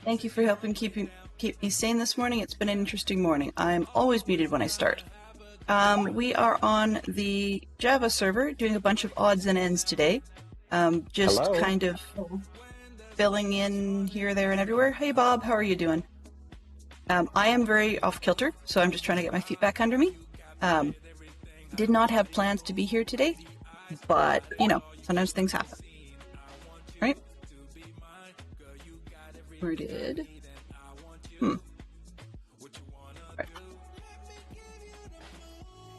Thank you for helping keep me sane this morning. It's been an interesting morning. I'm always muted when I start. We are on the Java server doing a bunch of odds and ends today. Just Hello. kind of filling in here, there, and everywhere. Hey, Bob, how are you doing? I am very off-kilter, so I'm just trying to get my feet back under me. Did not have plans to be here today, but, you know, sometimes things happen. Right? Where did...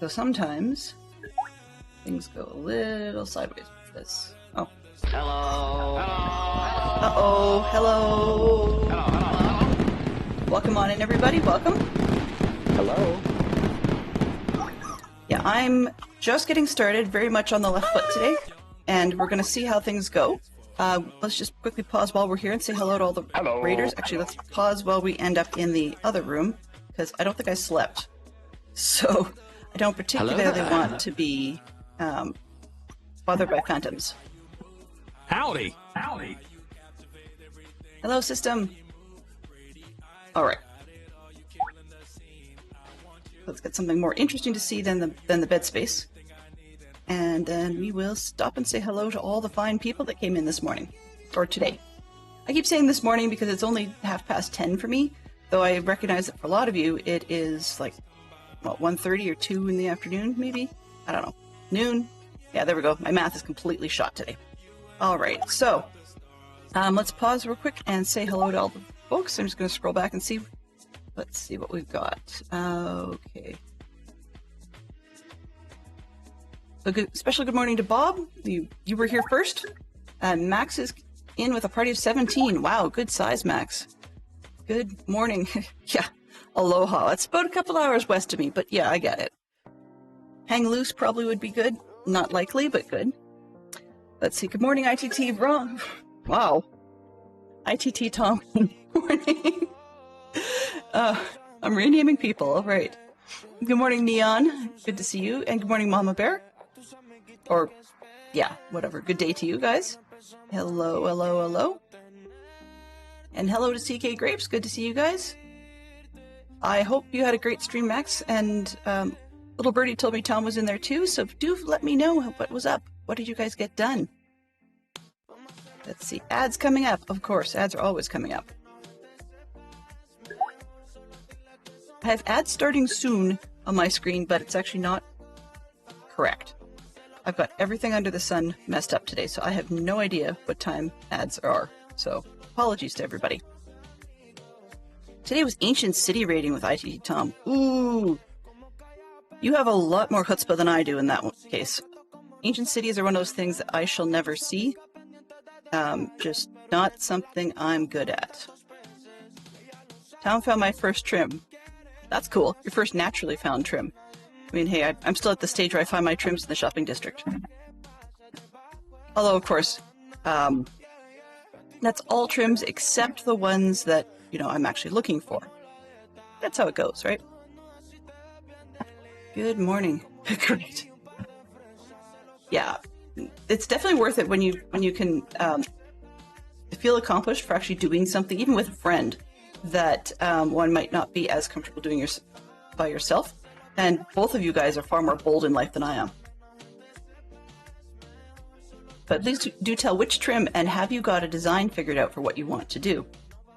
So sometimes things go a little sideways with this. Oh. Hello. Uh-oh. Hello. Welcome on in, everybody. Welcome. Hello. Yeah, I'm just getting started, very much on the left foot today, and we're going to see how things go. Let's just quickly pause while we're here and say hello to all the raiders. Actually, let's pause while we end up in the other room, because I don't think I slept. So I don't particularly want to be bothered by phantoms. Howdy. Howdy. Hello, system. All right. Let's get something more interesting to see than the bed space. And then we will stop and say hello to all the fine people that came in this morning. Or today. I keep saying this morning because it's only 10:30 for me, though I recognize that for a lot of you it is like, what, 1:30 or 2 in the afternoon, maybe? I don't know. Noon? Yeah, there we go. My math is completely shot today. All right, so let's pause real quick and say hello to all the folks. I'm just going to scroll back and see. Let's see what we've got. Okay. A special good morning to Bob. You were here first. Max is in with a party of 17. Wow, good size, Max. Good morning. Yeah, aloha. It's about a couple hours west of me, but yeah, I get it. Hang loose probably would be good. Not likely, but good. Let's see. Good morning, ITT. Wrong. Wow. ITT Tom. Good morning. I'm renaming people. All right. Good morning, Neon. Good to see you. And good morning, Mama Bear. Or, yeah, whatever. Good day to you guys. Hello, hello, hello. And hello to CK Grapes. Good to see you guys. I hope you had a great stream, Max. And little birdie told me Tom was in there too. So do let me know what was up. What did you guys get done? Let's see. Ads coming up. Of course, ads are always coming up. I have ads starting soon on my screen, but it's actually not correct. I've got everything under the sun messed up today, so I have no idea what time ads are. So apologies to everybody. Today was Ancient City raiding with ITT Tom. Ooh. You have a lot more chutzpah than I do in that case. Ancient cities are one of those things that I shall never see. Just not something I'm good at. Tom found my first trim. That's cool. Your first naturally found trim. I mean, hey, I'm still at the stage where I find my trims in the shopping district. Although, of course, that's all trims except the ones that, I'm actually looking for. That's how it goes, right? Good morning. Great. Yeah, it's definitely worth it when you can feel accomplished for actually doing something, even with a friend, that one might not be as comfortable doing by yourself. And both of you guys are far more bold in life than I am. But please do tell which trim, and have you got a design figured out for what you want to do?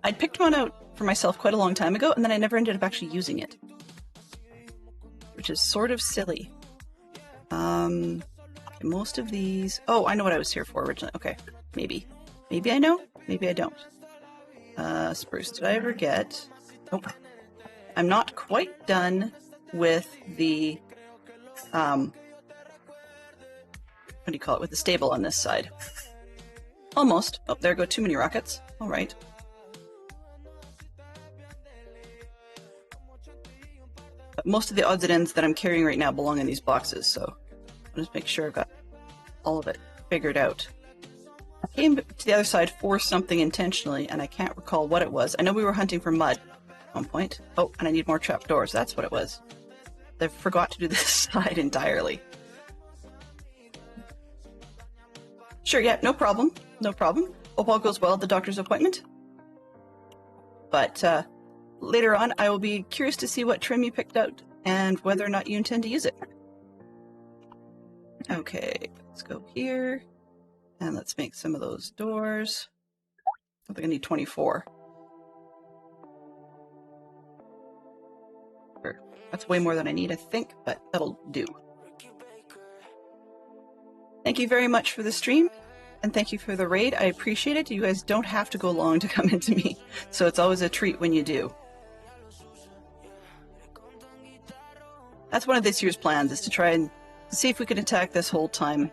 I'd picked one out for myself quite a long time ago, and then I never ended up actually using it. Which is sort of silly. Most of these... Oh, I know what I was here for originally. Okay, maybe. Maybe I know, maybe I don't. Spruce, did I ever get... Nope. I'm not quite done with the... what do you call it? With the stable on this side. Almost. Oh, there go too many rockets. All right. But most of the odds and ends that I'm carrying right now belong in these boxes, so I'll just make sure I've got all of it figured out. I came to the other side for something intentionally, and I can't recall what it was. I know we were hunting for mud at one point. Oh, and I need more trapdoors. That's what it was. I forgot to do this side entirely. Sure, yeah, no problem. No problem. Hope all goes well at the doctor's appointment. But later on, I will be curious to see what trim you picked out and whether or not you intend to use it. Okay, let's go here. And let's make some of those doors. I think I need 24. Sure. That's way more than I need, I think, but that'll do. Thank you very much for the stream, and thank you for the raid. I appreciate it. You guys don't have to go long to come into me, so it's always a treat when you do. that's one of this year's plans, is to try and see if we can attack this whole time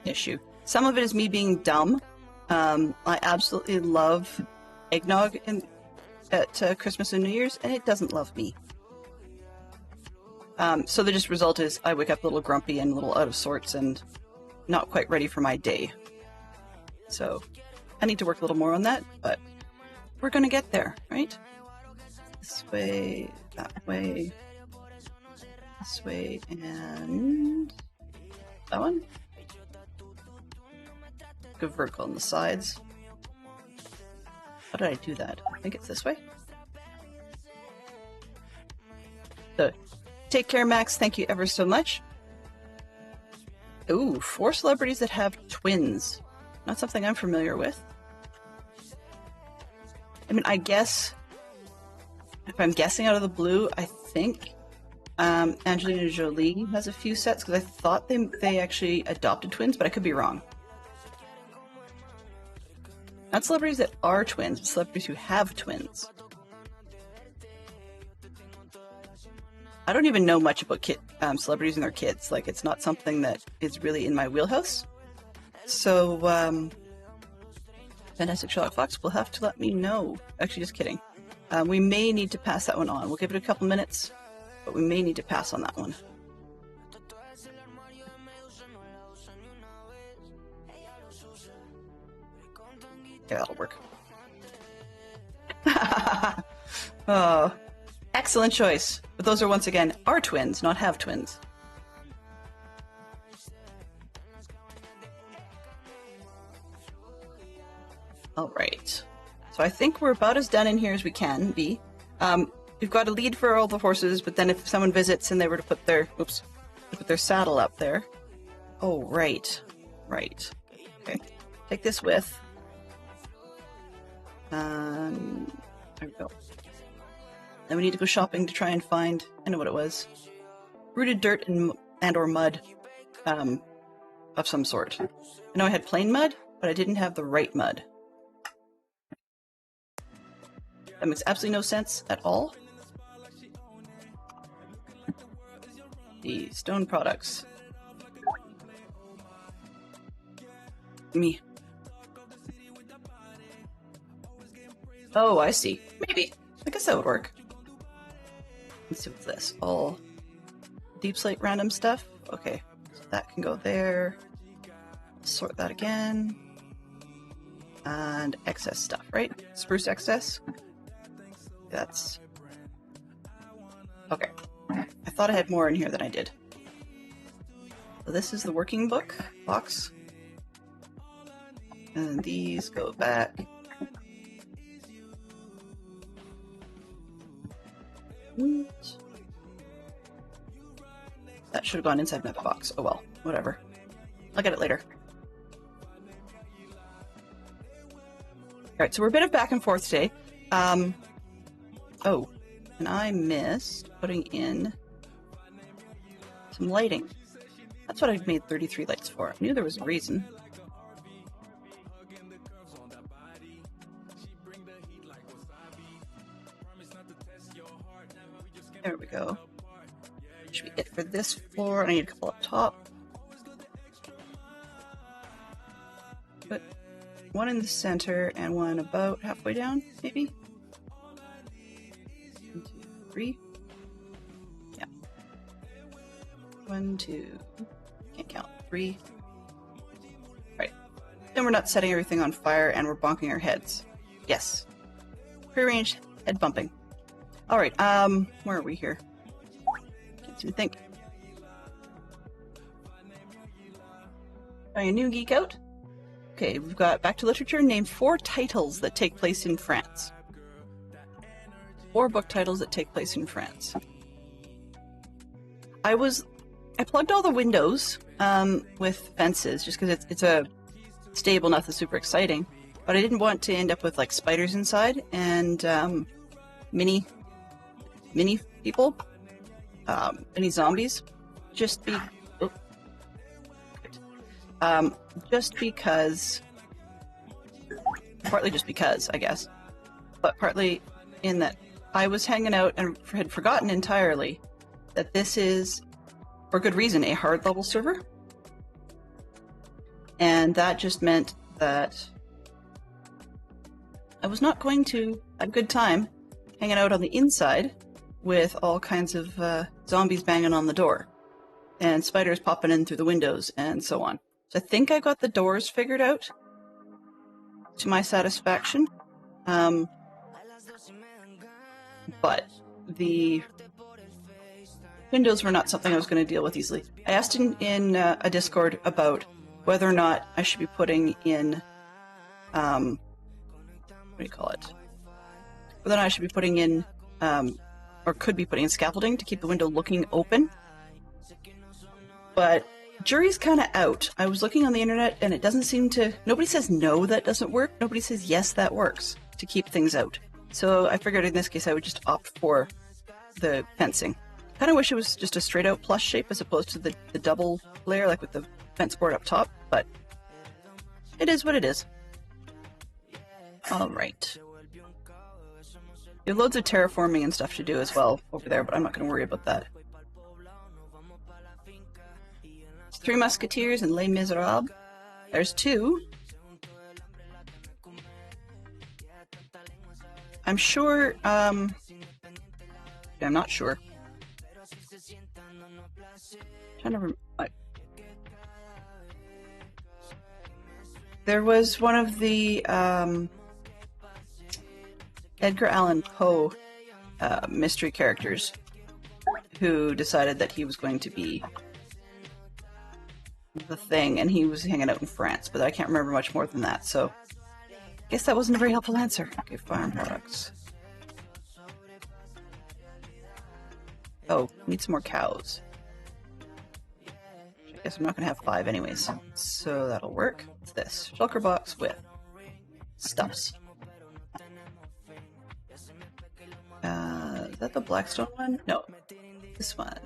issue. Some of it is me being dumb. I absolutely love eggnog at Christmas and New Year's, and it doesn't love me. So the just result is I wake up a little grumpy and a little out of sorts and not quite ready for my day. So I need to work a little more on that, but we're going to get there, right? This way, that way, this way, and that one. Go vertical on the sides. How did I do that? I think it's this way. So, take care, Max. Thank you ever so much. Ooh, 4 celebrities that have twins. Not something I'm familiar with. I mean, I guess, if I'm guessing out of the blue, I think Angelina Jolie has a few sets, because I thought they actually adopted twins, but I could be wrong. Not celebrities that are twins, but celebrities who have twins. I don't even know much about celebrities and their kids. Like, it's not something that is really in my wheelhouse. So, Fantastic Sherlock Fox will have to let me know. Actually, just kidding. We may need to pass that one on. We'll give it a couple minutes, but we may need to pass on that one. Yeah, that'll work. Oh, excellent choice. But those are, once again, are twins, not have twins. All right. So I think we're about as done in here as we can be. We've got a lead for all the horses, but then if someone visits and they were to put their, put their saddle up there. Oh, right. Right. Okay. Take this with. There we go. Then we need to go shopping to try and find, I know what it was, rooted dirt and or mud of some sort. I know I had plain mud, but I didn't have the right mud. That makes absolutely no sense at all. The stone products. Me. Oh, I see. Maybe. I guess that would work. Let's see what's this. All deep slate random stuff. Okay, so that can go there. Sort that again. And excess stuff, right? Spruce excess. That's... Okay. I thought I had more in here than I did. So this is the working box. And these go back. That should have gone inside my box. Oh well, whatever. I'll get it later. Alright, so we're a bit of back and forth today. Oh, and I missed putting in some lighting. That's what I made 33 lights for. I knew there was a reason. There we go. Should be it for this floor. I need a couple up top. Put one in the center and one about halfway down, maybe? 1, 2, 3. Yeah. 1, 2. Can't count. 3. Right. Then we're not setting everything on fire and we're bonking our heads. Yes. Prearranged head bumping. Alright, where are we here? Can't seem to think. Are you a new geek out? Okay, we've got Back to Literature. Name 4 titles that take place in France. 4 book titles that take place in France. I plugged all the windows with fences just because it's a stable, nothing super exciting. But I didn't want to end up with like spiders inside and mini people, mini zombies. Just because, partly just because, I guess, but partly in that I was hanging out and had forgotten entirely that this is, for good reason, a hard level server. And that just meant that I was not going to have a good time hanging out on the inside with all kinds of zombies banging on the door and spiders popping in through the windows and so on. So I think I got the doors figured out to my satisfaction. But the windows were not something I was going to deal with easily. I asked in a Discord about whether or not I should be putting in, what do you call it? Whether or not I should be putting in, or could be putting in scaffolding to keep the window looking open. But jury's kind of out. I was looking on the internet and it doesn't seem to, nobody says no, that doesn't work. Nobody says yes, that works to keep things out. So I figured in this case I would just opt for the fencing. Kind of wish it was just a straight out plus shape as opposed to the double layer, like with the fence board up top, but it is what it is. All right. You have loads of terraforming and stuff to do as well over there, but I'm not going to worry about that. It's 3 Musketeers and Les Miserables. There's 2. I'm sure, I'm not sure. I'm trying to remember. There was one of the Edgar Allan Poe mystery characters who decided that he was going to be the thing, and he was hanging out in France, but I can't remember much more than that, so I guess that wasn't a very helpful answer. Okay, farm products. Oh, need some more cows. I guess I'm not going to have 5 anyways, so that'll work. What's this? Shulker box with stuffs. Is that the Blackstone one? No, this one.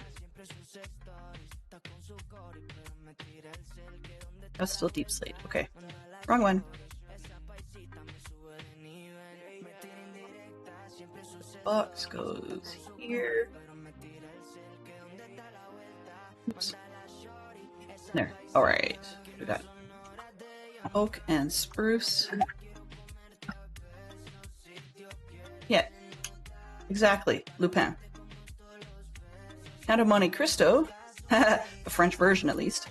That's still deep slate. Okay, wrong one. Box goes here. Oops. There. All right. We got oak and spruce. Yeah. Exactly. Lupin. Count of Monte Cristo. The French version, at least.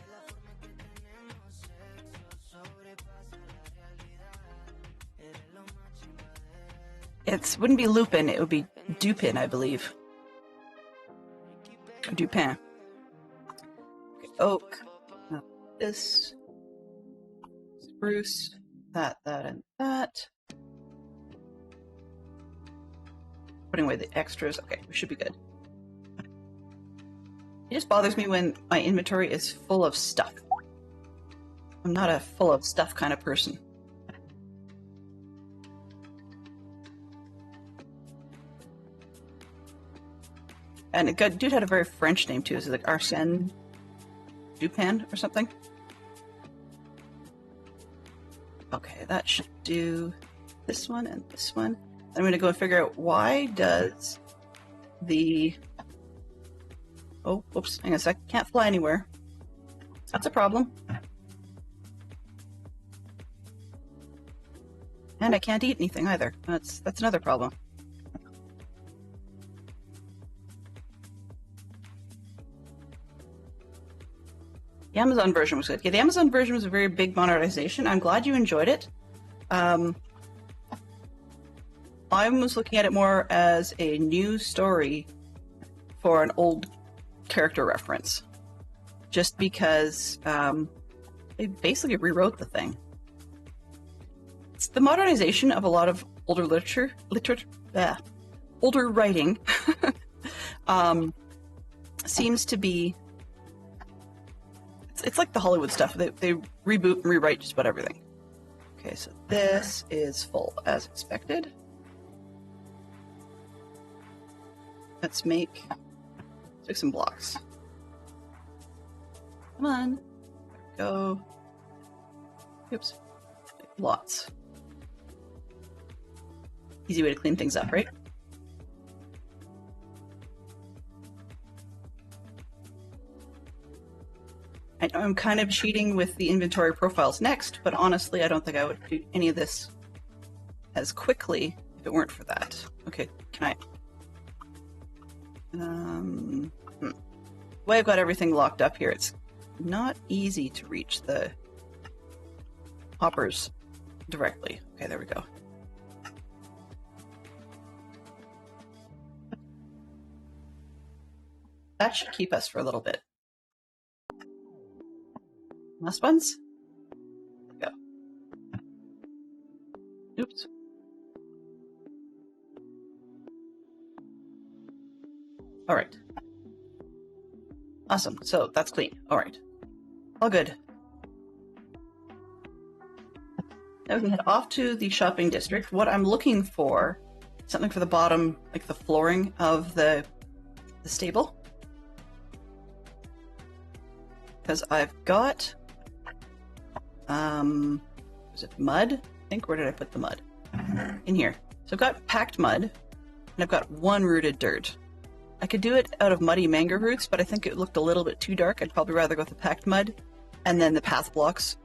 It wouldn't be Lupin, it would be Dupin, I believe. Dupin. Okay, oak. This. Spruce. That, and that. Putting away the extras. Okay, we should be good. It just bothers me when my inventory is full of stuff. I'm not a full of stuff kind of person. And the dude had a very French name too. Is it like Arsène Dupin or something? Okay, that should do this one and this one. I'm going to go and figure out why does the... Oh, whoops, hang on a sec. Can't fly anywhere. That's a problem. And I can't eat anything either. That's another problem. The Amazon version was good. Yeah, the Amazon version was a very big modernization. I'm glad you enjoyed it. I was looking at it more as a new story for an old character reference. Just because they basically rewrote the thing. It's the modernization of a lot of older older writing seems to be... It's like the Hollywood stuff. They reboot and rewrite just about everything. Okay, so this is full as expected. Let's make some blocks. Come on. Go. Oops. Lots. Easy way to clean things up, right? I'm kind of cheating with the inventory profiles next, but honestly, I don't think I would do any of this as quickly if it weren't for that. Okay, can I? The way I've got everything locked up here, it's not easy to reach the hoppers directly. Okay, there we go. That should keep us for a little bit. Last ones? Go. Oops. All right. Awesome. So that's clean. All right. All good. Now we can head off to the shopping district. What I'm looking for, something for the bottom, like the flooring of the stable. Because I've got, is it mud? I think, where did I put the mud? In here. So I've got packed mud, and I've got one rooted dirt. I could do it out of muddy mangrove roots, but I think it looked a little bit too dark. I'd probably rather go with the packed mud, and then the path blocks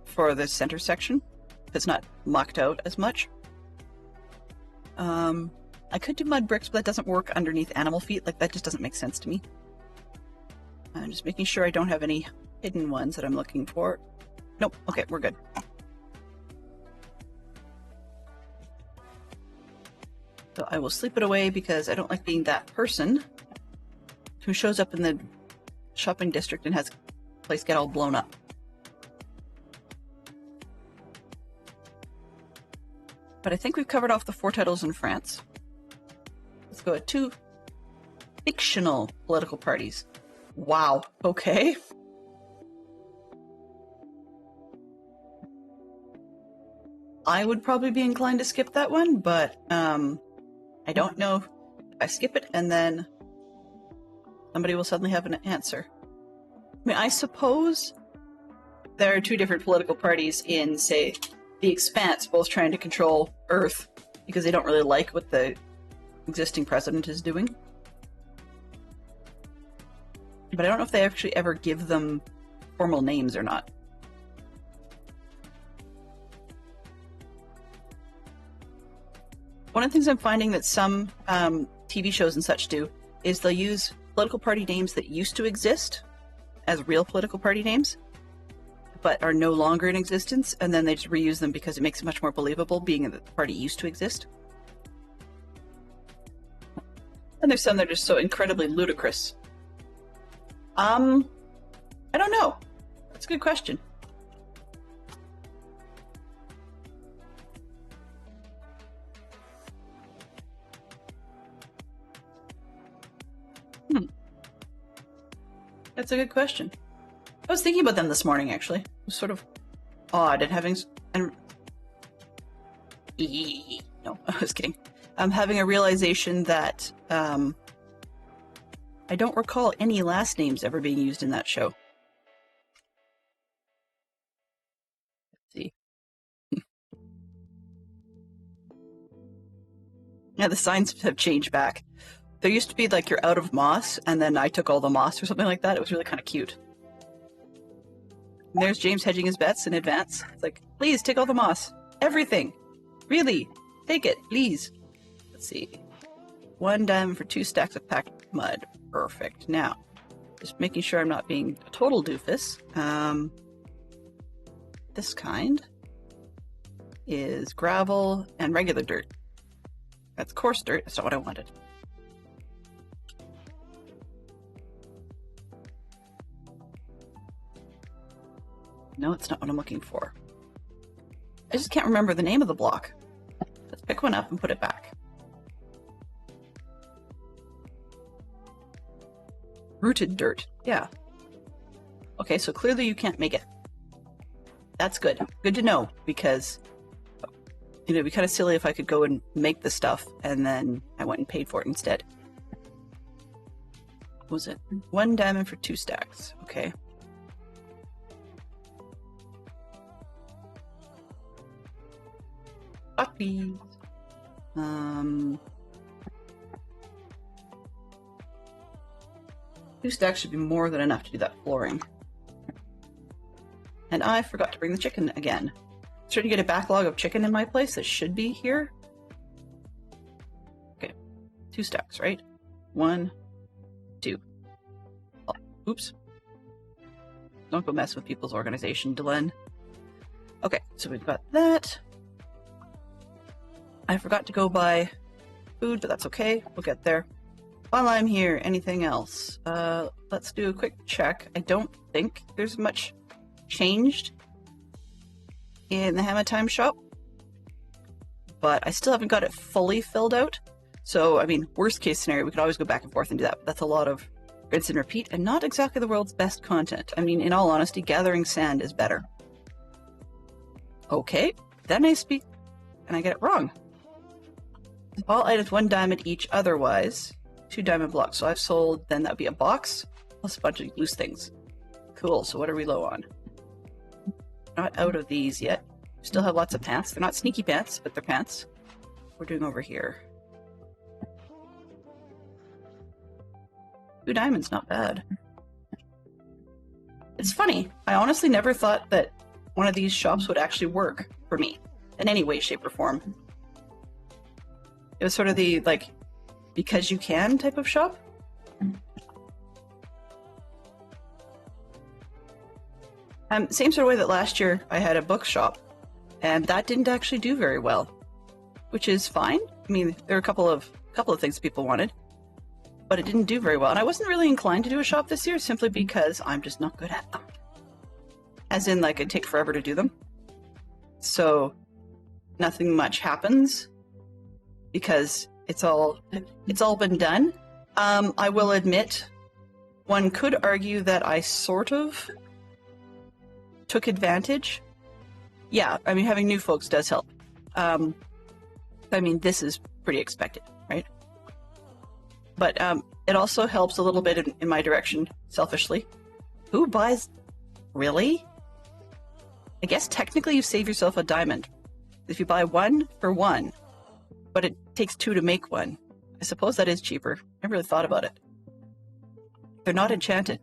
for the center section. It's not mucked out as much. I could do mud bricks, but that doesn't work underneath animal feet. Like, that just doesn't make sense to me. I'm just making sure I don't have any hidden ones that I'm looking for. Nope. Okay, we're good. So I will sleep it away because I don't like being that person who shows up in the shopping district and has the place get all blown up. But I think we've covered off the 4 titles in France. Let's go at 2 fictional political parties. Wow. Okay. I would probably be inclined to skip that one, but I don't know if I skip it and then somebody will suddenly have an answer. I mean, I suppose there are 2 different political parties in, say, The Expanse, both trying to control Earth because they don't really like what the existing president is doing. But I don't know if they actually ever give them formal names or not. One of the things I'm finding that some TV shows and such do is they'll use political party names that used to exist as real political party names, but are no longer in existence, and then they just reuse them because it makes it much more believable being that the party used to exist. And there's some that are just so incredibly ludicrous. I don't know. That's a good question. That's a good question. I was thinking about them this morning, actually. It was sort of odd and having... No, I was kidding. I'm having a realization that I don't recall any last names ever being used in that show. Let's see. Yeah, the signs have changed back. There used to be like you're out of moss, and then I took all the moss or something like that. It was really kind of cute. And there's James hedging his bets in advance. It's like, please take all the moss. Everything. Really. Take it, please. Let's see. 1 diamond for 2 stacks of packed mud. Perfect. Now, just making sure I'm not being a total doofus. This kind is gravel and regular dirt. That's coarse dirt. That's not what I wanted. No, it's not what I'm looking for. I just can't remember the name of the block. Let's pick one up and put it back. Rooted dirt. Yeah. Okay, so clearly you can't make it. That's good. Good to know, because it'd be kind of silly if I could go and make the stuff and then I went and paid for it instead. What was it? 1 diamond for 2 stacks. Okay. Please. 2 stacks should be more than enough to do that flooring. And I forgot to bring the chicken again. I'm starting to get a backlog of chicken in my place that should be here. Okay, 2 stacks, right? 1, 2. Oh, oops. Don't go mess with people's organization, Delenn. Okay, so we've got that. I forgot to go buy food, but that's okay. We'll get there. While I'm here, anything else? Let's do a quick check. I don't think there's much changed in the Hammer Time shop, but I still haven't got it fully filled out. So, I mean, worst case scenario, we could always go back and forth and do that, but that's a lot of rinse and repeat and not exactly the world's best content. I mean, in all honesty, gathering sand is better. Okay, then I speak and I get it wrong. All items 1 diamond each, otherwise 2 diamond blocks. So I've sold, then that would be a box plus a bunch of loose things. Cool, so what are we low on? Not out of these yet. Still have lots of pants. They're not sneaky pants, but they're pants. We're doing over here. 2 diamonds, not bad. It's funny, I honestly never thought that one of these shops would actually work for me in any way, shape, or form. It was sort of the, like, because you can type of shop. Same sort of way that last year I had a bookshop, and that didn't actually do very well, which is fine. I mean, there were a couple of things people wanted, but it didn't do very well. And I wasn't really inclined to do a shop this year simply because I'm just not good at them. As in, like, it'd take forever to do them. So nothing much happens because it's all been done. I will admit, one could argue that I sort of took advantage. Yeah, I mean, having new folks does help. I mean, this is pretty expected, right? But it also helps a little bit in my direction, selfishly. Who buys? Really? I guess technically you save yourself a diamond. If you buy 1 for 1, but it takes 2 to make 1. I suppose that is cheaper. I never really thought about it. They're not enchanted.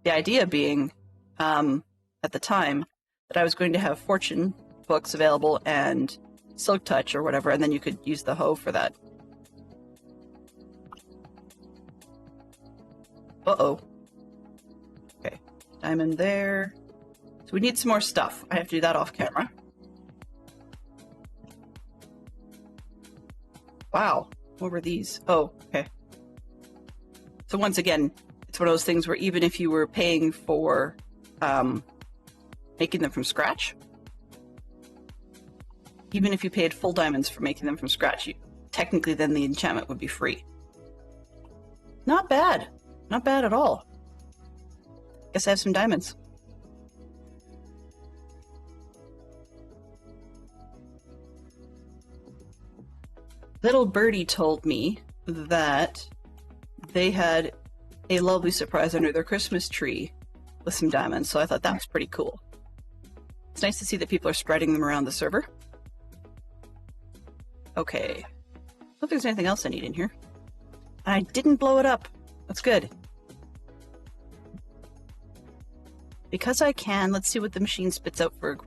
The idea being, at the time, that I was going to have fortune books available and silk touch or whatever, and then you could use the hoe for that. Uh-oh. Okay, diamond there. So we need some more stuff. I have to do that off camera. Wow, what were these? Oh, okay. So once again, it's one of those things where even if you were paying for making them from scratch, even if you paid full diamonds for making them from scratch, technically then the enchantment would be free. Not bad. Not bad at all. Guess I have some diamonds. Little Birdie told me that they had a lovely surprise under their Christmas tree with some diamonds, so I thought that was pretty cool. It's nice to see that people are spreading them around the server. Okay. I don't think there's anything else I need in here. And I didn't blow it up. That's good. Because I can, let's see what the machine spits out for a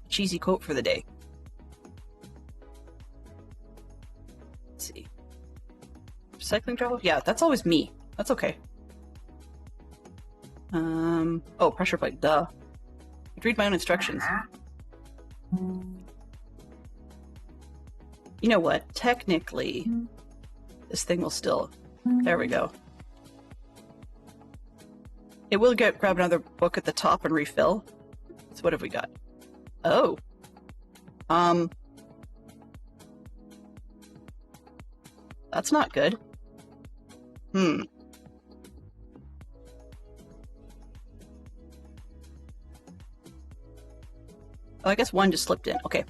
cheesy quote for the day. Let's see. Recycling travel? Yeah, that's always me. That's okay. Oh, pressure plate, duh. I'd read my own instructions. You know what? Technically, this thing will still... There we go. It will grab another book at the top and refill. So what have we got? Oh. That's not good. Oh, I guess one just slipped in. Okay.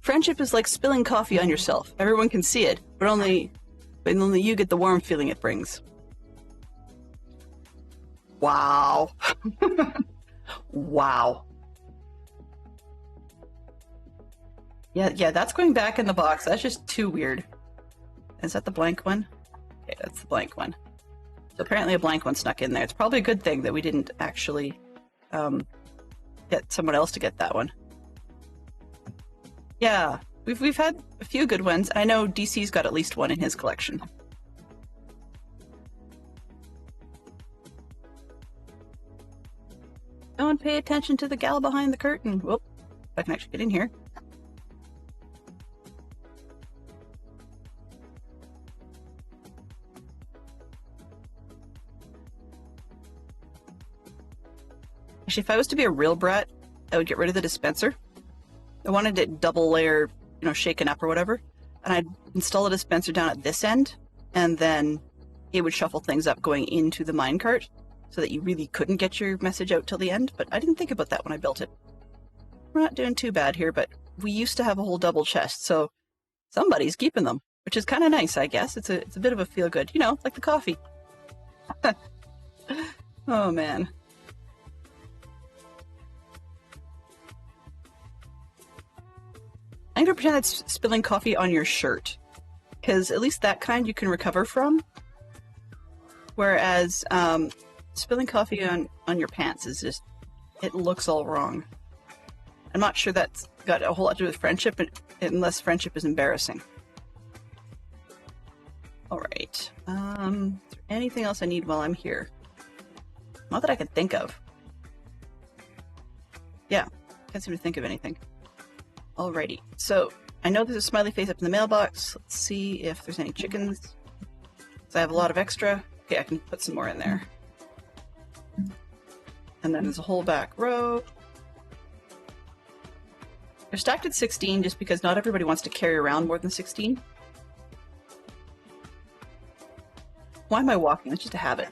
Friendship is like spilling coffee on yourself. Everyone can see it, but only you get the warm feeling it brings. Wow. Wow. Yeah, that's going back in the box. That's just too weird. Is that the blank one? Okay, that's the blank one. So apparently a blank one snuck in there. It's probably a good thing that we didn't actually get someone else to get that one. Yeah, we've had a few good ones. I know DC's got at least one in his collection. Don't pay attention to the gal behind the curtain. Whoop, if I can actually get in here. Actually, if I was to be a real brat, I would get rid of the dispenser. I wanted it double layer, you know, shaken up or whatever. And I'd install a dispenser down at this end, and then it would shuffle things up going into the minecart so that you really couldn't get your message out till the end. But I didn't think about that when I built it. We're not doing too bad here, but we used to have a whole double chest, so somebody's keeping them, which is kind of nice, I guess. It's a bit of a feel good, you know, like the coffee. Oh, man. I'm going to pretend it's spilling coffee on your shirt, because at least that kind you can recover from. Whereas spilling coffee on your pants is just, it looks all wrong. I'm not sure that's got a whole lot to do with friendship, unless friendship is embarrassing. Alright. Is there anything else I need while I'm here? Not that I can think of. Yeah, can't seem to think of anything. Alrighty, so I know there's a smiley face up in the mailbox. Let's see if there's any chickens. So I have a lot of extra. Okay, I can put some more in there. And then there's a whole back row. They're stacked at 16 just because not everybody wants to carry around more than 16. Why am I walking? It's just a habit.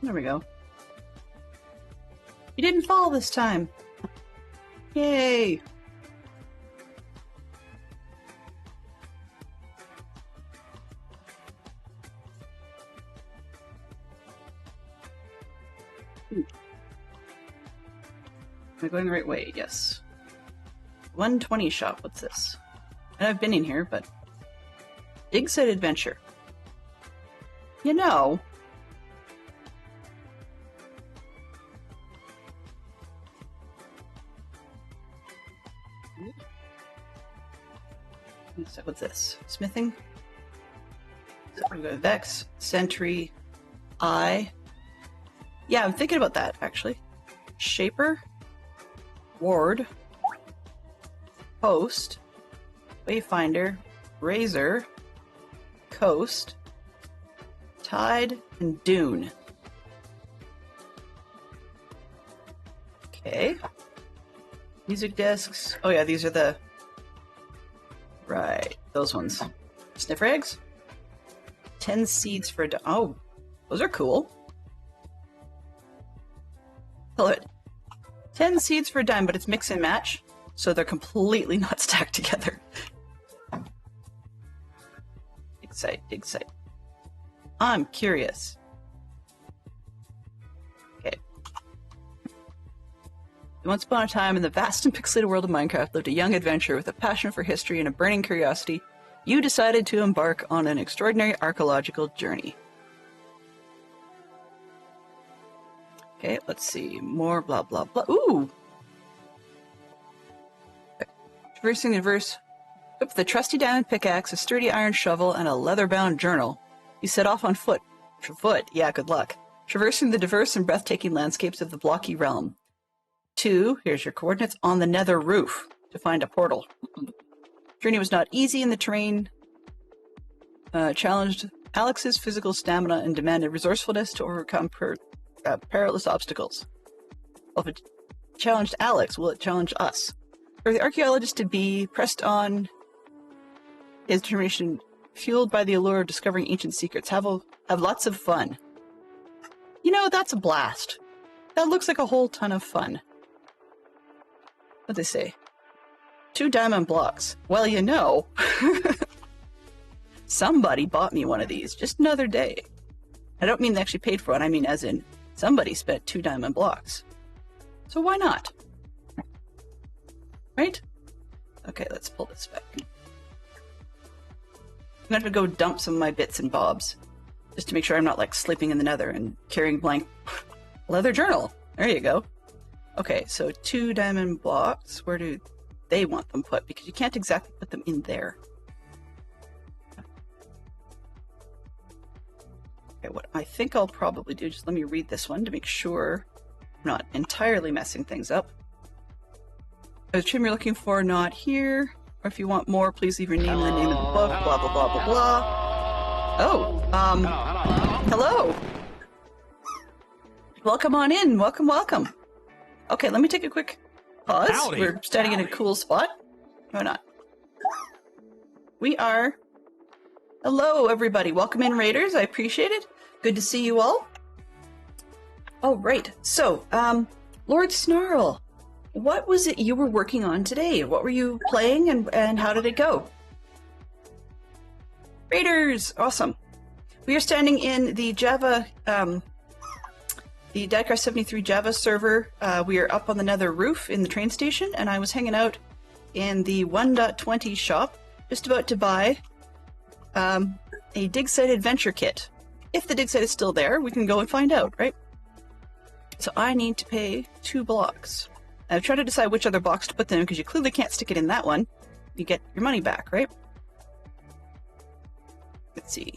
There we go. You didn't fall this time. Yay! Am I going the right way? Yes. 120 shop. What's this? And I've been in here, but Dig Site Adventure. You know. So what's this? Smithing? So we're going to Vex, Sentry, Eye. Yeah, I'm thinking about that actually. Shaper, Ward, Post, Wayfinder, Razor, Coast, Tide, and Dune. Okay. Music discs. Oh yeah, these are the... Right, those ones. Sniffer eggs? 10 seeds for... Oh, those are cool. Hello. 10 seeds for a dime, but it's mix and match, so they're completely not stacked together. Dig site, dig site. I'm curious. Okay. Once upon a time, in the vast and pixelated world of Minecraft, lived a young adventurer with a passion for history and a burning curiosity. You decided to embark on an extraordinary archaeological journey. Okay, let's see. More blah, blah, blah. Ooh! Traversing the universe. With the trusty diamond pickaxe, a sturdy iron shovel, and a leather-bound journal, you set off on foot. Foot? Yeah, good luck. Traversing the diverse and breathtaking landscapes of the blocky realm. 2, here's your coordinates, on the nether roof to find a portal. Journey was not easy, and the terrain challenged Alex's physical stamina and demanded resourcefulness to overcome perilous obstacles. Well, if it challenged Alex, will it challenge us? For the archaeologist to be pressed on, his determination fueled by the allure of discovering ancient secrets. Have lots of fun. You know, that's a blast. That looks like a whole ton of fun. What'd they say? 2 diamond blocks. Well, you know. Somebody bought me one of these just another day. I don't mean they actually paid for it. I mean as in somebody spent 2 diamond blocks. So why not? Right? Okay, let's pull this back. I'm gonna have to go dump some of my bits and bobs. just to make sure I'm not like sleeping in the nether and carrying blank leather journal. There you go. Okay, so 2 diamond blocks. Where do they want them put? Because you can't exactly put them in there. Okay, what I think I'll probably do, just let me read this one to make sure I'm not entirely messing things up. The trim you're looking for, not here. Or if you want more, please leave your name and the name of the book, blah, blah, blah, blah, blah. Oh, hello. Welcome on in. Welcome, welcome. Okay, let me take a quick pause. Howdy. We're standing in a cool spot. Why not? We are... Hello, everybody. Welcome in, Raiders. I appreciate it. Good to see you all. Oh, right. So, Lord Snarl, what was it you were working on today? What were you playing and how did it go? Raiders! Awesome. We are standing in the Java, the Diecraft 73 Java server. We are up on the nether roof in the train station, and I was hanging out in the 1.20 shop, just about to buy a dig site adventure kit. If the dig site is still there, we can go and find out, right? So I need to pay 2 blocks. I've tried to decide which other box to put them in because you clearly can't stick it in that one. You get your money back, right? Let's see.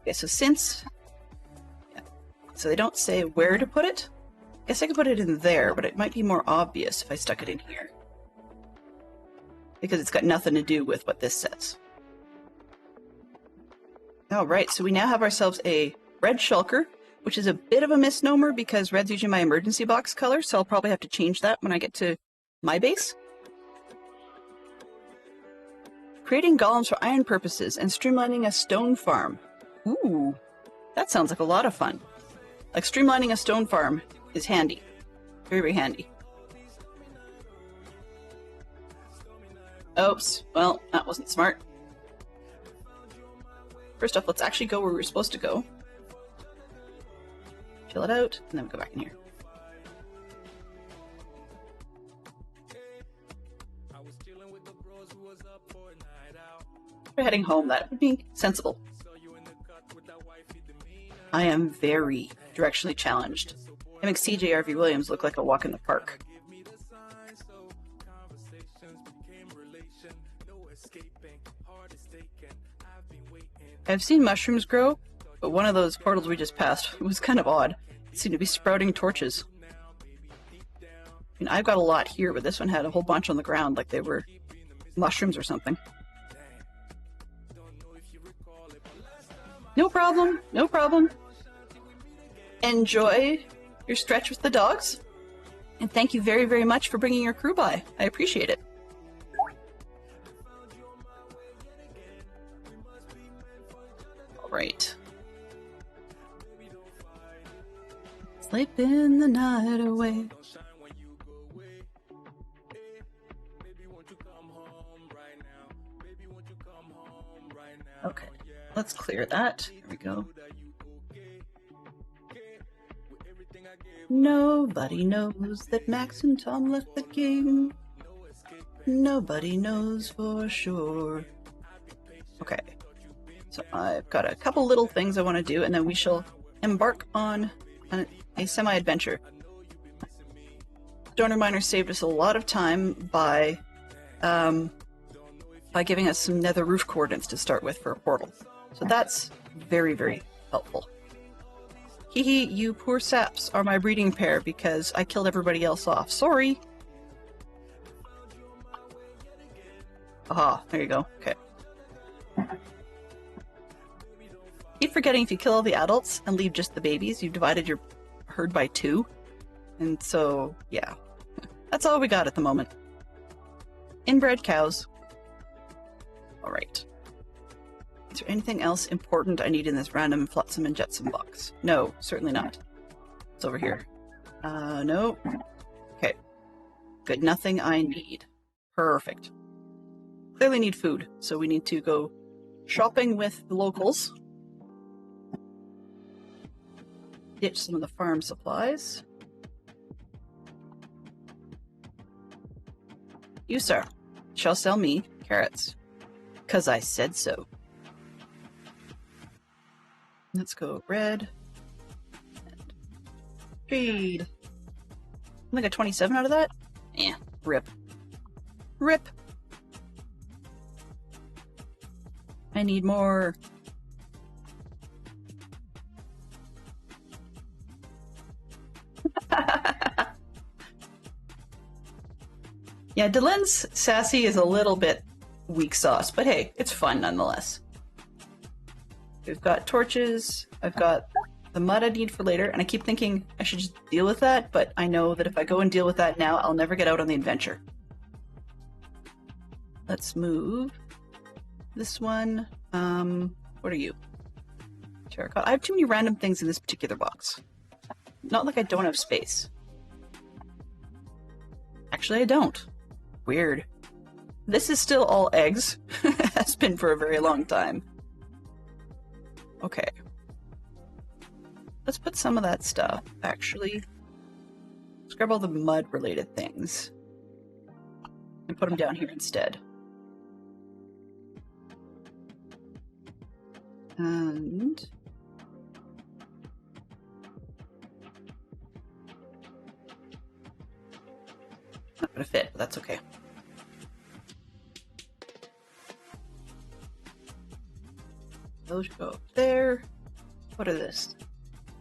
Okay, so since... Yeah, so they don't say where to put it. I guess I could put it in there, but it might be more obvious if I stuck it in here. Because it's got nothing to do with what this says. Alright, so we now have ourselves a red shulker, which is a bit of a misnomer because red's usually my emergency box color, so I'll probably have to change that when I get to my base. Creating golems for iron purposes and streamlining a stone farm. Ooh, that sounds like a lot of fun. Like, streamlining a stone farm is handy. Very, very handy. Oops, well, that wasn't smart. First off, let's actually go where we were supposed to go. Fill it out, and then we go back in here. We're heading home. That would be sensible. I am very directionally challenged. It makes CJRV Williams look like a walk in the park. I've seen mushrooms grow, but one of those portals we just passed was kind of odd. It seemed to be sprouting torches. I mean, I've got a lot here, but this one had a whole bunch on the ground like they were mushrooms or something. No problem, no problem. Enjoy your stretch with the dogs. And thank you very, very much for bringing your crew by. I appreciate it. All right. Sleeping the night away. Okay, let's clear that. Here we go. Nobody knows that Max and Tom left the game. Nobody knows for sure. Okay, so I've got a couple little things I want to do, and then we shall embark on a semi-adventure. Donor Miner saved us a lot of time by giving us some nether roof coordinates to start with for a portal. So that's very, very helpful. Hehe, you poor saps are my breeding pair because I killed everybody else off. Sorry! Aha, there you go. Okay. Keep forgetting if you kill all the adults and leave just the babies, you've divided your herd by 2. And so, yeah. That's all we got at the moment. Inbred cows. Alright. Is there anything else important I need in this random Flotsam and Jetsam box? No, certainly not. It's over here. No. Okay. Good, nothing I need. Perfect. Clearly need food, so we need to go shopping with the locals. Ditch some of the farm supplies. You, sir, shall sell me carrots. 'Cause I said so. Let's go red. Jade. I got 27 out of that? Yeah, rip. Rip. I need more. Yeah, Dylan's sassy is a little bit weak sauce, but hey, it's fun nonetheless. We've got torches. I've got the mud I need for later, and I keep thinking I should just deal with that, but I know that if I go and deal with that now, I'll never get out on the adventure. Let's move this one. What are you? Terracotta. I have too many random things in this particular box. Not like I don't have space. Actually, I don't. Weird. This is still all eggs. Has been for a very long time. Okay. Let's put some of that stuff, actually. Let's grab all the mud-related things. And put them down here instead. And... not gonna fit, but that's okay. Those go up there. What are this?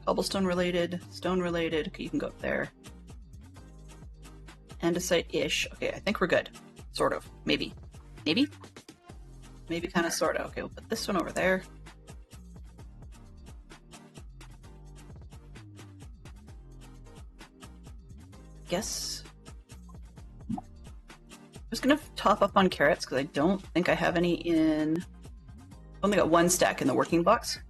Cobblestone related, stone related. Okay, you can go up there. Andesite-ish. Okay, I think we're good. Sort of. Maybe. Maybe? Maybe kind of sort of. Okay, we'll put this one over there. Guess. I'm just gonna top up on carrots because I don't think I have any in. I've only got one stack in the working box.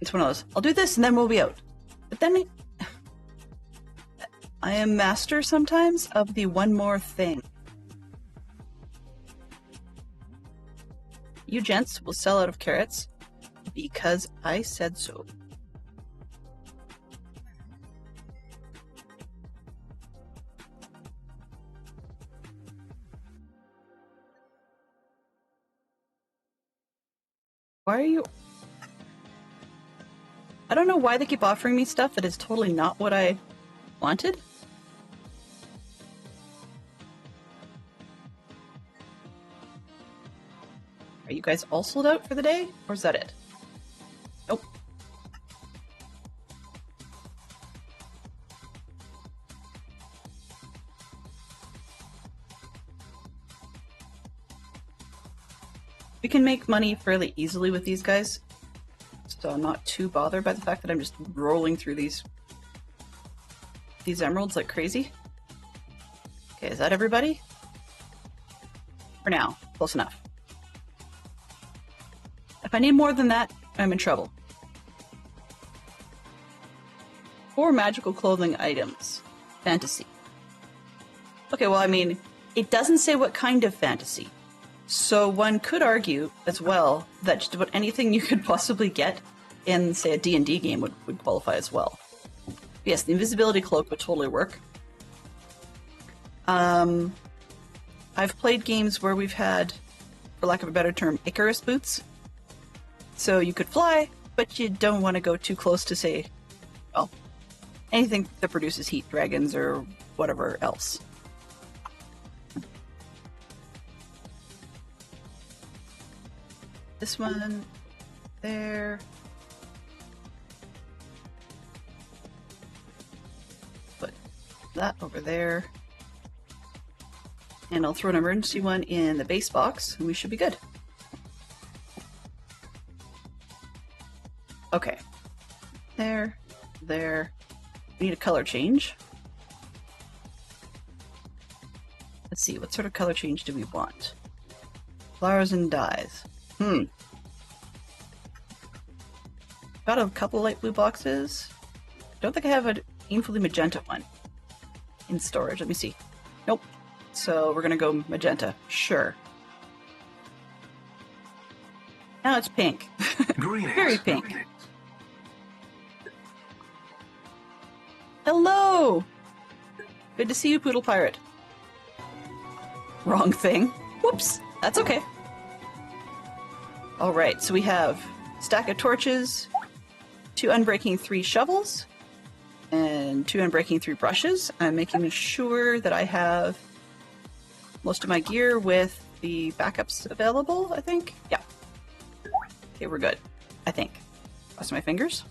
It's one of those. I'll do this and then we'll be out. But then I am master sometimes of the one more thing. You gents will sell out of carrots because I said so. Why are you... I don't know why they keep offering me stuff that is totally not what I wanted. Are you guys all sold out for the day? Or is that it? Nope. We can make money fairly easily with these guys. So I'm not too bothered by the fact that I'm just rolling through these emeralds like crazy. Okay, is that everybody? For now, close enough. If I need more than that, I'm in trouble. 4 magical clothing items. Fantasy. Okay, well, I mean, it doesn't say what kind of fantasy. So one could argue as well that just about anything you could possibly get in, say, a D&D game would qualify as well. Yes, the invisibility cloak would totally work. I've played games where we've had, for lack of a better term, Icarus boots. So you could fly, but you don't want to go too close to, say, well, anything that produces heat, dragons or whatever else. This one, there. Put that over there. And I'll throw an emergency one in the base box, and we should be good. Okay. There, there. We need a color change. Let's see, what sort of color change do we want? Flowers and dyes. Got a couple light blue boxes. Don't think I have an painfully magenta one in storage. Let me see. Nope. So we're gonna go magenta. Sure. Now it's pink. Very pink. Greetings. Hello! Good to see you, Poodle Pirate. Wrong thing. Whoops. That's okay. All right, so we have stack of torches, 2 unbreaking 3 shovels, and 2 unbreaking 3 brushes. I'm making sure that I have most of my gear with the backups available, I think. Yeah. Okay, we're good. I think. Cross my fingers.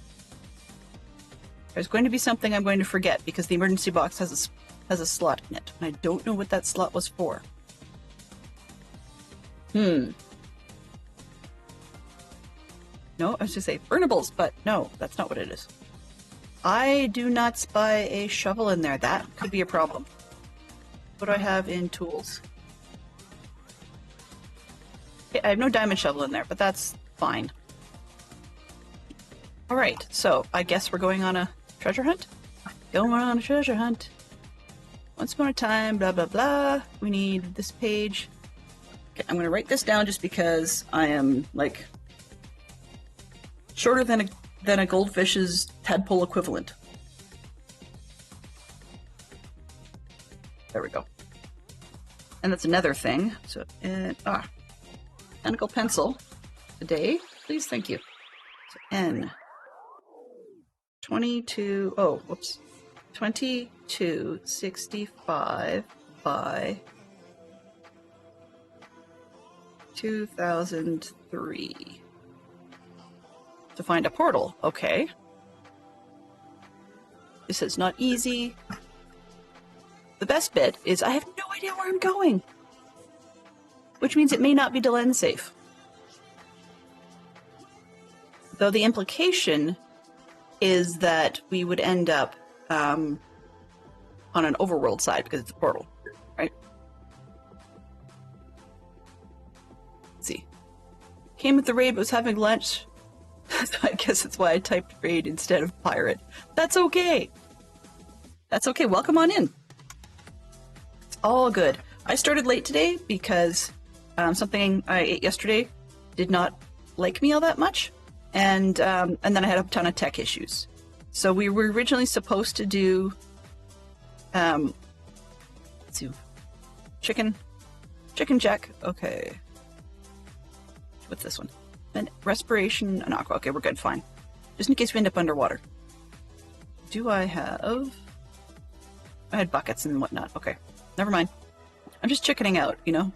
There's going to be something I'm going to forget because the emergency box has a slot in it, and I don't know what that slot was for. No, I was to say burnables, but no, that's not what it is. I do not spy a shovel in there. That could be a problem. What do I have in tools? Okay, I have no diamond shovel in there, but that's fine. All right, so I guess we're going on a treasure hunt? Going on a treasure hunt. Once upon a time, blah, blah, blah. We need this page. Okay, I'm going to write this down just because I am, like, shorter than a goldfish's tadpole equivalent. There we go. And that's another thing. So, mechanical pencil. Today, please, thank you. So N. 22, oh, whoops. 2265 by 2003. To find a portal, okay. This is not easy. The best bit is I have no idea where I'm going, which means it may not be Delenn safe. Though the implication is that we would end up on an overworld side because it's a portal, right? Let's see. Came with the raid but was having lunch. So I guess that's why I typed raid instead of pirate. That's okay. That's okay. Welcome on in. It's all good. I started late today because something I ate yesterday did not like me all that much, and then I had a ton of tech issues. So we were originally supposed to do let's see, chicken jack. Okay, what's this one? And respiration and aqua. Okay, we're good. Fine. Just in case we end up underwater. Do I have? I had buckets and whatnot. Okay, never mind. I'm just chickening out, you know.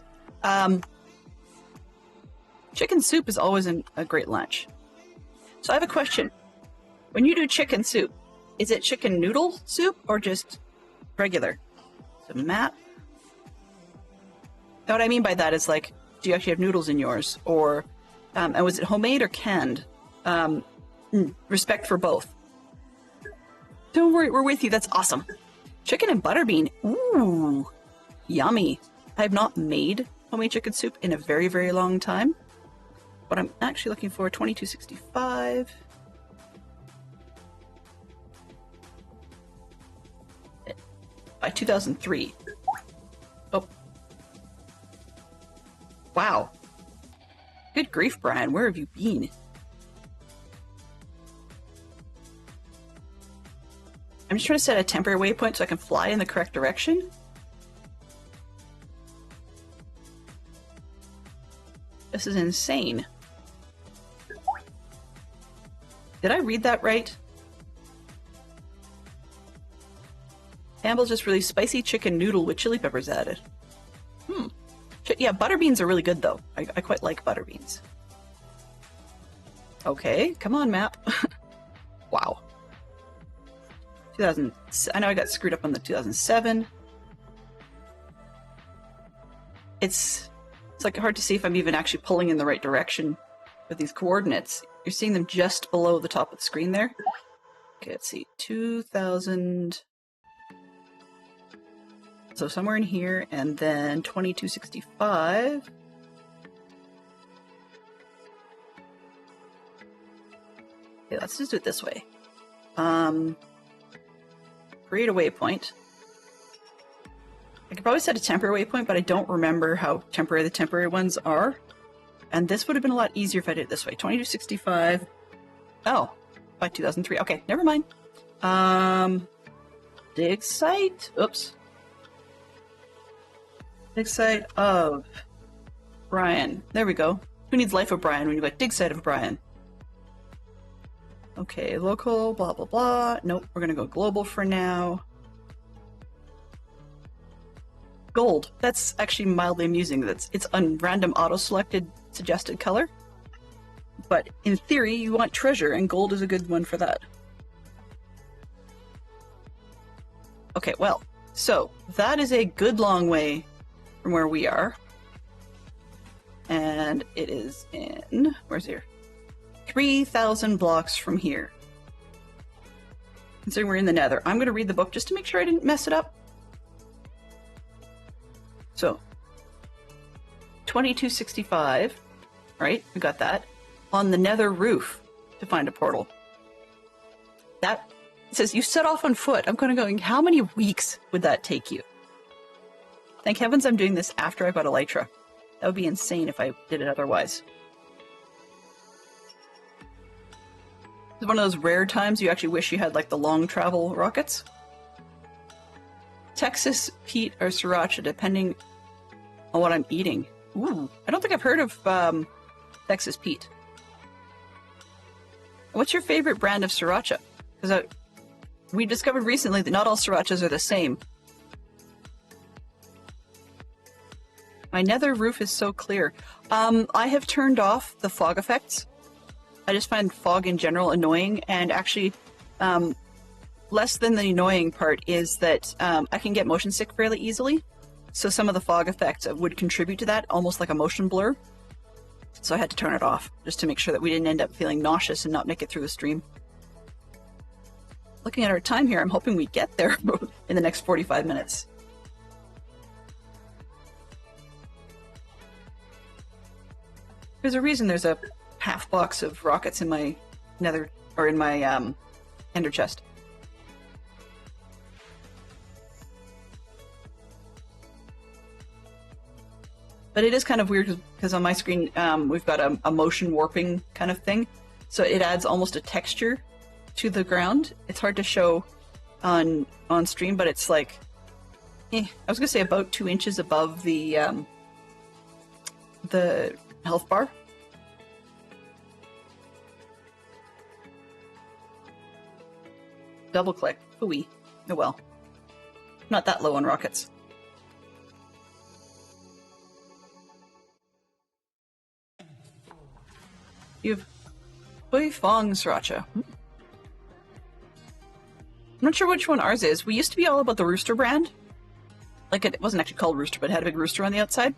Chicken soup is always a great lunch. So I have a question. When you do chicken soup, is it chicken noodle soup or just regular? So Matt. Now what I mean by that is, like, do you actually have noodles in yours, or and was it homemade or canned? Respect for both. Don't worry, we're with you. That's awesome. Chicken and butterbean. Ooh, yummy. I have not made homemade chicken soup in a very, very long time. But I'm actually looking for 2265. By 2003. Oh. Wow. Good grief, Brian. Where have you been? I'm just trying to set a temporary waypoint so I can fly in the correct direction. This is insane. Did I read that right? Campbell's just released spicy chicken noodle with chili peppers added. Yeah, butter beans are really good, though. I quite like butter beans. Okay, come on, map. Wow. 2000. I know I got screwed up on the 2007. It's like hard to see if I'm even actually pulling in the right direction with these coordinates. You're seeing them just below the top of the screen there. Okay, let's see. 2000. So somewhere in here, and then 2265. Okay, let's just do it this way. Create a waypoint. I could probably set a temporary waypoint, but I don't remember how temporary the temporary ones are. And this would have been a lot easier if I did it this way. 2265. Oh, by 2003. Okay, never mind. Dig site. Oops. Dig site of Brian. There we go. Who needs Life of Brian when you've got Dig Site of Brian? Okay, local, blah, blah, blah. Nope, we're gonna go global for now. Gold. That's actually mildly amusing. It's on random auto-selected suggested color. But in theory, you want treasure, and gold is a good one for that. Okay, well, so that is a good long way from where we are. And it is in, where's here? 3,000 blocks from here. Considering we're in the Nether. I'm going to read the book just to make sure I didn't mess it up. So, 2265, right? We got that. On the Nether roof to find a portal. That says you set off on foot. I'm kind of going, how many weeks would that take you? Thank heavens I'm doing this after I got Elytra. That would be insane if I did it otherwise. It's one of those rare times you actually wish you had like the long travel rockets. Texas peat or sriracha, depending on what I'm eating. Ooh, I don't think I've heard of Texas peat. What's your favorite brand of sriracha? Because we discovered recently that not all srirachas are the same. My Nether roof is so clear. I have turned off the fog effects. I just find fog in general annoying, and actually less than the annoying part is that I can get motion sick fairly easily. So some of the fog effects would contribute to that, almost like a motion blur. So I had to turn it off, just to make sure that we didn't end up feeling nauseous and not make it through the stream. Looking at our time here, I'm hoping we get there in the next 45 minutes. There's a reason there's a half box of rockets in my nether, or in my ender chest. But it is kind of weird because on my screen we've got a motion warping kind of thing. So it adds almost a texture to the ground. It's hard to show on stream, but it's like, I was gonna say about 2 inches above the health bar. Double click. Ooh-wee. Oh well. Not that low on rockets. You have Huifeng Sriracha. I'm not sure which one ours is. We used to be all about the Rooster brand. Like, it wasn't actually called Rooster, but it had a big rooster on the outside.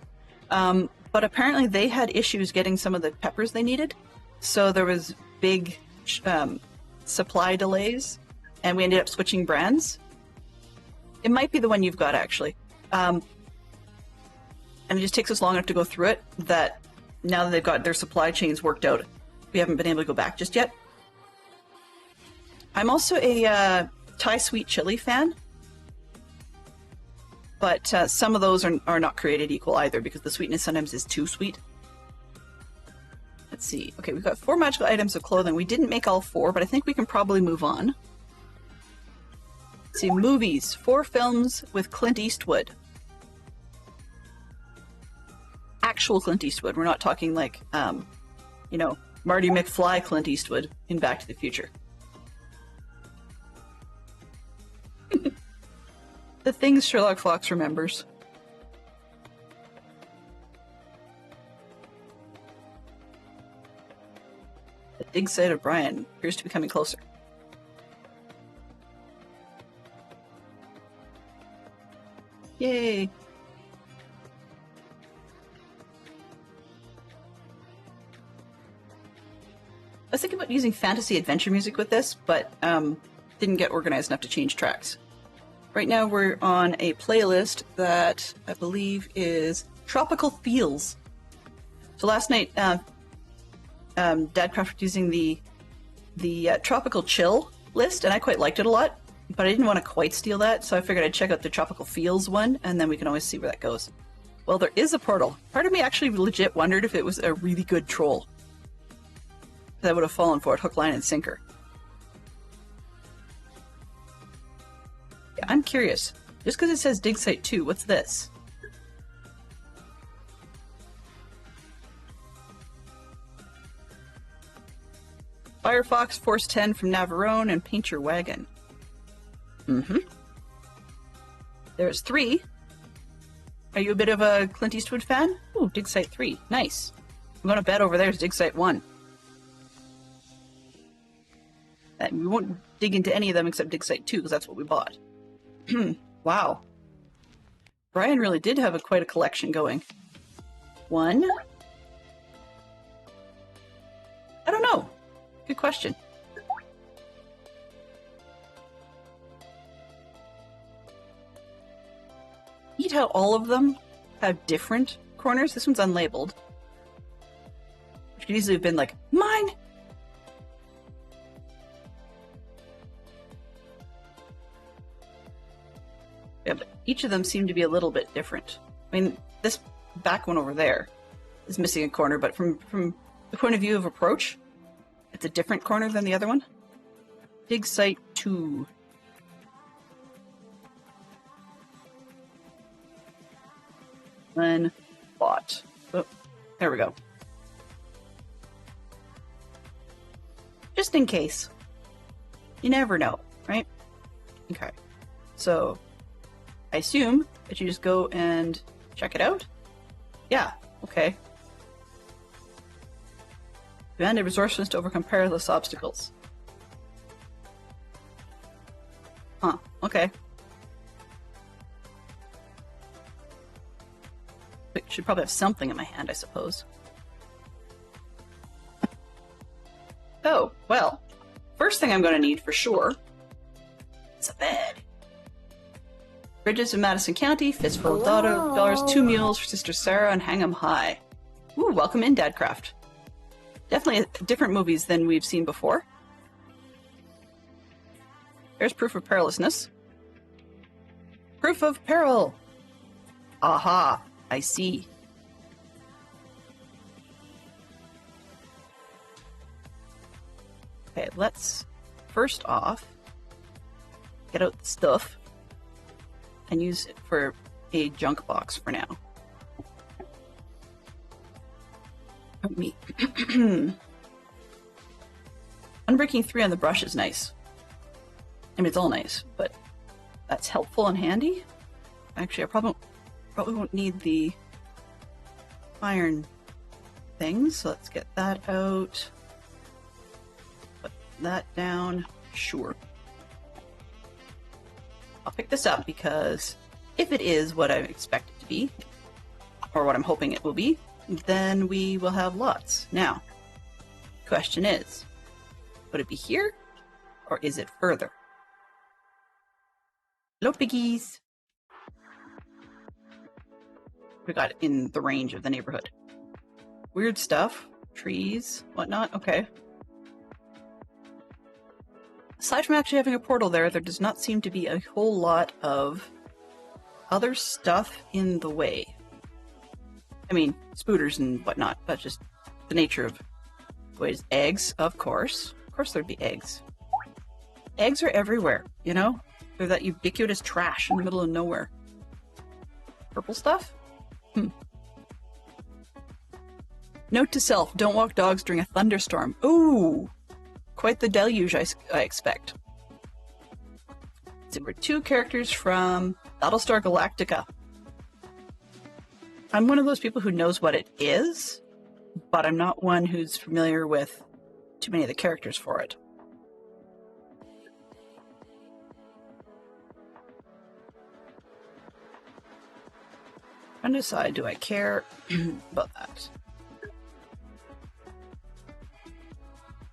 But apparently they had issues getting some of the peppers they needed. So there was big supply delays, and we ended up switching brands. It might be the one you've got, actually. And it just takes us long enough to go through it that now that they've got their supply chains worked out, we haven't been able to go back just yet. I'm also a Thai sweet chili fan, but some of those are not created equal either because the sweetness sometimes is too sweet. Let's see. Okay, we've got 4 magical items of clothing. We didn't make all 4, but I think we can probably move on. Let's see, movies. 4 films with Clint Eastwood. Actual Clint Eastwood. We're not talking like, you know, Marty McFly Clint Eastwood in Back to the Future. The things Sherlock Fox remembers. The dig site of Brian appears to be coming closer. Yay! I was thinking about using fantasy adventure music with this, but didn't get organized enough to change tracks. Right now we're on a playlist that I believe is Tropical Feels. So last night, Dadcraft was using the Tropical Chill list, and I quite liked it a lot, but I didn't want to quite steal that, so I figured I'd check out the Tropical Feels one, and then we can always see where that goes. Well, there is a portal. Part of me actually legit wondered if it was a really good troll. I would have fallen for it hook, line, and sinker. Yeah, I'm curious. Just because it says Dig Site 2, what's this? Firefox, Force 10 from Navarone, and Paint Your Wagon. There's 3. Are you a bit of a Clint Eastwood fan? Ooh, Dig Site 3. Nice. I'm going to bet over there's Dig Site 1. And we won't dig into any of them except Dig Site 2, because that's what we bought. Wow. Brian really did have quite a collection going. 1? I don't know. Good question. Neat how all of them have different corners. This one's unlabeled. Which could easily have been like, mine! Yeah, but each of them seem to be a little bit different. I mean, this back one over there is missing a corner, but from the point of view of approach, it's a different corner than the other one. Dig Site 2. Then bought. Oh, there we go. Just in case. You never know, right? Okay. So, I assume that you just go and check it out? Yeah, okay. Demand a resourcefulness to overcome perilous obstacles. Huh, okay. But should probably have something in my hand, I suppose. Oh, well. First thing I'm going to need for sure is a bed. Bridges in Madison County, fistful of dollars, 2 mules for Sister Sarah, and hang 'em high. Ooh, welcome in, Dadcraft. Definitely different movies than we've seen before. There's proof of perilousness. Proof of peril! Aha, I see. Okay, let's first off get out the stuff and use it for a junk box for now. Me. Unbreaking 3 on the brush is nice. I mean, it's all nice, but that's helpful and handy. Actually, I probably won't need the iron things, so let's get that out. Put that down. Sure. I'll pick this up because if it is what I expect it to be, or what I'm hoping it will be, then we will have lots. Now, question is, would it be here, or is it further? Hello, piggies! We got it in the range of the neighborhood. Weird stuff. Trees, whatnot. Okay. Aside from actually having a portal there does not seem to be a whole lot of other stuff in the way. I mean, spooters and whatnot, but just the nature of ways. Eggs, of course. Of course there'd be eggs. Eggs are everywhere, you know? They're that ubiquitous trash in the middle of nowhere. Purple stuff? Note to self, don't walk dogs during a thunderstorm. Ooh! Quite the deluge, I expect. So we're 2 characters from Battlestar Galactica. I'm one of those people who knows what it is, but I'm not one who's familiar with too many of the characters for it. Trying to decide, do I care about that?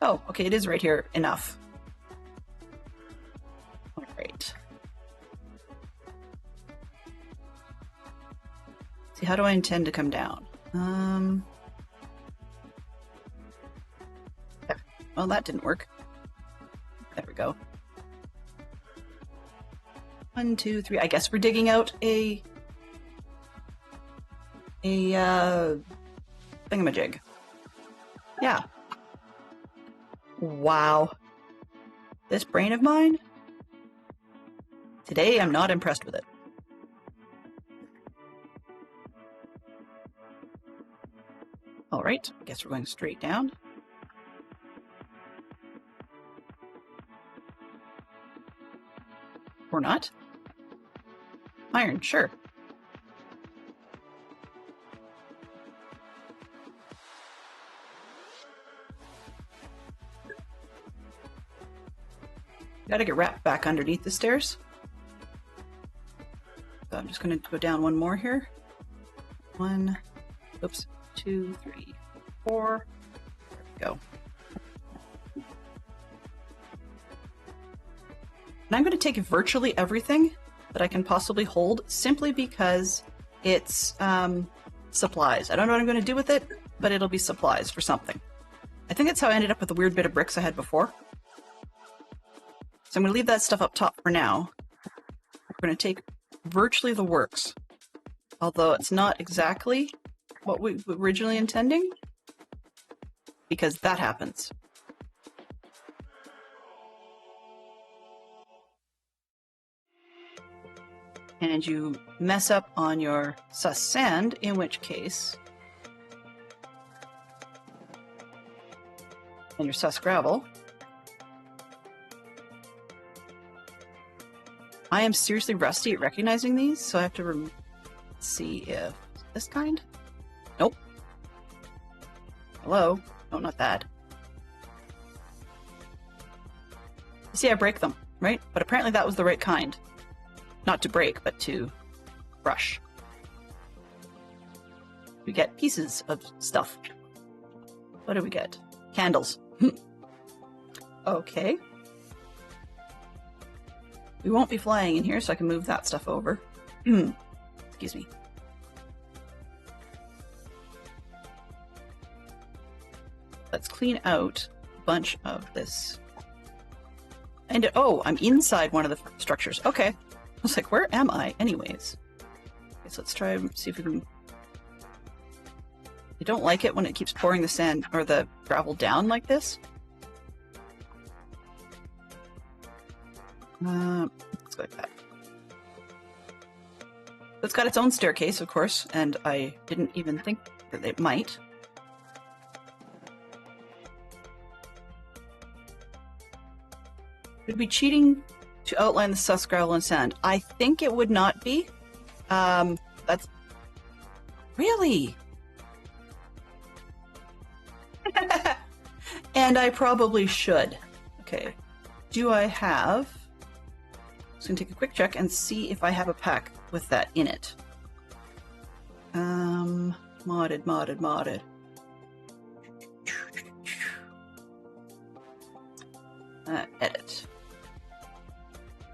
Oh, okay, it is right here. Enough. All right. See, how do I intend to come down? Well, that didn't work. There we go. 1, 2, 3. I guess we're digging out a thingamajig. Yeah. Wow. This brain of mine? Today, I'm not impressed with it. All right, I guess we're going straight down. Or not. Iron, sure. Gotta get wrapped back underneath the stairs. So I'm just gonna go down one more here. 1, oops, 2, 3, 4. There we go. And I'm going to take virtually everything that I can possibly hold simply because it's supplies. I don't know what I'm going to do with it, but it'll be supplies for something. I think that's how I ended up with the weird bit of bricks I had before. So I'm going to leave that stuff up top for now. We're going to take virtually the works, although it's not exactly what we were originally intending, because that happens. And you mess up on your sus sand, in which case, and your sus gravel. I am seriously rusty at recognizing these, so I have to see if this kind. Nope. Hello? No, not that. You see, I break them, right? But apparently that was the right kind. Not to break, but to brush. We get pieces of stuff. What do we get? Candles. Okay. We won't be flying in here, so I can move that stuff over. Excuse me. Let's clean out a bunch of this. And oh, I'm inside one of the structures. Okay. I was like, where am I anyways? Okay, so let's try and see if we can... I don't like it when it keeps pouring the sand or the gravel down like this. Let's go like that. It's got its own staircase, of course, and I didn't even think that it might. Would be cheating to outline the sus gravel and sand. I think it would not be. That's really. And I probably should. Okay. Do I have? I'm just gonna take a quick check and see if I have a pack with that in it. Modded. Edit.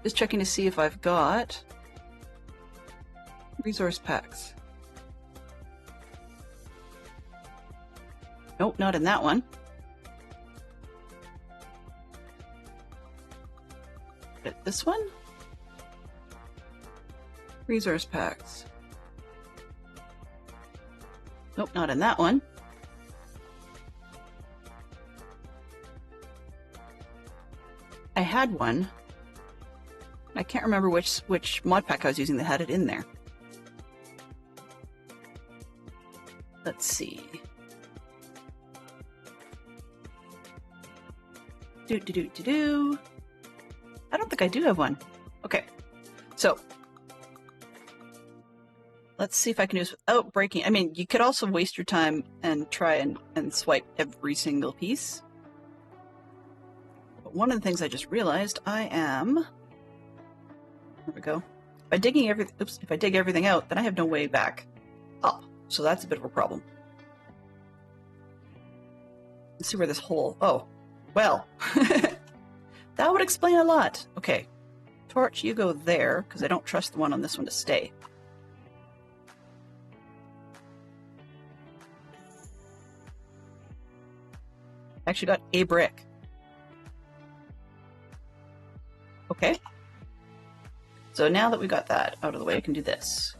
Just checking to see if I've got resource packs. Nope, not in that one. This one? Resource packs. Nope, not in that one. I had one. I can't remember which mod pack I was using that had it in there. Let's see. I don't think I do have one. Okay, so let's see if I can do this without breaking. I mean, you could also waste your time and try and swipe every single piece. But one of the things I just realized, I am. There we go. By digging if I dig everything out, then I have no way back up. So that's a bit of a problem. Let's see where this hole. Oh, well. That would explain a lot. Okay. Torch, you go there, because I don't trust the one on this one to stay. I actually got a brick. Okay. So now that we got that out of the way, I can do this.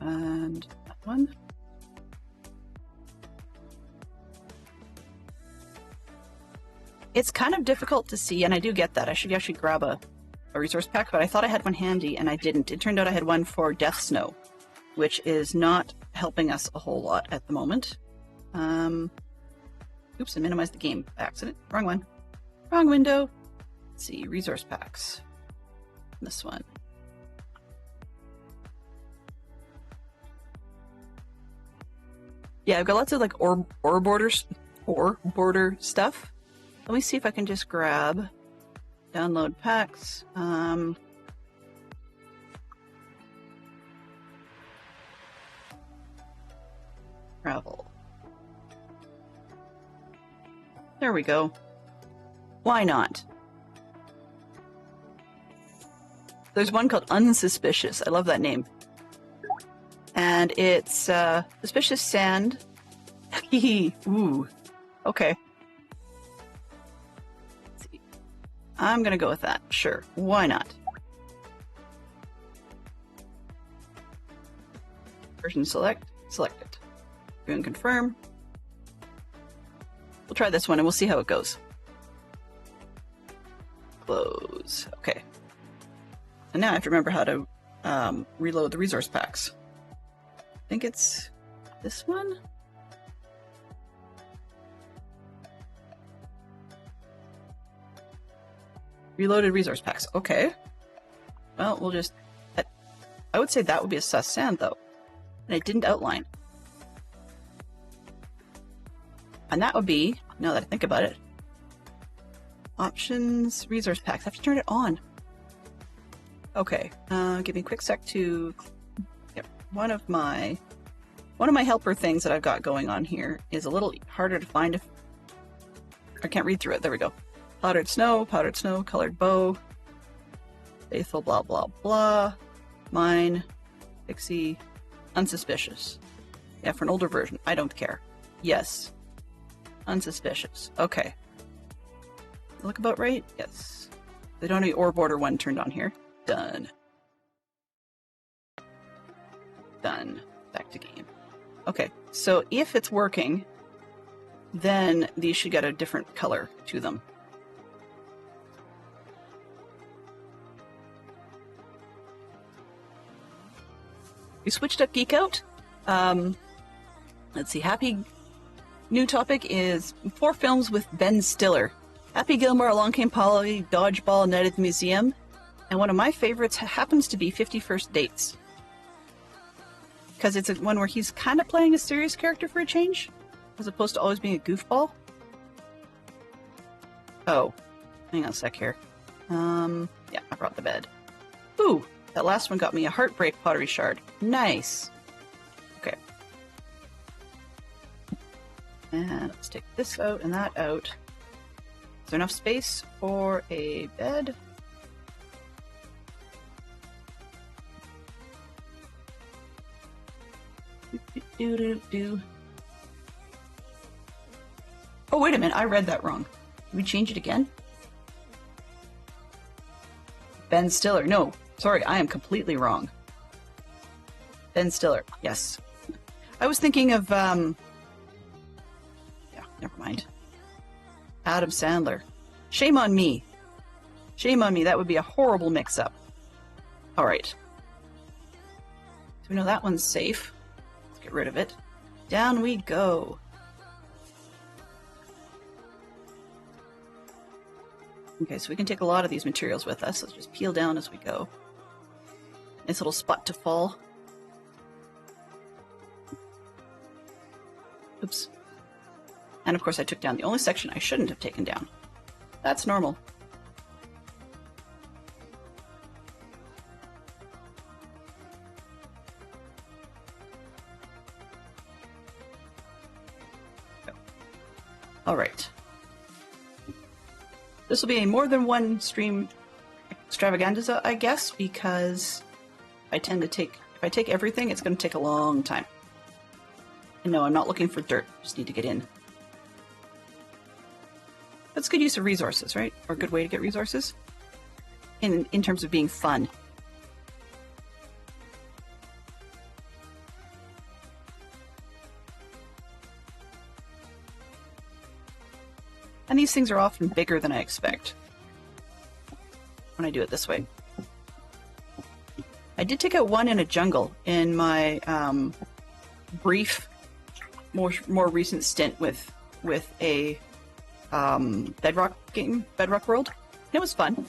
And that one. It's kind of difficult to see, and I do get that. I should actually grab a a resource pack, but I thought I had one handy and I didn't. It turned out I had one for Death Snow, which is not helping us a whole lot at the moment. Oops, I minimized the game by accident. Wrong one. Wrong window. Let's see, resource packs. This one. Yeah, I've got lots of like ore border stuff. Let me see if I can just grab download packs. Travel. There we go. Why not? There's one called Unsuspicious. I love that name. And it's suspicious sand. Ooh. Okay. Let's see. I'm gonna go with that. Sure. Why not? Version select. Select it. Go and confirm. We'll try this one and we'll see how it goes. Close. Okay. And now I have to remember how to reload the resource packs. I think it's this one? Reloaded resource packs. Okay. Well, we'll just... I would say that would be a sus sand, though. And it didn't outline. And that would be, now that I think about it, options, resource packs. I have to turn it on. Okay, give me a quick sec to get one of my helper things that I've got going on here is a little harder to find if I can't read through it. There we go. Powdered snow, colored bow, faithful, blah, blah, blah, mine, pixie, unsuspicious. Yeah, for an older version. I don't care. Yes. Unsuspicious. Okay. Look about right? Yes. They don't have any ore border one turned on here. Done. Done. Back to game. Okay, so if it's working, then these should get a different color to them. We switched up Geek Out. Let's see. New topic is 4 films with Ben Stiller. Happy Gilmore, Along Came Polly, Dodgeball, Night at the Museum. And one of my favorites happens to be 50 First Dates. Because it's one where he's kind of playing a serious character for a change, as opposed to always being a goofball. Oh, hang on a sec here. Yeah, I brought the bed. Ooh, that last one got me a Heartbreak pottery shard. Nice. Okay. And let's take this out and that out. Is there enough space for a bed? Oh, wait a minute. I read that wrong. Did we change it again? Ben Stiller. No, sorry. I am completely wrong. Ben Stiller. Yes. I was thinking of, yeah, never mind. Adam Sandler. Shame on me. Shame on me. That would be a horrible mix-up. All right. So we know that one's safe. Let's get rid of it. Down we go. Okay, so we can take a lot of these materials with us. Let's just peel down as we go. Nice little spot to fall. Oops. And of course I took down the only section I shouldn't have taken down. That's normal. All right. This will be a more than one stream extravaganza, I guess, because I tend to take, if I take everything, it's going to take a long time. And no, I'm not looking for dirt. Just need to get in. That's good use of resources, right? Or a good way to get resources in terms of being fun. And these things are often bigger than I expect. when I do it this way. I did take out one in a jungle in my brief, more recent stint with a Bedrock game, Bedrock World. And it was fun.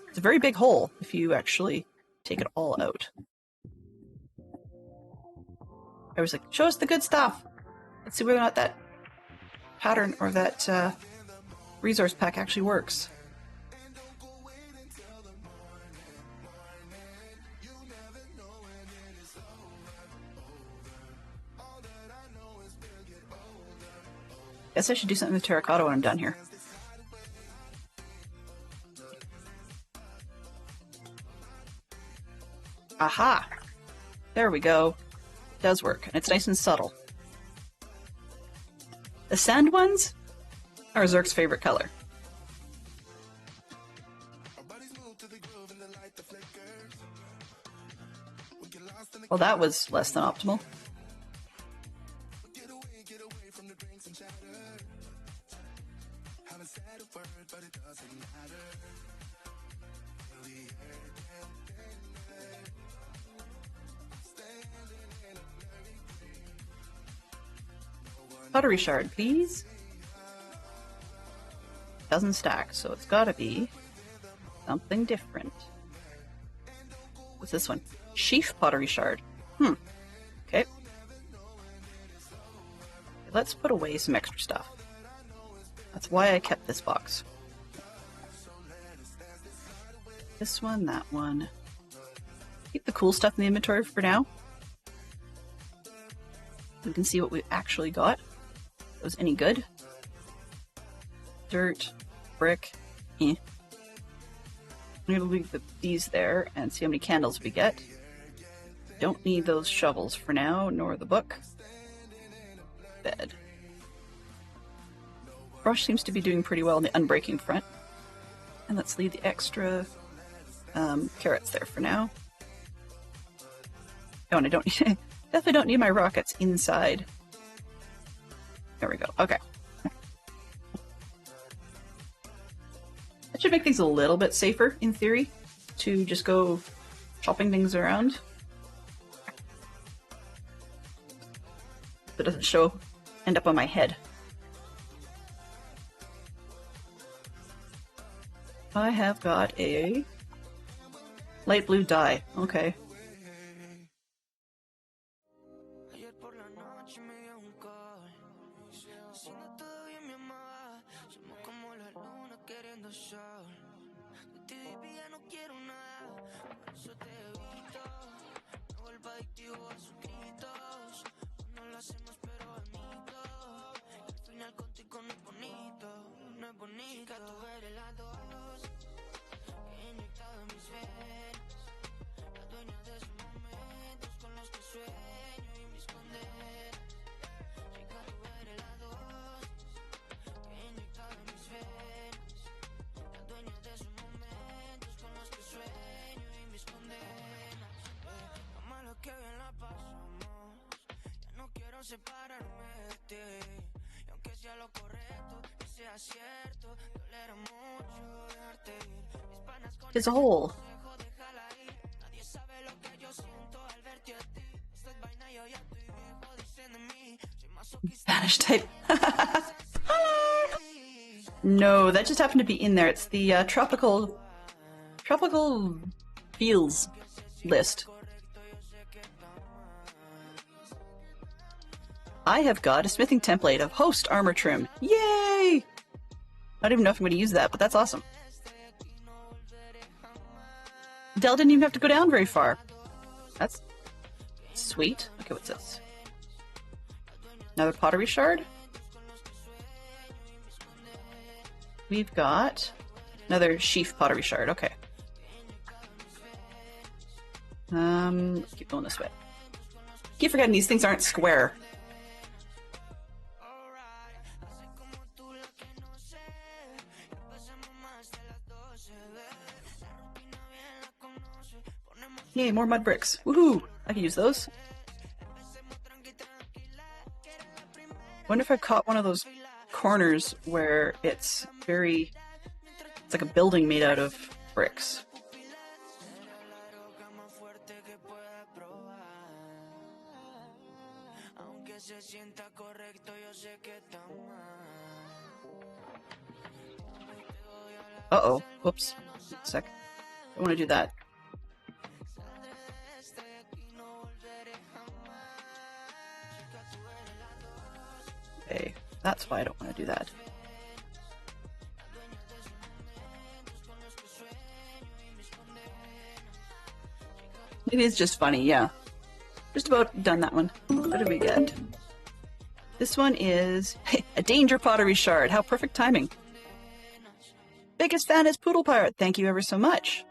It's a very big hole if you actually take it all out. I was like, show us the good stuff. Let's see whether or not that pattern or that resource pack actually works. Guess I should do something with terracotta when I'm done here. Aha! There we go. It does work, and it's nice and subtle. The sand ones are Zerk's favorite color. Well, that was less than optimal. Pottery shard, please. Doesn't stack, so it's gotta be something different. What's this one? Sheaf pottery shard. Okay. Let's put away some extra stuff. That's why I kept this box. This one, that one. Keep the cool stuff in the inventory for now. We can see what we actually got. If it was any good. Dirt, brick, I'm gonna leave these there and see how many candles we get. Don't need those shovels for now, nor the book. Bed. Brush seems to be doing pretty well on the unbreaking front. And let's leave the extra carrots there for now. Oh, and I don't need, definitely don't need my rockets inside. There we go. Okay. That should make things a little bit safer, in theory, to just go chopping things around. So it doesn't end up on my head. I have got a light blue dye. Okay. It's a hole. Spanish type. No, that just happened to be in there. It's the tropical fields list. I have got a smithing template of host armor trim. Yay! I don't even know if I'm going to use that, but that's awesome. Dell didn't even have to go down very far. That's sweet. Okay, what's this? Another pottery shard. We've got another sheaf pottery shard. Okay. Let's keep going this way. Keep forgetting these things aren't square. Yay, more mud bricks. Woohoo! I can use those. Wonder if I've caught one of those corners where it's like a building made out of bricks. Uh-oh. Whoops. A sec. I want to do that. Okay. That's why I don't want to do that. It is just funny, yeah. Just about done that one. What did we get? This one is a Danger Pottery Shard. How perfect timing. Biggest fan is Poodle Pirate. Thank you ever so much.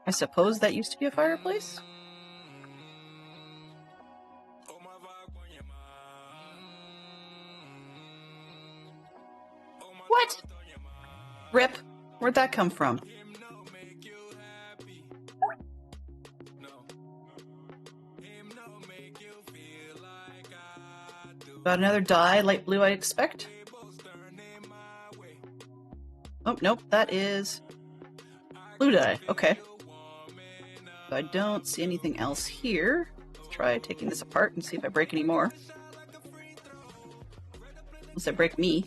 I suppose that used to be a fireplace? What? Rip. Where'd that come from? Got another dye, light blue, I expect. Oh, nope, that is blue dye. Okay. So I don't see anything else here. Let's try taking this apart and see if I break any more. Unless I break me.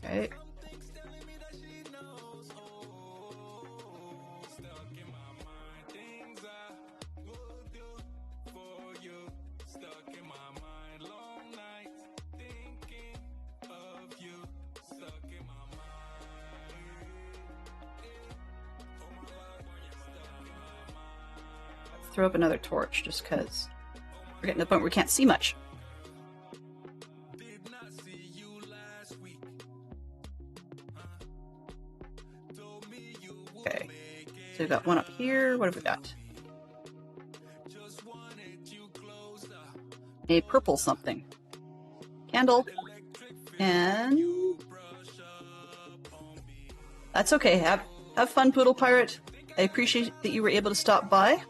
Okay. Let's throw up another torch just because we're getting to the point where we can't see much. Okay, so we've got one up here. What have we got? A purple something. Candle. And that's okay. Have fun, Poodle Pirate. I appreciate that you were able to stop by.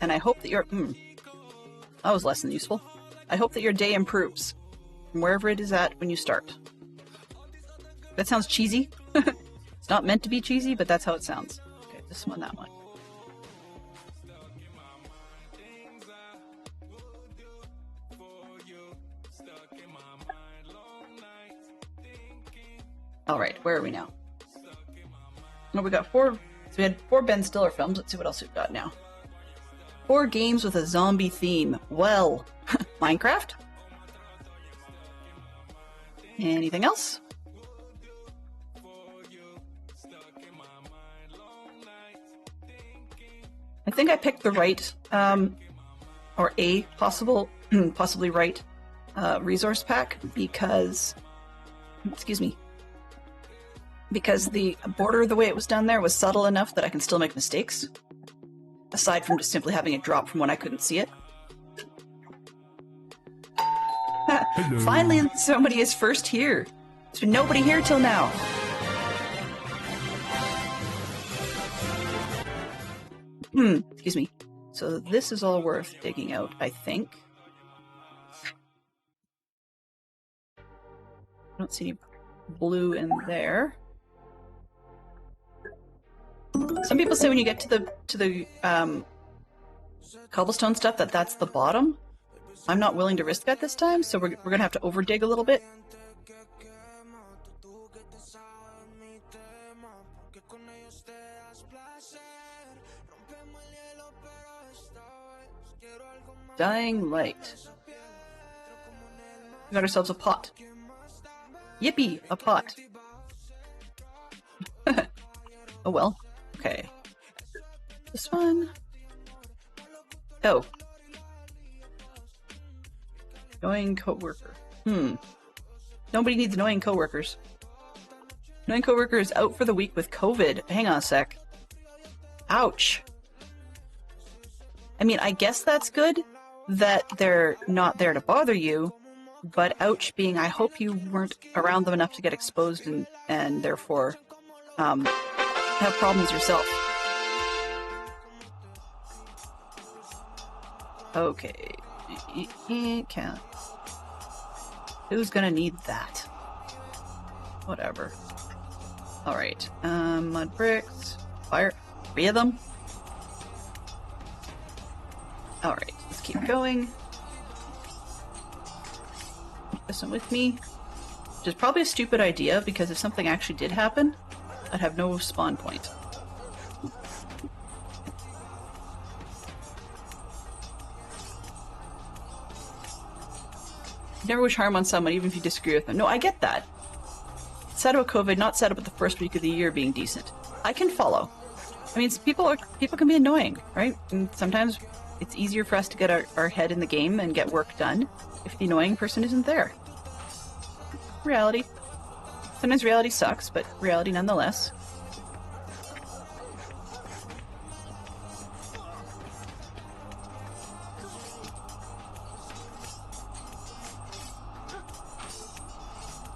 And I hope that your... that was less than useful. I hope that your day improves from wherever it is at when you start. That sounds cheesy. It's not meant to be cheesy, but that's how it sounds. Okay, this one, that one. All right, where are we now? Oh, we got 4. So we had 4 Ben Stiller films. Let's see what else we've got now. 4 games with a zombie theme. Well, Minecraft? Anything else? I think I picked the right, or a possibly right resource pack because, excuse me, because the border, the way it was done there, was subtle enough that I can still make mistakes, aside from just simply having it drop from when I couldn't see it. Finally, somebody is first here. There's been nobody here till now. Excuse me. So this is all worth digging out, I think. I don't see any blue in there. Some people say when you get to the cobblestone stuff that's the bottom. I'm not willing to risk that this time, so we're gonna have to over dig a little bit. Dying light. We got ourselves a pot. Yippee, a pot. Oh well. Okay. This one. Oh. Annoying coworker. Nobody needs annoying coworkers. Annoying coworker is out for the week with COVID. Hang on a sec. Ouch. I mean, I guess that's good that they're not there to bother you, but ouch being I hope you weren't around them enough to get exposed and therefore have problems yourself. Okay. Can't. Who's gonna need that? Whatever. Alright. Mud bricks. Fire. 3 of them. Alright, let's keep going. This one with me. Which is probably a stupid idea, because if something actually did happen, I'd have no spawn point. Never wish harm on someone, even if you disagree with them. No, I get that. Sad about COVID, not sad about the first week of the year being decent. I can follow. I mean, people can be annoying, right? And sometimes it's easier for us to get our head in the game and get work done if the annoying person isn't there. Reality. Sometimes reality sucks, but reality nonetheless.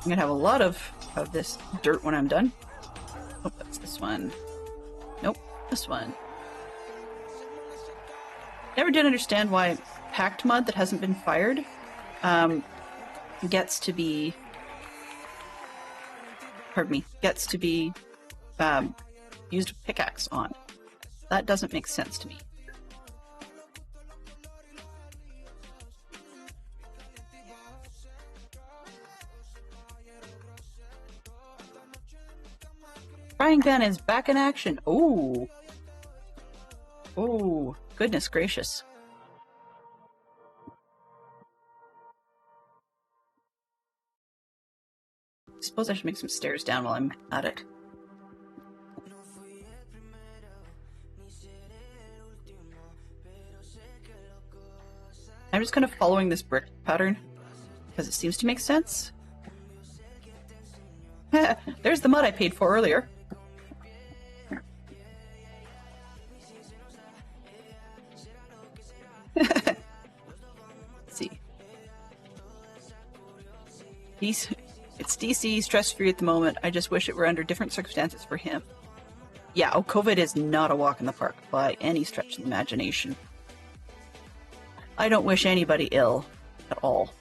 I'm gonna have a lot of this dirt when I'm done. Oh, that's this one. Nope, this one. Never did understand why packed mud that hasn't been fired gets to be used a pickaxe on. That doesn't make sense to me. Frying pan is back in action. Ooh. Ooh, goodness gracious. I suppose I should make some stairs down while I'm at it. I'm just kind of following this brick pattern because it seems to make sense. There's the mud I paid for earlier. Let's see. It's DC, stress-free at the moment. I just wish it were under different circumstances for him. Yeah, oh, COVID is not a walk in the park by any stretch of the imagination. I don't wish anybody ill at all.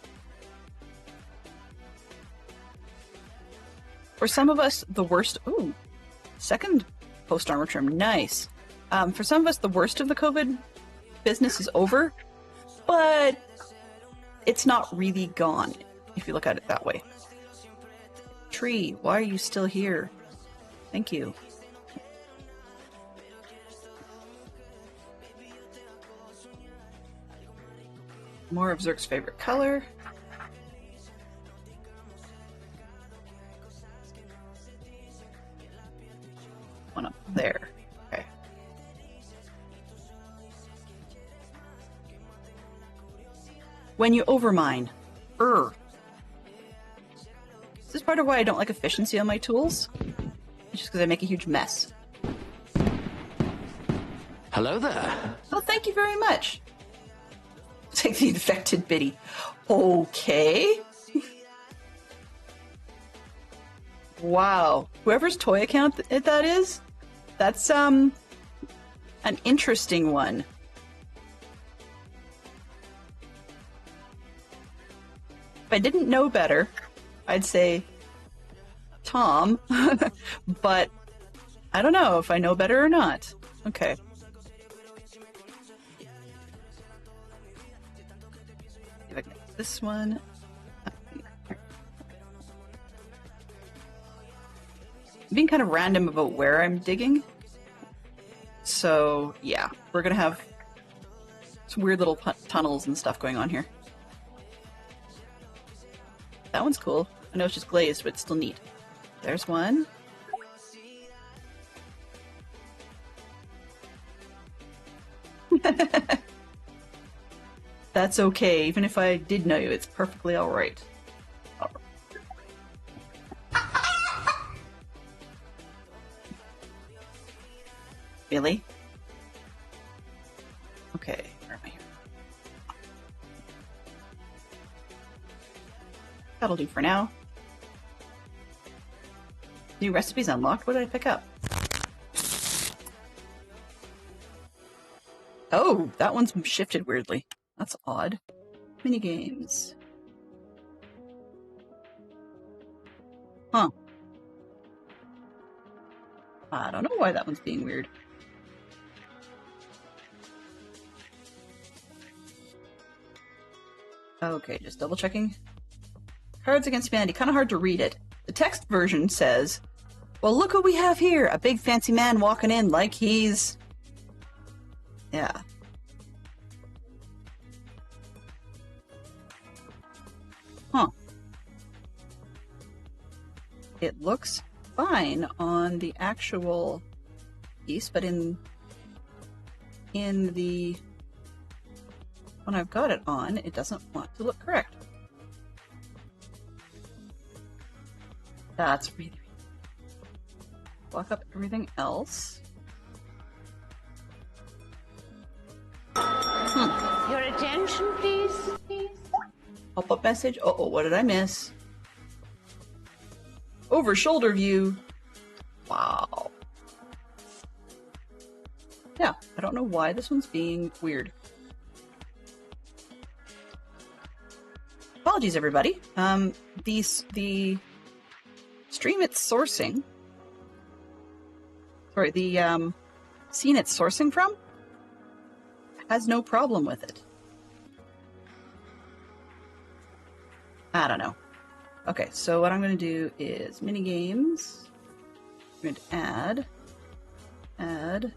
For some of us, the worst... Ooh, second post-armor trim. Nice. For some of us, the worst of the COVID business is over, but it's not really gone, if you look at it that way. Tree, why are you still here? Thank you. More of Zerk's favorite color. One up there. Okay. When you overmine. This is part of why I don't like efficiency on my tools. It's just because I make a huge mess. Hello there. Oh, thank you very much. Take the infected biddy. Okay. Wow. Whoever's toy account that is, that's an interesting one. If I didn't know better, I'd say Tom, but I don't know if I know better or not. Okay. If I can get this one. I'm being kind of random about where I'm digging. So, yeah, we're gonna have some weird little tunnels and stuff going on here. That one's cool. I know it's just glazed, but it's still neat. There's one. That's okay. Even if I did know you, it's perfectly alright. Really? Okay, where am I here? That'll do for now. New recipes unlocked? What did I pick up? Oh, that one's shifted weirdly. That's odd. Mini games. Huh. I don't know why that one's being weird. Okay, just double checking. Cards Against Humanity, kind of hard to read it. The text version says, well, look what we have here. A big fancy man walking in like he's... Yeah. Huh. It looks fine on the actual piece, but in the... when I've got it on, it doesn't want to look correct. That's really... Block up everything else. Your attention, please. Pop-up message. Uh-oh, what did I miss? Over shoulder view. Wow. Yeah, I don't know why this one's being weird. Apologies, everybody. The stream it's sourcing. Sorry, the scene it's sourcing from has no problem with it. I don't know. Okay, so what I'm going to do is mini games. I'm going to add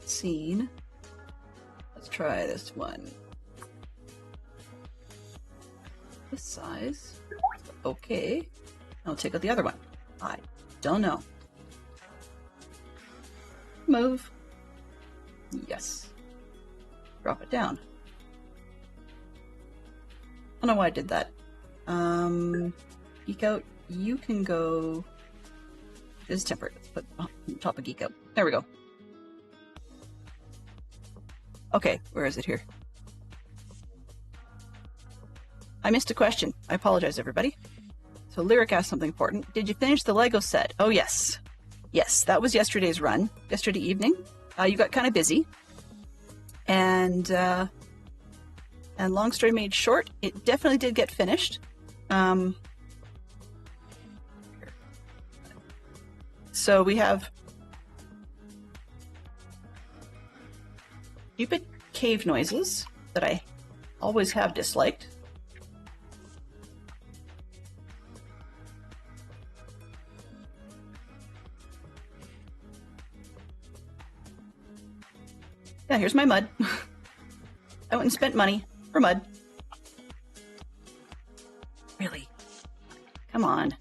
scene. Let's try this one. This size. Okay. I'll take out the other one. I don't know. Move. Yes. Drop it down. I don't know why I did that. Geek Out, you can go... This is tempered. Let's put on top of Geek Out. There we go. Okay, where is it here? I missed a question. I apologize, everybody. So Lyric asked something important. Did you finish the Lego set? Oh, yes. Yes, that was yesterday's run. Yesterday evening. You got kind of busy. And long story made short, it definitely did get finished. So we have stupid cave noises that I always have disliked. Yeah, here's my mud. I went and spent money for mud. Really? Come on.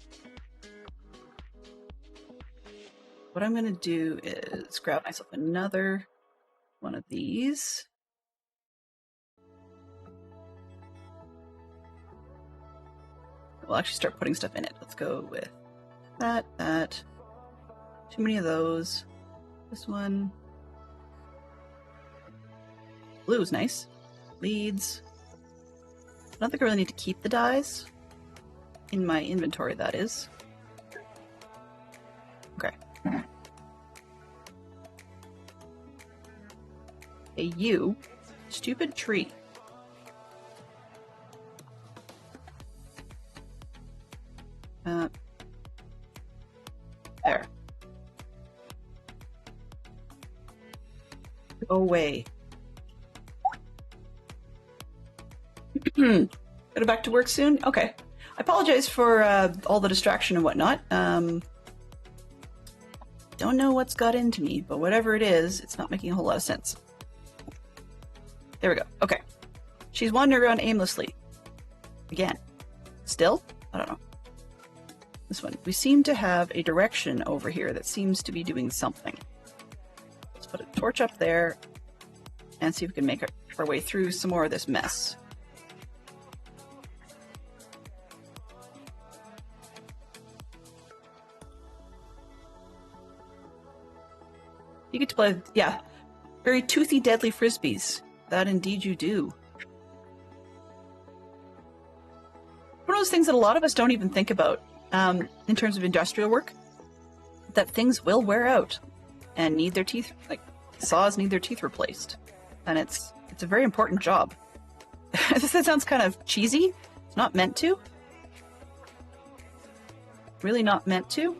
What I'm going to do is grab myself another one of these. We'll actually start putting stuff in it. Let's go with that. Too many of those. This one. Blue is nice. Leads. I don't think I really need to keep the dyes. In my inventory, that is. Okay. Hey, you. Stupid tree. There. Go away. Go back to work soon? Okay. I apologize for all the distraction and whatnot. Don't know what's got into me, but whatever it is, it's not making a whole lot of sense. There we go. Okay. She's wandering around aimlessly. Again. Still? I don't know. This one. We seem to have a direction over here that seems to be doing something. Let's put a torch up there and see if we can make our way through some more of this mess. You get to play, yeah, very toothy, deadly frisbees. That indeed you do. One of those things that a lot of us don't even think about in terms of industrial work, that things will wear out and need their teeth, like saws need their teeth replaced. and it's a very important job. That sounds kind of cheesy. It's not meant to. Really not meant to.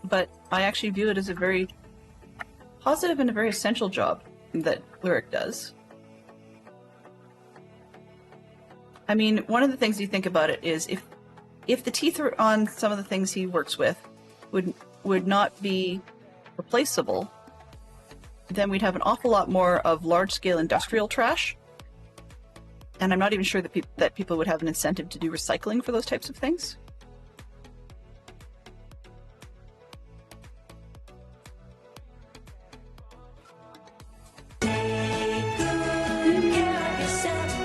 But I actually view it as a very positive and a very essential job that Lyric does. I mean, one of the things you think about it is if the teeth on some of the things he works with would not be replaceable, then we'd have an awful lot more of large-scale industrial trash. And I'm not even sure that people would have an incentive to do recycling for those types of things.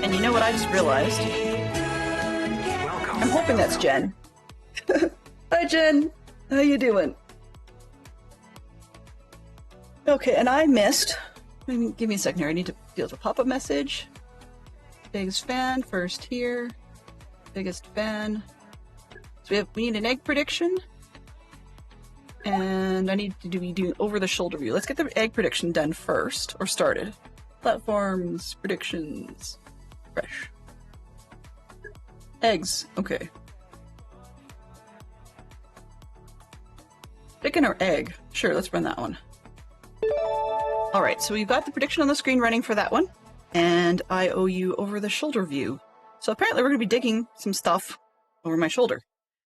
And you know what I just realized? I'm hoping that's Jen. Hi, Jen. How you doing? Okay, and I missed. Give me a second here. I need to deal with a pop-up message. Biggest fan first here. Biggest fan. So we need an egg prediction, and I need to be doing over the shoulder view. Let's get the egg prediction done first, or started. Platforms, predictions, fresh. Eggs. Okay. Chicken or egg? Sure, let's run that one. Alright, so we've got the prediction on the screen running for that one, and I owe you over the shoulder view. So apparently we're going to be digging some stuff over my shoulder,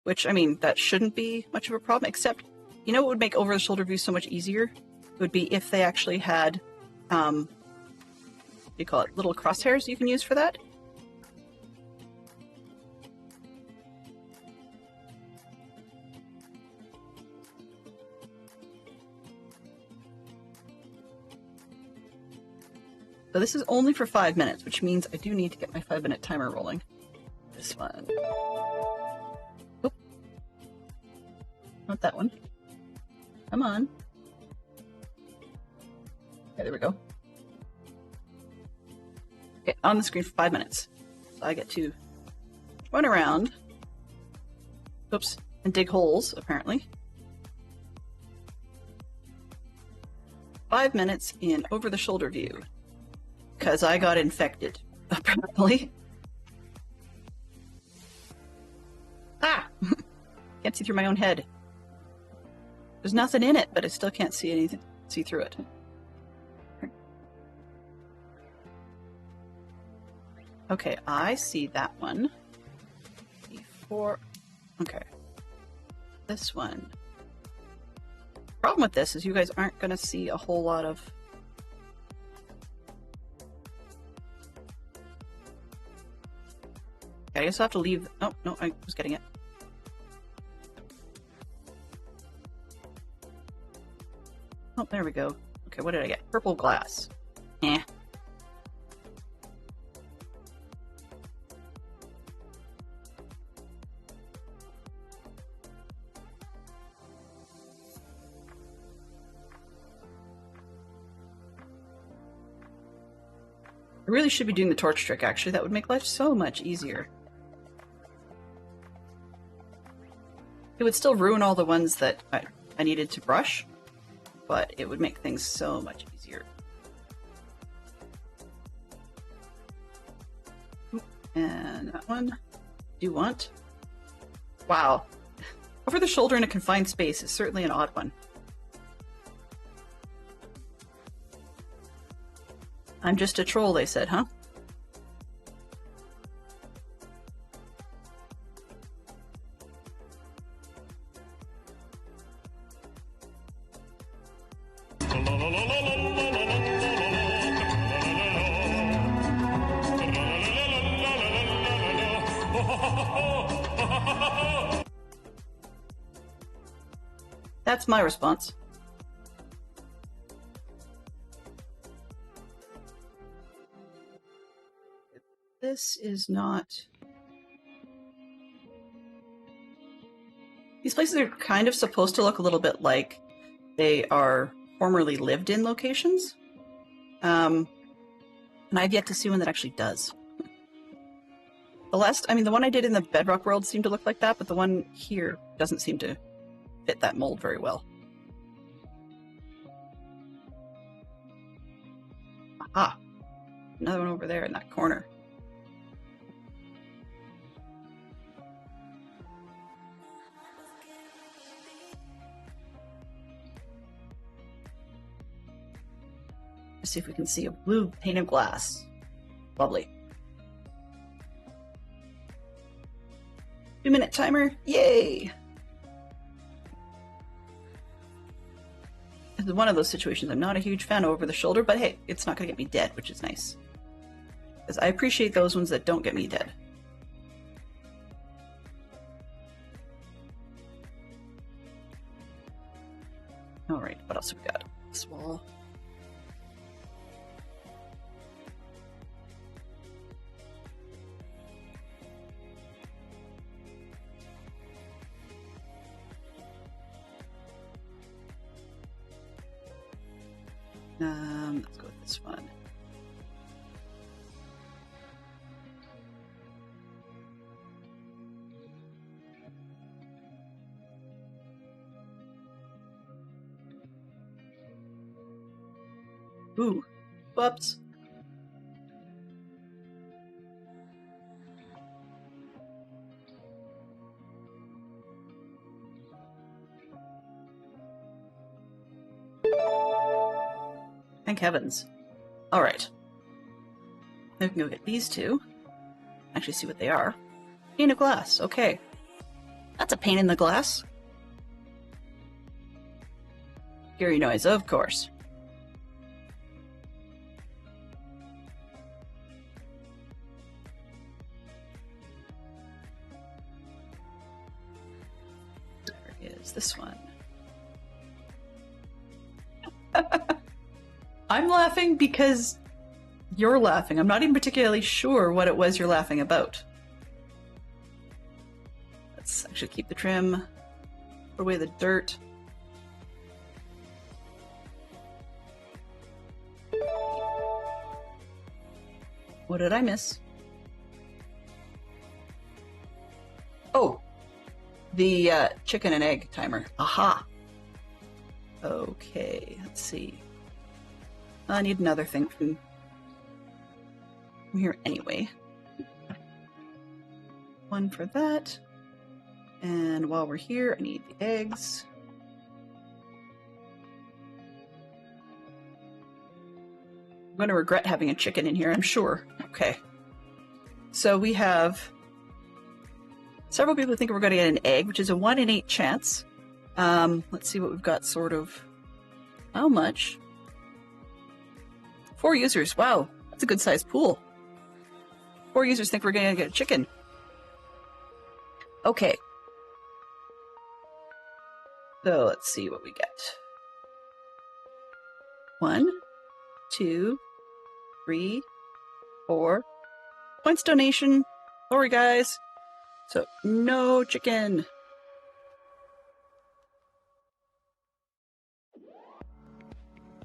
which, I mean, that shouldn't be much of a problem, except, you know what would make over the shoulder view so much easier? It would be if they actually had, what do you call it, little crosshairs you can use for that. So this is only for 5 minutes, which means I do need to get my 5-minute timer rolling. This one. Oop. Not that one. Come on. Okay, there we go. Okay, on the screen for 5 minutes. So I get to run around. Oops. And dig holes, apparently. 5 minutes in over the shoulder view. Because I got infected, apparently. Ah! Can't see through my own head. There's nothing in it, but I still can't see anything. See through it. Okay, I see that one. Before. Okay. This one. Problem with this is you guys aren't going to see a whole lot of. I guess I'll have to leave. Oh, no, I was getting it. Oh, there we go. Okay, what did I get? Purple glass. Eh. I really should be doing the torch trick, actually. That would make life so much easier. It would still ruin all the ones that I needed to brush, but it would make things so much easier. And that one. Do want? Wow. Over the shoulder in a confined space is certainly an odd one. I'm just a troll, they said, huh? That's my response. This is not... These places are kind of supposed to look a little bit like they are formerly lived in locations. And I've yet to see one that actually does. The one I did in the Bedrock world seemed to look like that, but the one here doesn't seem to fit that mold very well. Ah, another one over there in that corner. Let's see if we can see a blue pane of glass. Lovely. 2-minute timer. Yay! This is one of those situations I'm not a huge fan of over the shoulder, but hey, it's not going to get me dead, which is nice. Because I appreciate those ones that don't get me dead. Alright, what else have we got? This wall. Let's go with this one. Ooh, whoops. Thank heavens. All right. We can go get these two. Actually see what they are. Pane of glass. Okay. That's a pane in the glass. Scary noise, of course. There is this one. I'm laughing because you're laughing. I'm not even particularly sure what it was you're laughing about. Let's actually keep the trim, put away the dirt. What did I miss? Oh, the chicken and egg timer. Aha. Okay, let's see. I need another thing from here anyway. One for that. And while we're here, I need the eggs. I'm going to regret having a chicken in here, I'm sure. Okay. So we have several people who think we're going to get an egg, which is a 1 in 8 chance. Let's see what we've got sort of. How much? 4 users. Wow, that's a good sized pool. 4 users think we're going to get a chicken. Okay. So let's see what we get. 1, 2, 3, 4. Points donation. Sorry, guys. So no chicken.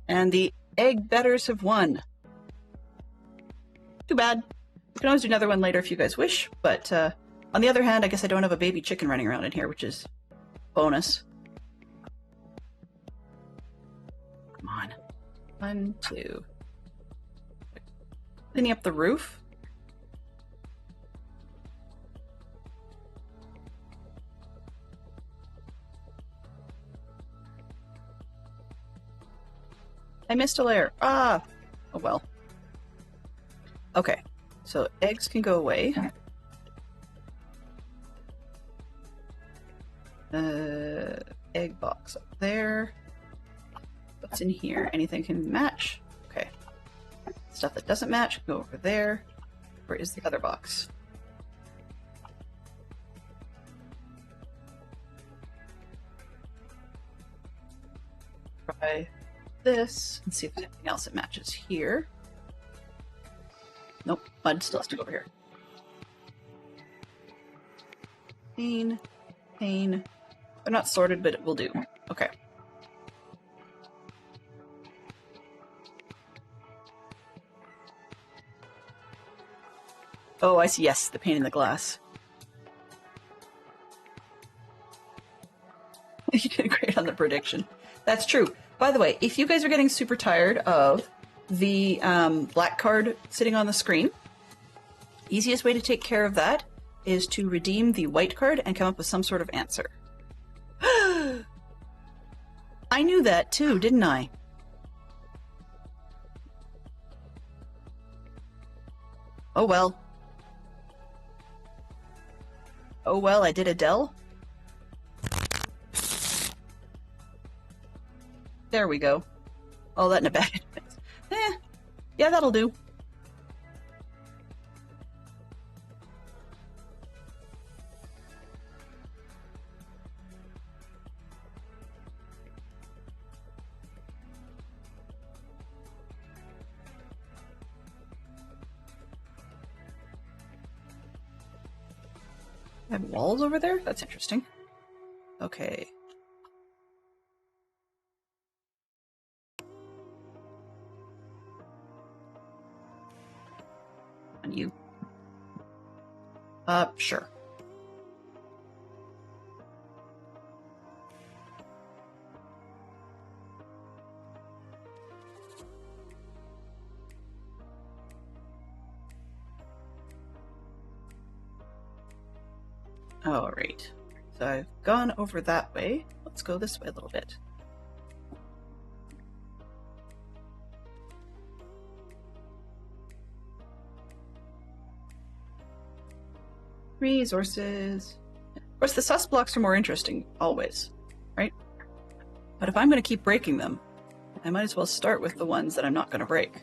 And the egg betters have won. Too bad. We can always do another one later if you guys wish, but on the other hand, I guess I don't have a baby chicken running around in here, which is bonus. Come on. 1, 2. Cleaning up the roof. I missed a layer. Ah! Oh well. Okay, so eggs can go away. Egg box up there. What's in here? Anything can match? Okay. Stuff that doesn't match can go over there. Where is the other box? Try this and see if there's anything else that matches here. Nope, mud still has to go over here. Pane, pane. They're not sorted, but it will do. Okay. Oh, I see. Yes, the pane in the glass. You did great on the prediction. That's true. By the way, if you guys are getting super tired of the black card sitting on the screen. Easiest way to take care of that is to redeem the white card and come up with some sort of answer. I knew that too, didn't I? Oh well. Oh well, I did Adele. There we go. All that in a bag. Yeah, that'll do. I have walls over there? That's interesting. Okay. On you. Sure. All right. So I've gone over that way. Let's go this way a little bit. Resources. Of course, the sus blocks are more interesting, always, right? But if I'm going to keep breaking them, I might as well start with the ones that I'm not going to break.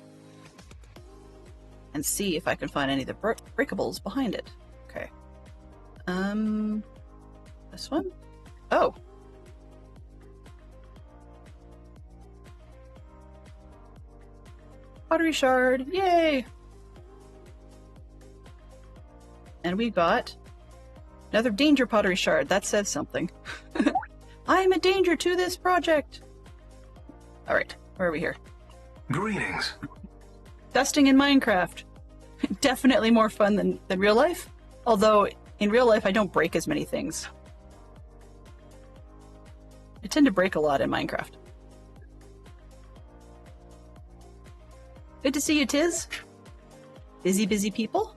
And see if I can find any of the breakables behind it. Okay. This one? Oh. Pottery shard, yay! And we got another danger pottery shard. That says something. I am a danger to this project. All right, where are we here? Greetings. Dusting in Minecraft. Definitely more fun than real life. Although in real life, I don't break as many things. I tend to break a lot in Minecraft. Good to see you, Tiz. Busy people.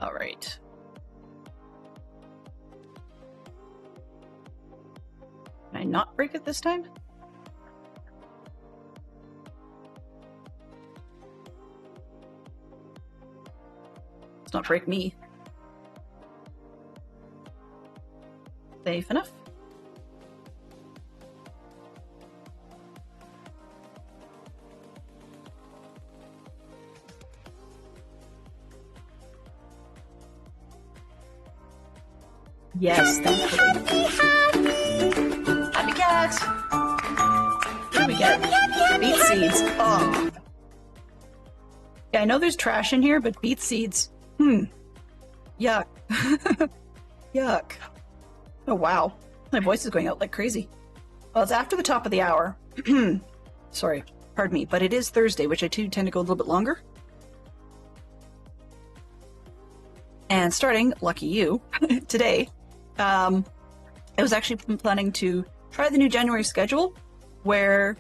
All right. Can I not break it this time? Let's not break me. Safe enough. Yes, thankfully. Happy cat! What do we get? Beet seeds. Oh. Yeah, I know there's trash in here, but beet seeds. Yuck. Yuck. Oh, wow. My voice is going out like crazy. Well, it's after the top of the hour. Sorry, pardon me, but it is Thursday, which I do tend to go a little bit longer. And starting, lucky you, today, I was actually planning to try the new January schedule where,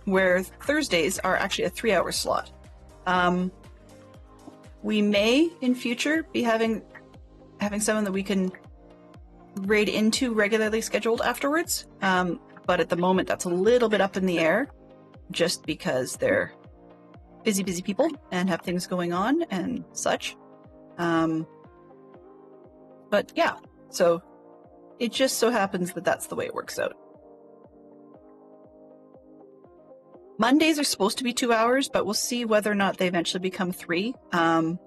where Thursdays are actually a 3-hour slot. We may, in future, be having someone that we can raid into regularly scheduled afterwards. But at the moment, that's a little bit up in the air, just because they're busy people and have things going on and such. But yeah, so it just so happens that that's the way it works out. Mondays are supposed to be 2 hours, but we'll see whether or not they eventually become 3. A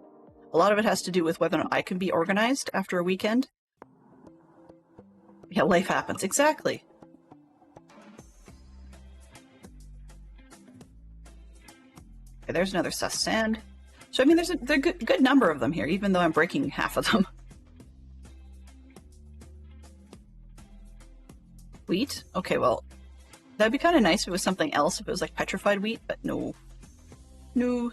lot of it has to do with whether or not I can be organized after a weekend. Yeah, life happens. Exactly. Okay, there's another sus sand. So, I mean, there's a good number of them here, even though I'm breaking half of them. Wheat? Okay, well, that'd be kind of nice if it was something else, if it was like petrified wheat, but no. No.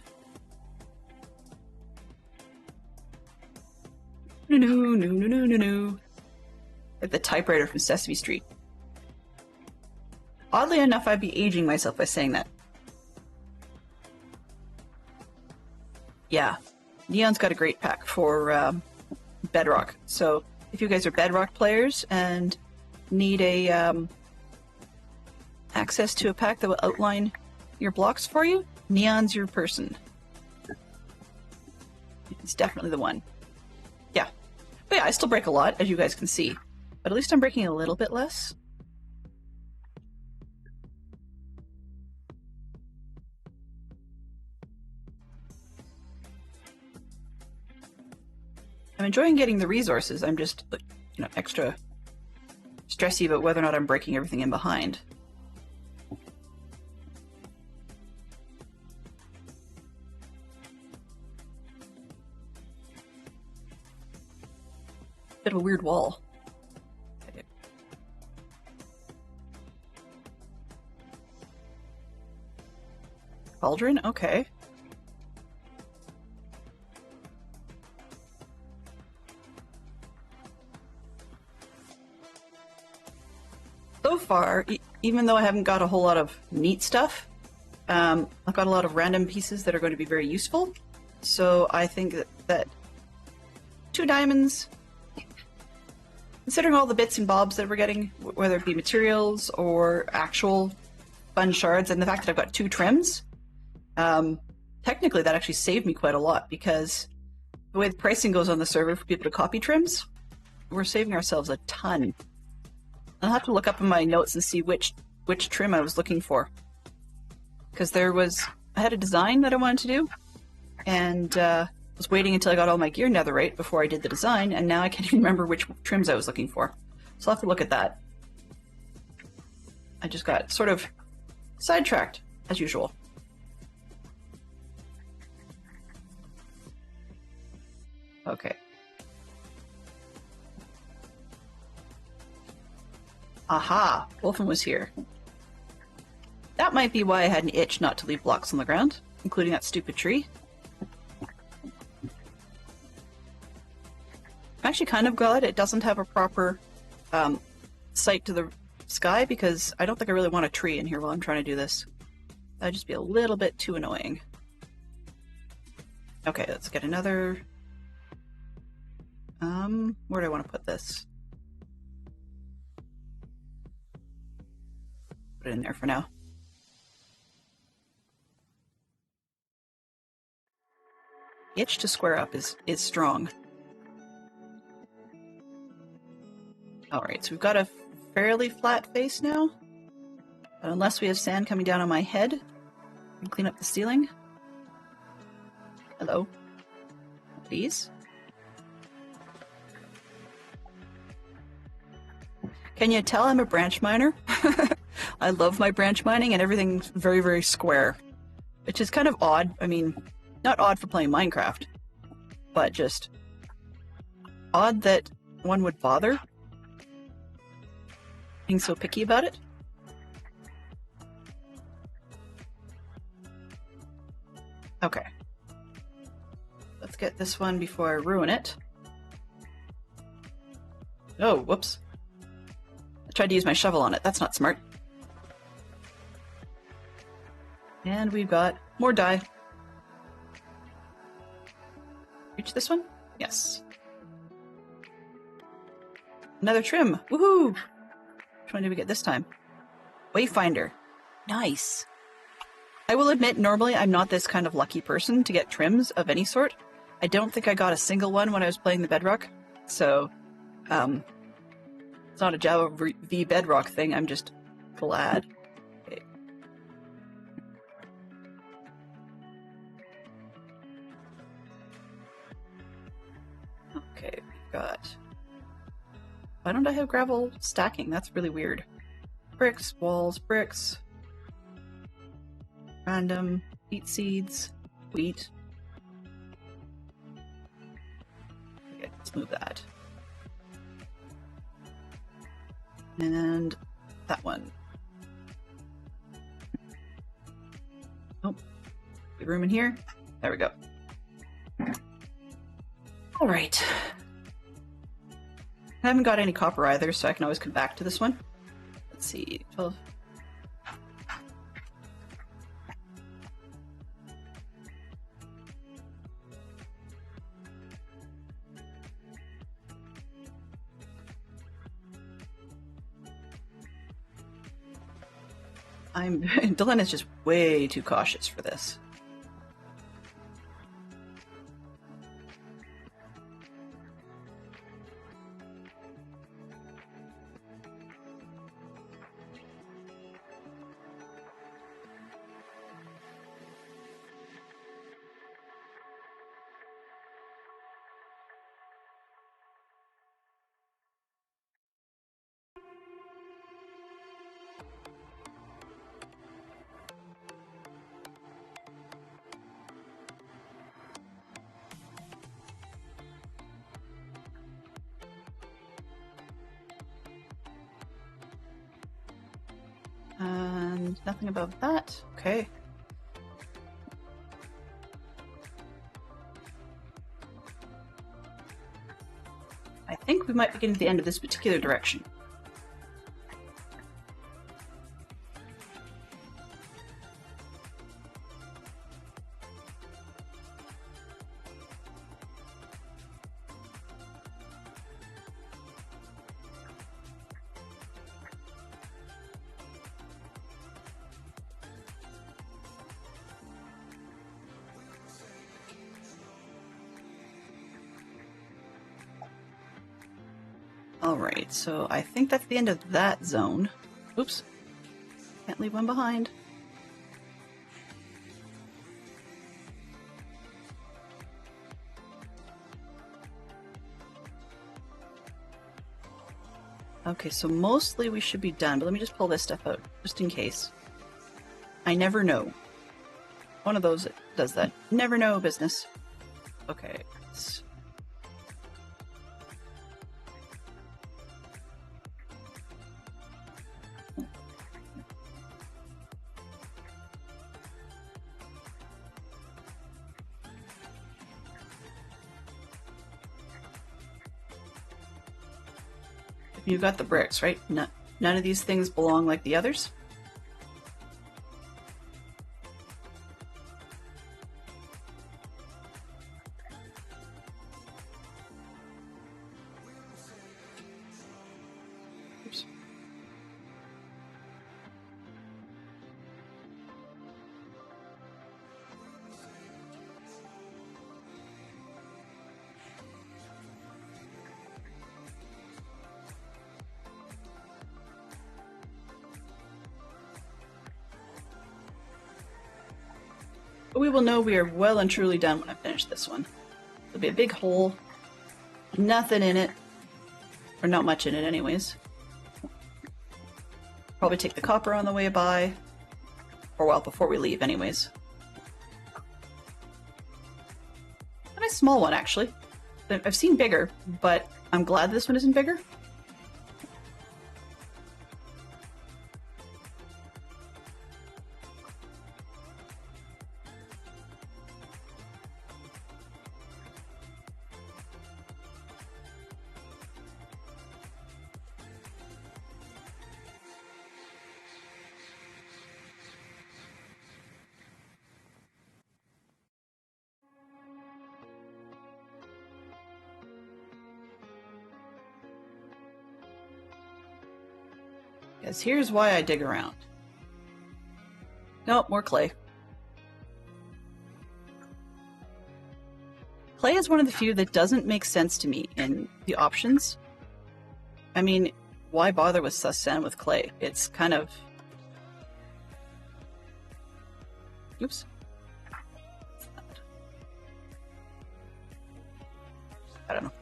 No. Like the typewriter from Sesame Street. Oddly enough, I'd be aging myself by saying that. Yeah, Neon's got a great pack for Bedrock. So if you guys are Bedrock players and need a access to a pack that will outline your blocks for you, Neon's your person. It's definitely the one. Yeah. But yeah, I still break a lot, as you guys can see. But at least I'm breaking a little bit less. I'm enjoying getting the resources. I'm just, extra stressy about whether or not I'm breaking everything in behind. Bit of a weird wall. Okay. Cauldron? Okay. So far, even though I haven't got a whole lot of neat stuff, I've got a lot of random pieces that are going to be very useful. So I think that 2 diamonds, considering all the bits and bobs that we're getting, whether it be materials or actual fun shards, and the fact that I've got 2 trims, technically that actually saved me quite a lot, because the way the pricing goes on the server for people to copy trims, we're saving ourselves a ton. I'll have to look up in my notes and see which trim I was looking for. Because I had a design that I wanted to do, and was waiting until I got all my gear netherite before I did the design, and now I can't even remember which trims I was looking for. So I'll have to look at that. I just got sort of sidetracked, as usual. Okay. Aha! Wolfen was here. That might be why I had an itch not to leave blocks on the ground, including that stupid tree. I'm actually kind of glad it doesn't have a proper sight to the sky, because I don't think I really want a tree in here while I'm trying to do this. That'd just be a little bit too annoying. Okay, let's get another... where do I want to put this? Put it in there for now. Itch to square up is strong. Alright, so we've got a fairly flat face now. But unless we have sand coming down on my head, I can clean up the ceiling. Hello. Please. Can you tell I'm a branch miner? I love my branch mining, and everything's very, very square. Which is kind of odd. I mean, not odd for playing Minecraft, but just odd that one would bother being so picky about it. Okay. Let's get this one before I ruin it. Oh, whoops. I tried to use my shovel on it. That's not smart. And we've got more dye. Reach this one? Yes. Another trim. Woohoo! Which one did we get this time? Wayfinder. Nice. I will admit, normally I'm not this kind of lucky person to get trims of any sort. I don't think I got a single one when I was playing the Bedrock. So, it's not a Java v Bedrock thing. I'm just glad. Okay. Okay, we've got... Why don't I have gravel stacking? That's really weird. Bricks, walls, bricks. Random. Wheat seeds. Wheat. Okay, let's move that. And that one. Oh, good room in here. There we go. All right. I haven't got any copper either, so I can always come back to this one. Let's see, 12. Dylan is just way too cautious for this. And nothing above that. Okay. I think we might be getting to the end of this particular direction. Alright, so I think that's the end of that zone. Oops. Can't leave one behind. Okay, so mostly we should be done, but let me just pull this stuff out, just in case. I never know. One of those that does that. Never know business. Okay. You got the bricks, right? None of these things belong like the others? Oops. But we will know we are well and truly done when I finish this one. There'll be a big hole, nothing in it, or not much in it anyways. Probably take the copper on the way by, or well, before we leave anyways. A nice small one actually. I've seen bigger, but I'm glad this one isn't bigger. Because here's why I dig around. Nope, more clay. Clay is one of the few that doesn't make sense to me in the options. I mean, why bother with sus sand with clay? It's kind of... Oops. I don't know.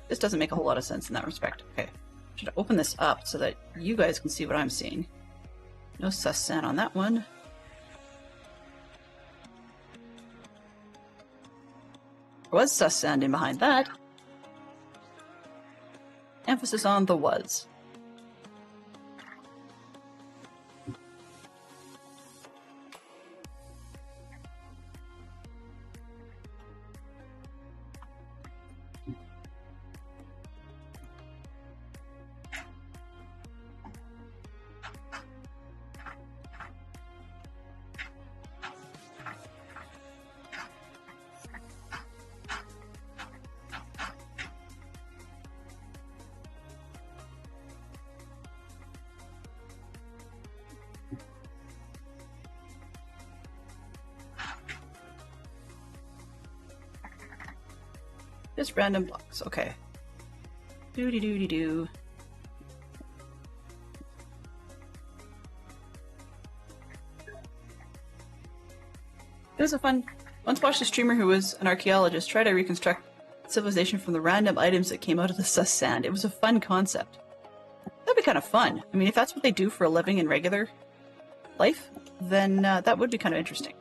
This doesn't make a whole lot of sense in that respect. Okay. Should open this up so that you guys can see what I'm seeing. No sus sand on that one. There was sus sand in behind that. Emphasis on the was. Just random blocks. Okay. Doo-dee-doo-dee-doo. It was a fun... Once watched a streamer who was an archaeologist try to reconstruct civilization from the random items that came out of the sus sand. It was a fun concept. That'd be kind of fun. I mean, if that's what they do for a living in regular life, then that would be kind of interesting.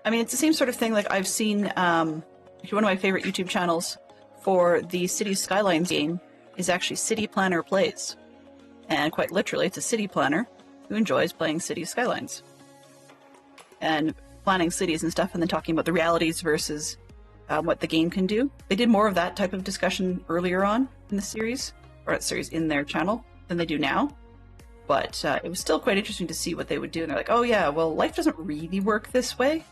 I mean, it's the same sort of thing like I've seen, one of my favorite YouTube channels for the Cities Skylines game is actually City Planner Plays. And quite literally, it's a city planner who enjoys playing Cities Skylines. And planning cities and stuff, and then talking about the realities versus what the game can do. They did more of that type of discussion earlier on in the series, or series in their channel, than they do now. But it was still quite interesting to see what they would do. And they're like, oh yeah, well, life doesn't really work this way.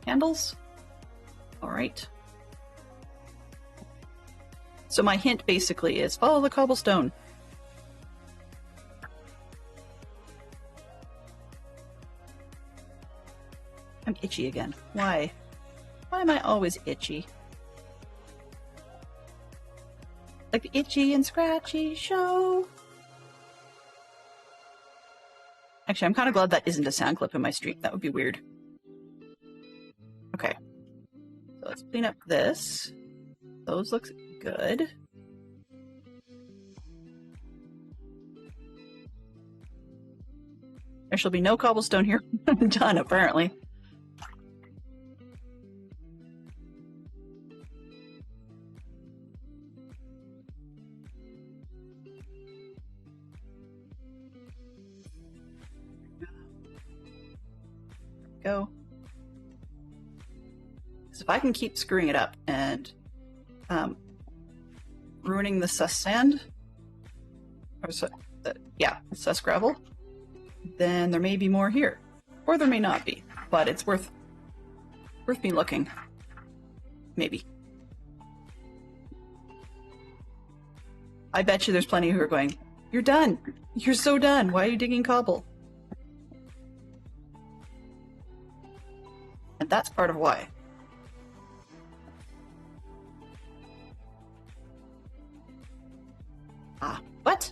Candles? Alright. So my hint basically is follow the cobblestone. I'm itchy again. Why? Why am I always itchy? Like the Itchy and Scratchy show. Actually, I'm kind of glad that isn't a sound clip in my stream. That would be weird. Okay. So let's clean up this. Those look good. There shall be no cobblestone here. Done, apparently. Go. Because if I can keep screwing it up and ruining the sus sand, or sus gravel, then there may be more here, or there may not be. But it's worth me looking. Maybe. I bet you there's plenty who are going, "You're done. You're so done. Why are you digging cobble?" And that's part of why. Ah, what?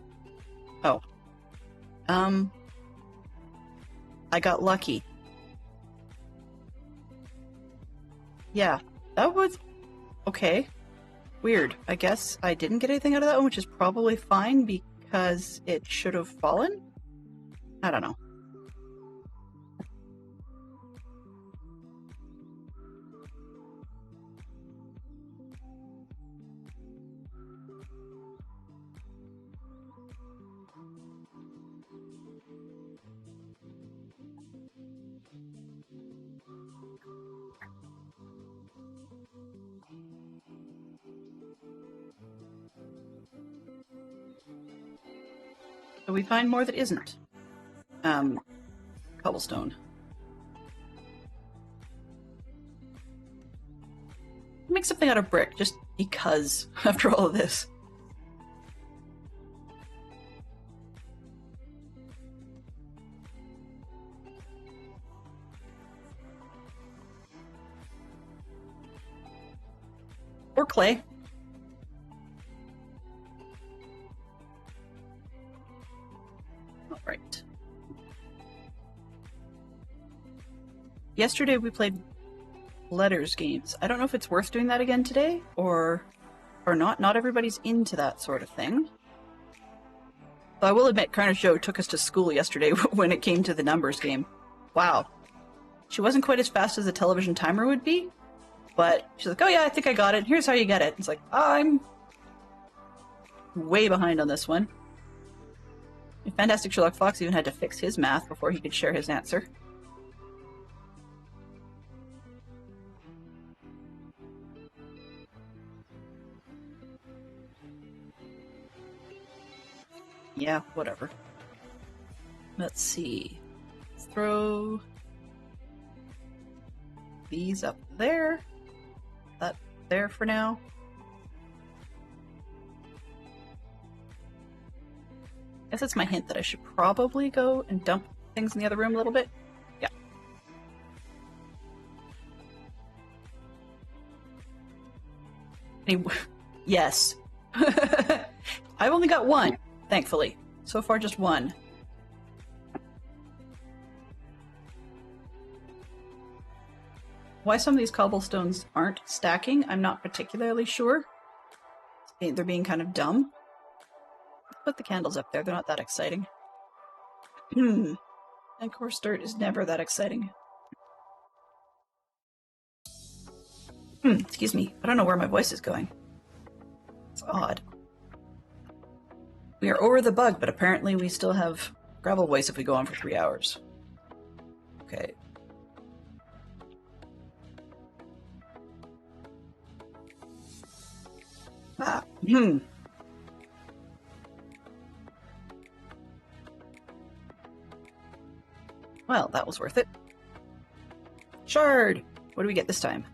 Oh. I got lucky. Yeah, that was... okay. Weird. I guess I didn't get anything out of that one, which is probably fine because it should have fallen? I don't know. So we find more that isn't cobblestone. Make something out of brick, just because, after all of this. Or clay. Right. Yesterday we played letters games. I don't know if it's worth doing that again today or not. Not everybody's into that sort of thing. Though I will admit, Carnage Joe took us to school yesterday when it came to the numbers game. Wow. She wasn't quite as fast as a television timer would be, but she's like, "Oh yeah, I think I got it. Here's how you get it." It's like, I'm way behind on this one. Fantastic Sherlock Fox even had to fix his math before he could share his answer. Yeah, whatever. Let's see. Let's throw these up there. That there for now. Guess that's my hint that I should probably go and dump things in the other room a little bit. Yeah. Yes. I've only got one, thankfully. So far, just one. Why some of these cobblestones aren't stacking, I'm not particularly sure. They're being kind of dumb. Put the candles up there, they're not that exciting. And coarse dirt is never that exciting. Excuse me, I don't know where my voice is going. It's odd. We are over the bug, but apparently we still have gravel voice if we go on for 3 hours. Okay. Well, that was worth it. Shard! What do we get this time?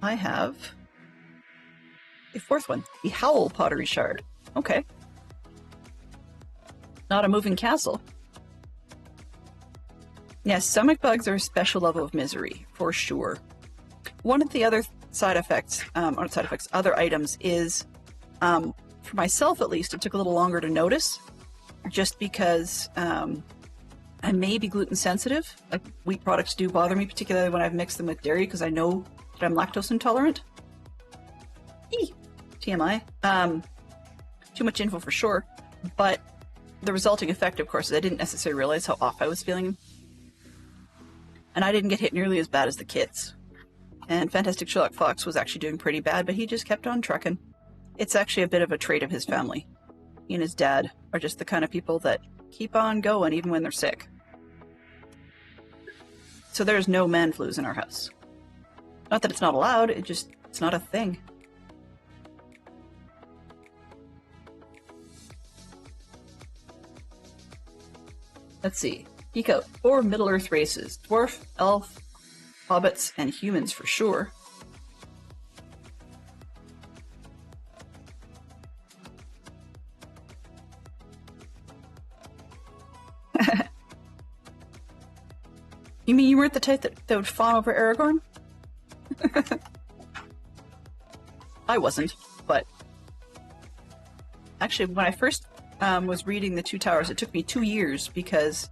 I have a fourth one, the Howl Pottery Shard. Okay. Not a moving castle. Yes, stomach bugs are a special level of misery, for sure. One of the other side effects, other items is, for myself at least, it took a little longer to notice, just because I may be gluten sensitive. Like, wheat products do bother me, particularly when I've mixed them with dairy, because I know that I'm lactose intolerant. TMI. Too much info for sure, but the resulting effect, of course, is I didn't necessarily realize how off I was feeling. And I didn't get hit nearly as bad as the kids. And Fantastic Sherlock Fox was actually doing pretty bad, but he just kept on trucking. It's actually a bit of a trait of his family. He and his dad are just the kind of people that keep on going even when they're sick. So there's no man flus in our house. Not that it's not allowed, it's not a thing. Let's see. Peek out. 4 Middle-earth races. Dwarf, elf, hobbits, and humans for sure. You mean you weren't the type that would fawn over Aragorn? I wasn't, but... Actually, when I first was reading The Two Towers, it took me 2 years because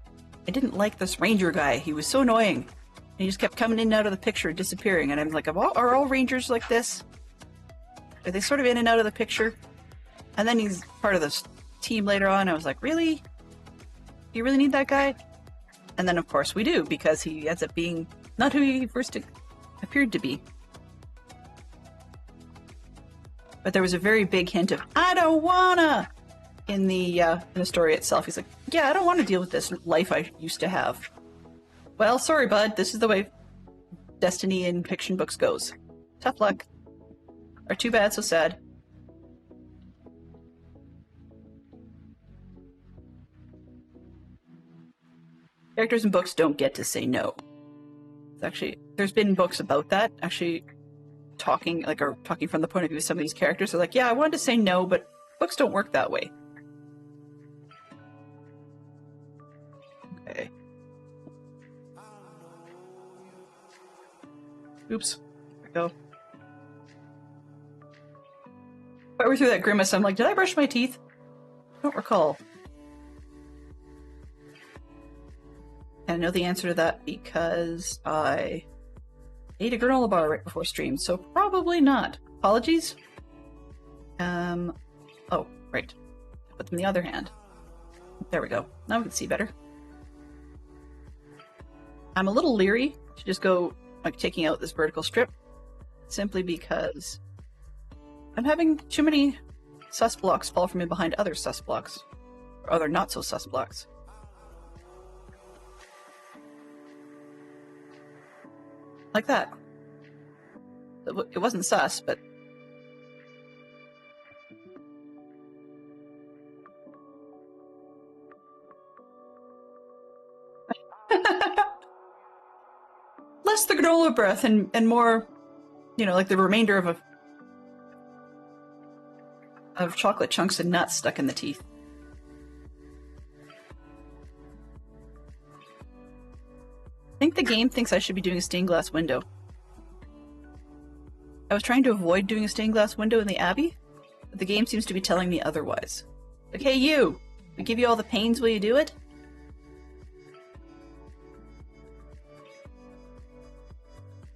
I didn't like this ranger guy. He was so annoying. And he just kept coming in and out of the picture and disappearing. And I'm like, are all rangers like this? Are they sort of in and out of the picture? And then he's part of this team later on. I was like, really? Do you really need that guy? And then, of course, we do, because he ends up being not who he first appeared to be. But there was a very big hint of, I don't wanna! In the story itself. He's like, yeah, I don't want to deal with this life I used to have. Well, sorry, bud. This is the way destiny in fiction books goes. Tough luck. Or too bad, so sad. Characters in books don't get to say no. It's actually, there's been books about that, actually talking from the point of view of some of these characters. They're like, yeah, I wanted to say no, but books don't work that way. Okay. Oops. There we go. Partway through that grimace, I'm like, did I brush my teeth? I don't recall. And I know the answer to that because I ate a granola bar right before stream, so probably not. Apologies. Oh, right. Put them in the other hand. There we go. Now we can see better. I'm a little leery to just go, like, taking out this vertical strip, simply because I'm having too many sus blocks fall from in behind other sus blocks, or other not so sus blocks. Like that. It wasn't sus, but... Less the granola breath and more, you know, like the remainder of a... of chocolate chunks and nuts stuck in the teeth. I think the game thinks I should be doing a stained glass window. I was trying to avoid doing a stained glass window in the Abbey, but the game seems to be telling me otherwise. Like, hey you! We give you all the pains, will you do it?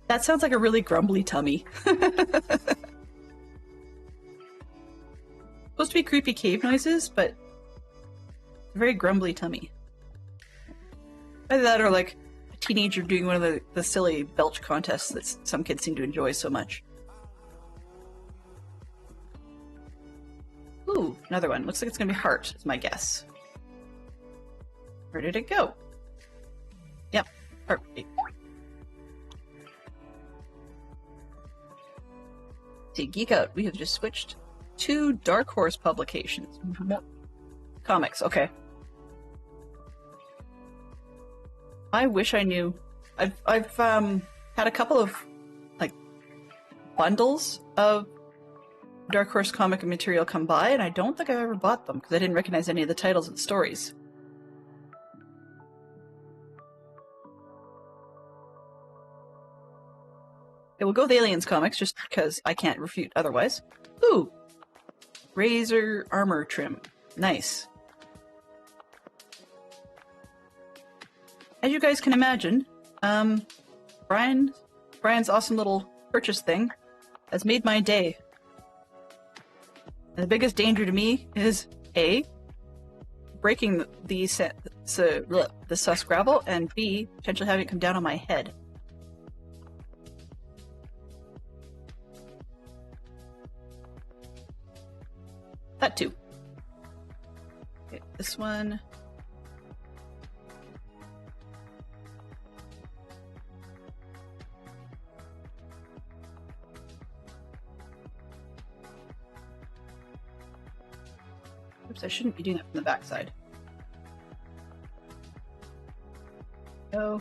That sounds like a really grumbly tummy. Supposed to be creepy cave noises, but very grumbly tummy. Either that or like a teenager doing one of the silly belch contests that some kids seem to enjoy so much. Ooh, another one. Looks like it's gonna be heart, is my guess. Where did it go? Yep, heart. See, Geek Out, we have just switched to Dark Horse publications. Comics, okay. I wish I knew. I've had a couple of like bundles of Dark Horse comic material come by, and I don't think I ever bought them because I didn't recognize any of the titles of the stories. Okay, we'll go with Aliens comics just because I can't refute otherwise. Ooh! Razor armor trim. Nice. As you guys can imagine, Brian's awesome little purchase thing has made my day. And the biggest danger to me is A, breaking the sus gravel, and B, potentially having it come down on my head. That too. Okay, this one. Oops, I shouldn't be doing that from the backside. Go.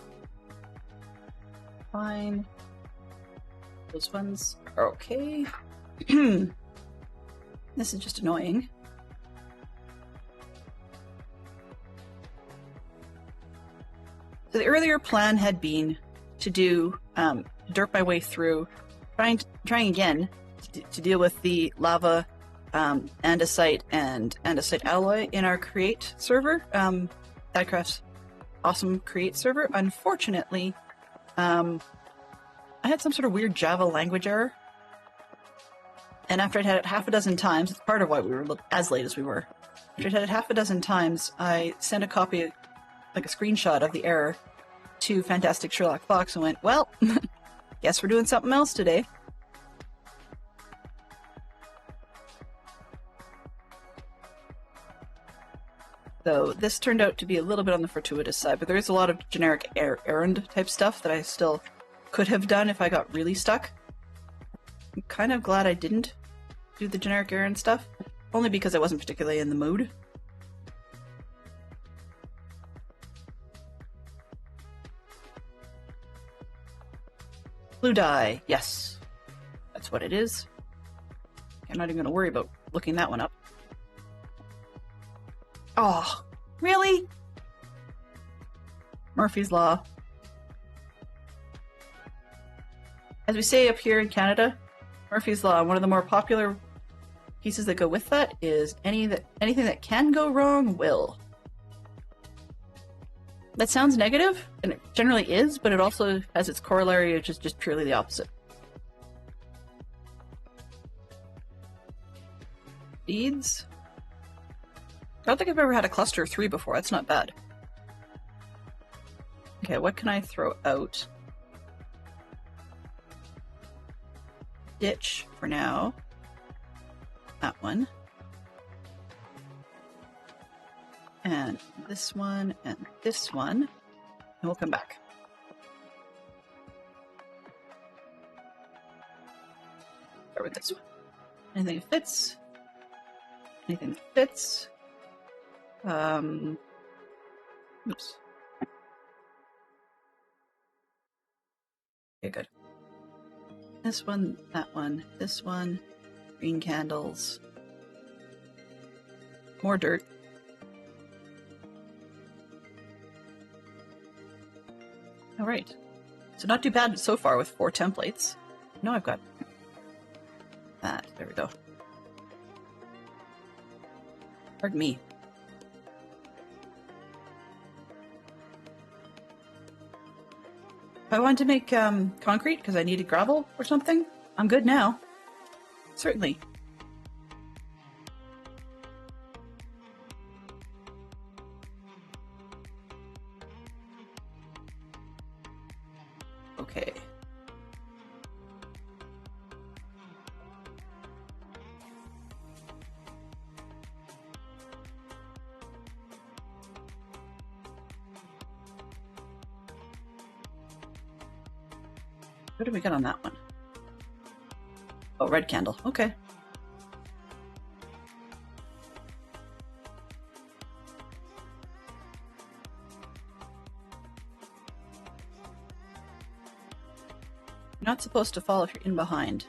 Fine. Those ones are okay. This is just annoying. So the earlier plan had been to do derp my way through, trying again to deal with the lava, andesite, and andesite alloy in our create server, Diecraft's awesome create server. Unfortunately, I had some sort of weird Java language error. And after I'd had it half a dozen times, it's part of why we were as late as we were. After I'd had it half a dozen times, I sent a copy, like a screenshot of the error, to Fantastic Sherlock Fox and went, well, guess we're doing something else today. So this turned out to be a little bit on the fortuitous side, but there is a lot of generic errand type stuff that I still could have done if I got really stuck. I'm kind of glad I didn't do the generic errand stuff, only because I wasn't particularly in the mood. Blue dye, yes. That's what it is. I'm not even going to worry about looking that one up. Oh, really? Murphy's Law. As we say up here in Canada, Murphy's Law, one of the more popular pieces that go with that is anything that can go wrong will. That sounds negative, and it generally is, but it also has its corollary, which is just purely the opposite. Beads? I don't think I've ever had a cluster of 3 before. That's not bad. Okay, what can I throw out? Ditch for now. That one. And this one, and this one. And we'll come back. Start with this one. Anything that fits. Anything that fits. Oops. Okay, good. This one, that one, this one, green candles, more dirt. All right. So not too bad so far with 4 templates. No, I've got that. There we go. Pardon me. If I wanted to make concrete because I needed gravel or something, I'm good now. Certainly. Okay. What did we get on that one? Oh, red candle. Okay. You're not supposed to fall if you're in behind.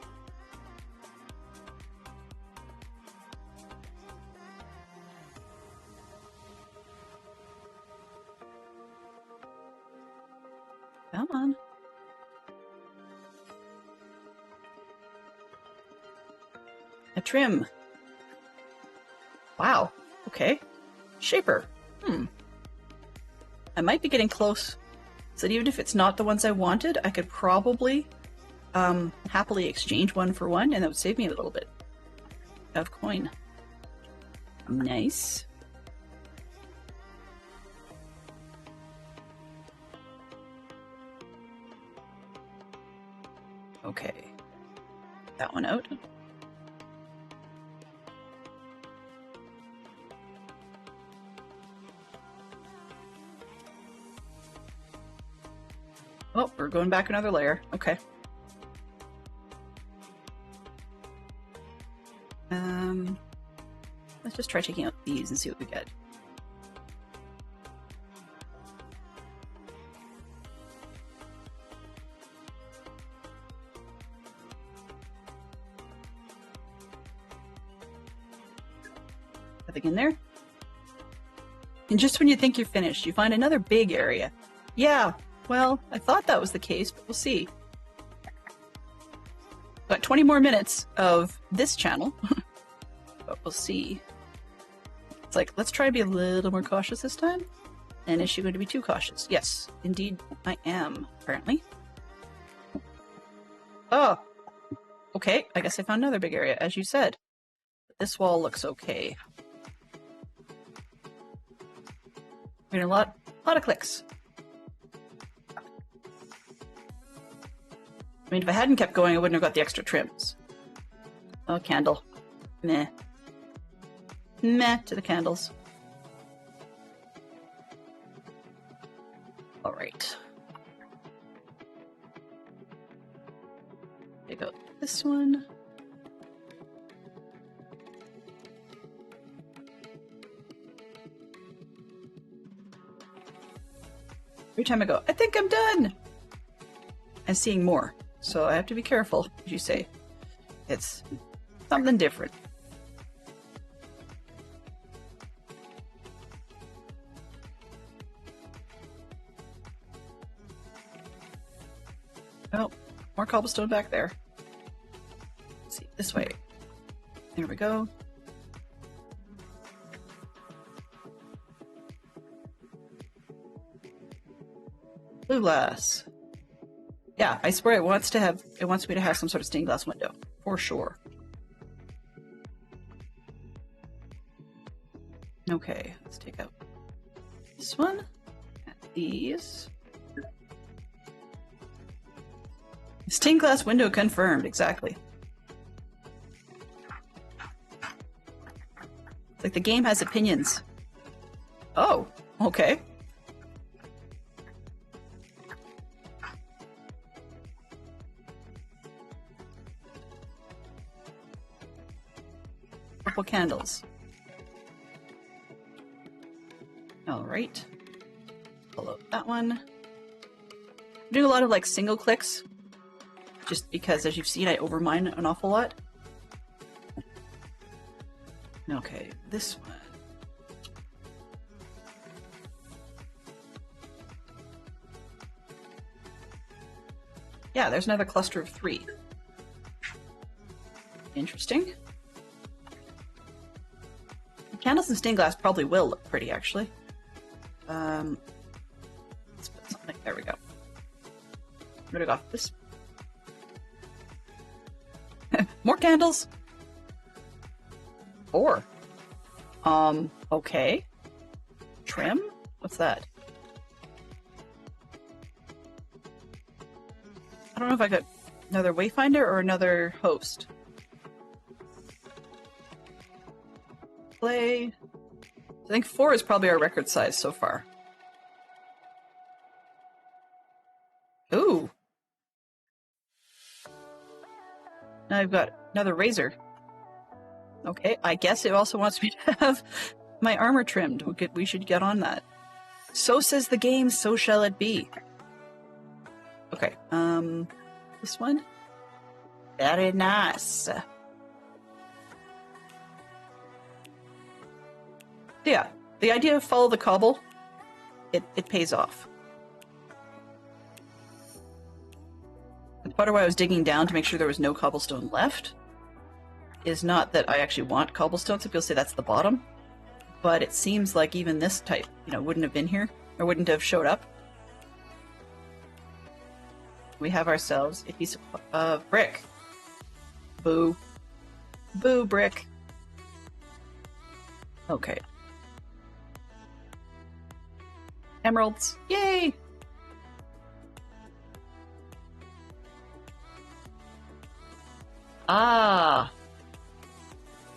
Come on. A trim. Wow. Okay. Shaper. I might be getting close. So even if it's not the ones I wanted, I could probably happily exchange one for one, and that would save me a little bit of coin. Nice. Okay. That one out. Oh, we're going back another layer. Okay. Let's just try taking out these and see what we get. Nothing in there. And just when you think you're finished, you find another big area. Yeah. Well, I thought that was the case, but we'll see. Got 20 more minutes of this channel, but we'll see. It's like, let's try to be a little more cautious this time. And is she going to be too cautious? Yes, indeed I am, apparently. Oh, okay. I guess I found another big area, as you said. This wall looks okay. We're getting a lot of clicks. I mean, if I hadn't kept going, I wouldn't have got the extra trims. Oh, candle. Meh. Meh to the candles. All right. Take out this one. Every time I go, I think I'm done. I'm seeing more. So I have to be careful, as you say. It's something different. Oh, more cobblestone back there. Let's see, this way. There we go. Blue glass. Yeah, I swear it wants me to have some sort of stained glass window, for sure. Okay, let's take out this one, and these. Stained glass window confirmed, exactly. It's like the game has opinions. Oh, okay. Purple candles. All right. Pull out that one. I'm doing a lot of like single clicks, just because, as you've seen, I overmine an awful lot. Okay, this one. Yeah, there's another cluster of 3. Interesting. Candles and stained glass probably will look pretty, actually. Let's put something. There we go. I'm gonna go off this. More candles. 4. Okay. Trim? What's that? I don't know if I got another Wayfinder or another host. Play. I think 4 is probably our record size so far. Ooh. Now I've got another razor. Okay, I guess it also wants me to have my armor trimmed. We should get on that. So says the game, so shall it be. Okay, this one? Very nice. Yeah, the idea of follow the cobble, it pays off. And part of why I was digging down to make sure there was no cobblestone left is not that I actually want cobblestone, so people say that's the bottom, but it seems like even this type, wouldn't have been here, or wouldn't have showed up. We have ourselves a piece of brick. Boo. Boo, brick. Okay. Emeralds. Yay! Ah.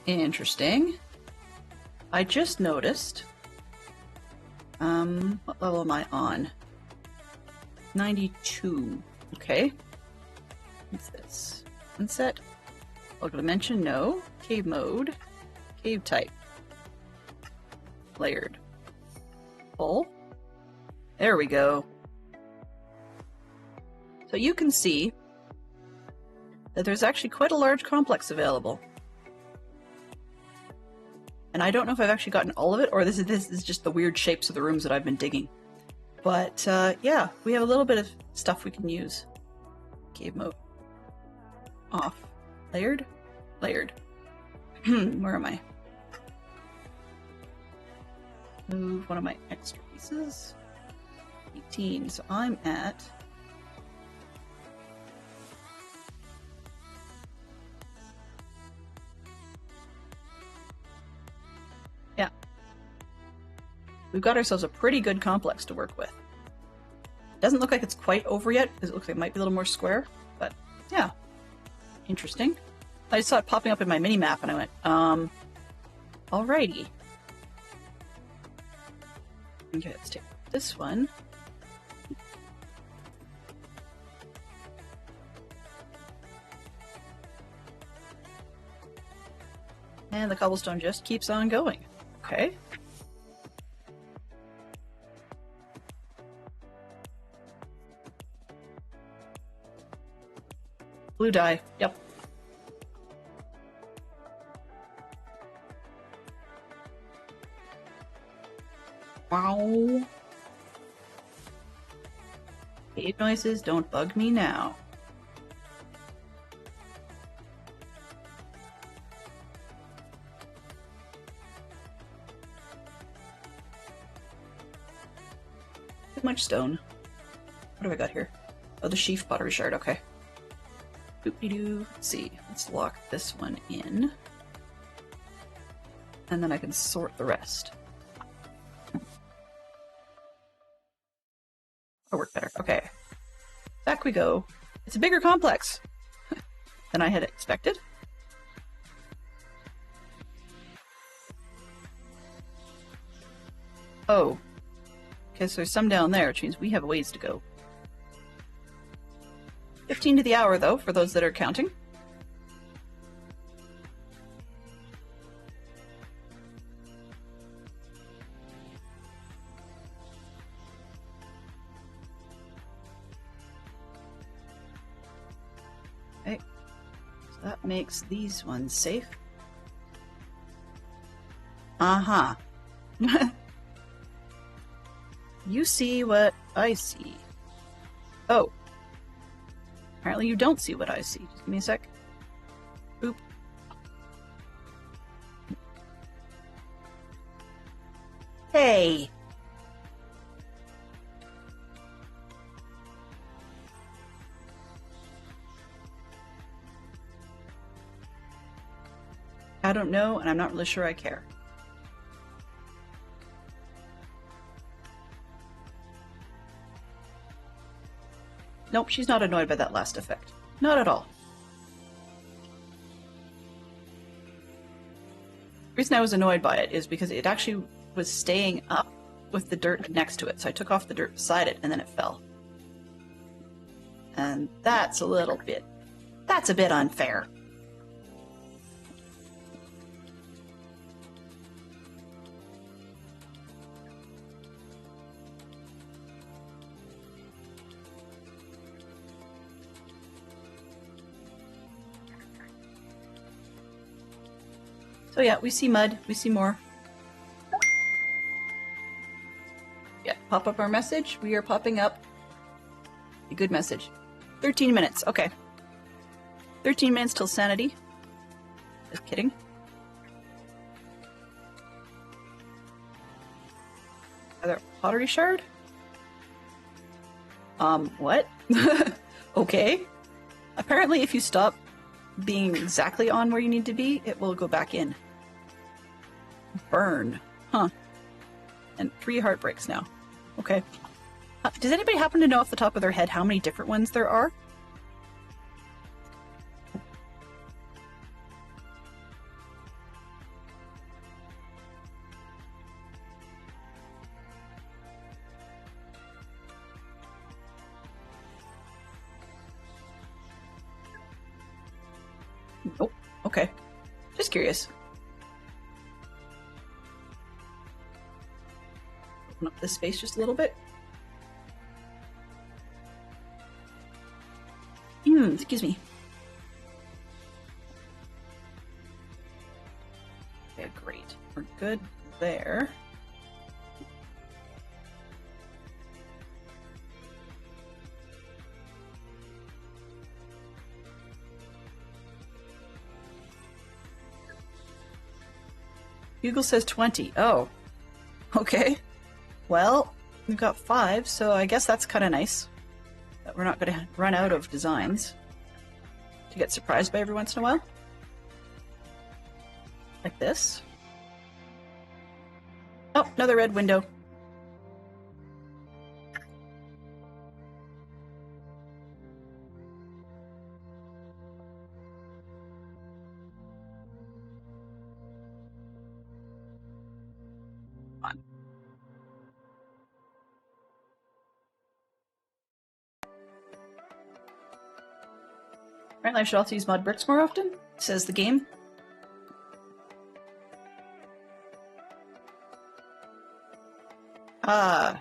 Interesting. I just noticed. What level am I on? 92. Okay. What's this? Sunset? Local dimension? No. Cave mode. Cave type. Layered. Full. There we go. So you can see that there's actually quite a large complex available. And I don't know if I've actually gotten all of it, or this is just the weird shapes of the rooms that I've been digging. But yeah, we have a little bit of stuff we can use. Cave mode. Off. Layered? Layered. Where am I? Move one of my extra pieces. 18. So I'm at... Yeah. We've got ourselves a pretty good complex to work with. Doesn't look like it's quite over yet, because it looks like it might be a little more square, but yeah. Interesting. I just saw it popping up in my mini-map, and I went, alrighty. Okay, let's take this one. And the cobblestone just keeps on going. Okay. Blue dye. Yep. Wow. Cave noises don't bug me now. Too much stone. What have I got here? Oh, the sheaf pottery shard. Okay. Boop-de-doo. Let's see. Let's lock this one in. And then I can sort the rest. That'll work better. Okay. Back we go. It's a bigger complex than I had expected. Oh. Okay, so there's some down there, which means we have a ways to go. 15 to the hour, though, for those that are counting. Okay, so that makes these ones safe. Uh-huh. You see what I see. Oh. apparently you don't see what I see. Just give me a sec. Oop. Hey! I don't know, and I'm not really sure I care. Nope, she's not annoyed by that last effect. Not at all. The reason I was annoyed by it is because it actually was staying up with the dirt next to it, so I took off the dirt beside it, and then it fell. And that's a bit unfair. So yeah, we see mud, we see more. Yeah, pop up our message. We are popping up a good message. 13 minutes, okay. 13 minutes till sanity. Just kidding. Another pottery shard? What? Okay. Apparently if you stop being exactly on where you need to be, it will go back in. Burn. Huh. And 3 heartbreaks now. Okay. Does anybody happen to know off the top of their head how many different ones there are? Nope. Okay. Just curious. Open up this space just a little bit. Excuse me. Okay, great. We're good there. Google says 20. Oh. Okay. Well, we've got 5, so I guess that's kind of nice. That we're not going to run out of designs to get surprised by every once in a while. Like this. Oh, another red window. Apparently I should also use mod bricks more often, says the game. Ah.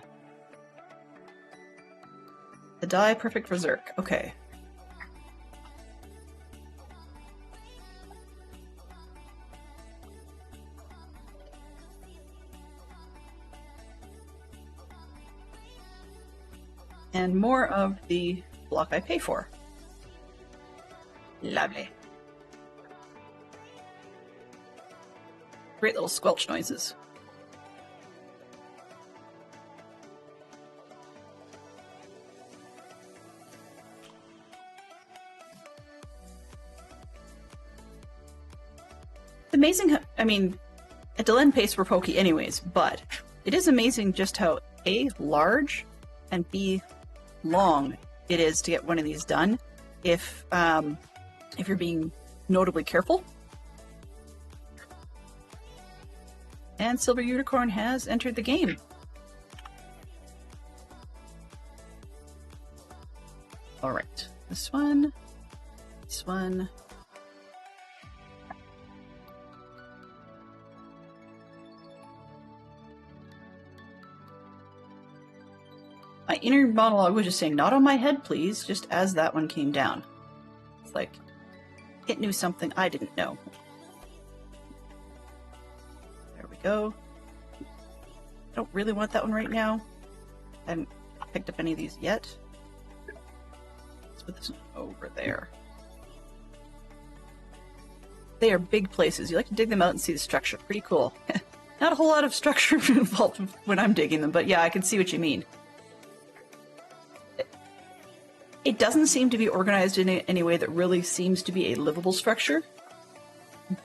The die perfect for Zerk. Okay. And more of the block I pay for. Lovely. Great little squelch noises. It's amazing how, I mean, at Delenn pace we're pokey anyways, but it is amazing just how A, large, and B, long it is to get one of these done if you're being notably careful. And Silver Unicorn has entered the game. All right, this one, this one. My inner monologue was just saying, not on my head, please, just as that one came down. It's like, it knew something I didn't know. There we go. I don't really want that one right now. I haven't picked up any of these yet. put this one over there. They are big places. You like to dig them out and see the structure. Pretty cool. Not a whole lot of structure involved when I'm digging them, but yeah, I can see what you mean. It doesn't seem to be organized in any way that really seems to be a livable structure,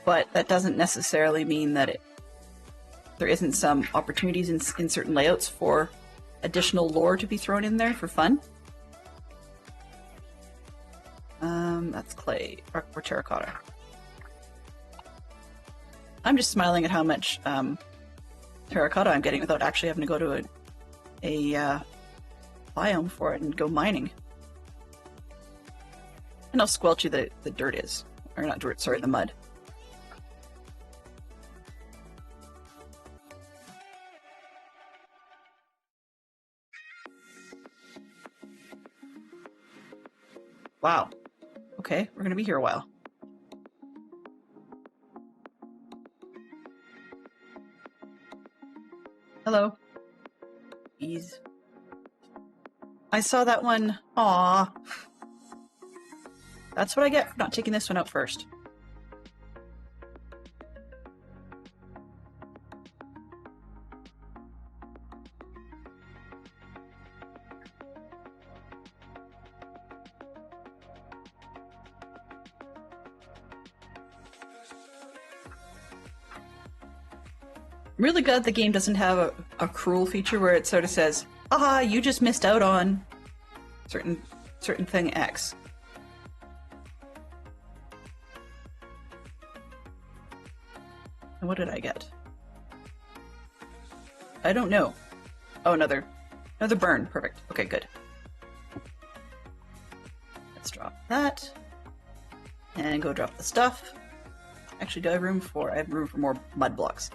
but that doesn't necessarily mean that there isn't some opportunities in certain layouts for additional lore to be thrown in there for fun. That's clay or terracotta. I'm just smiling at how much terracotta I'm getting without actually having to go to a biome for it and go mining. And how squelchy the dirt is. Or not dirt, sorry, the mud. Wow. Okay, we're gonna be here a while. Hello. Bees. I saw that one. Aww. That's what I get for not taking this one out first. I'm really glad the game doesn't have a cruel feature where it sort of says, "Aha, you just missed out on certain thing X." And what did I get? I don't know. Oh, another burn. Perfect. Okay, good. Let's drop that. And go drop the stuff. Actually, do I have room for... I have room for more mud blocks.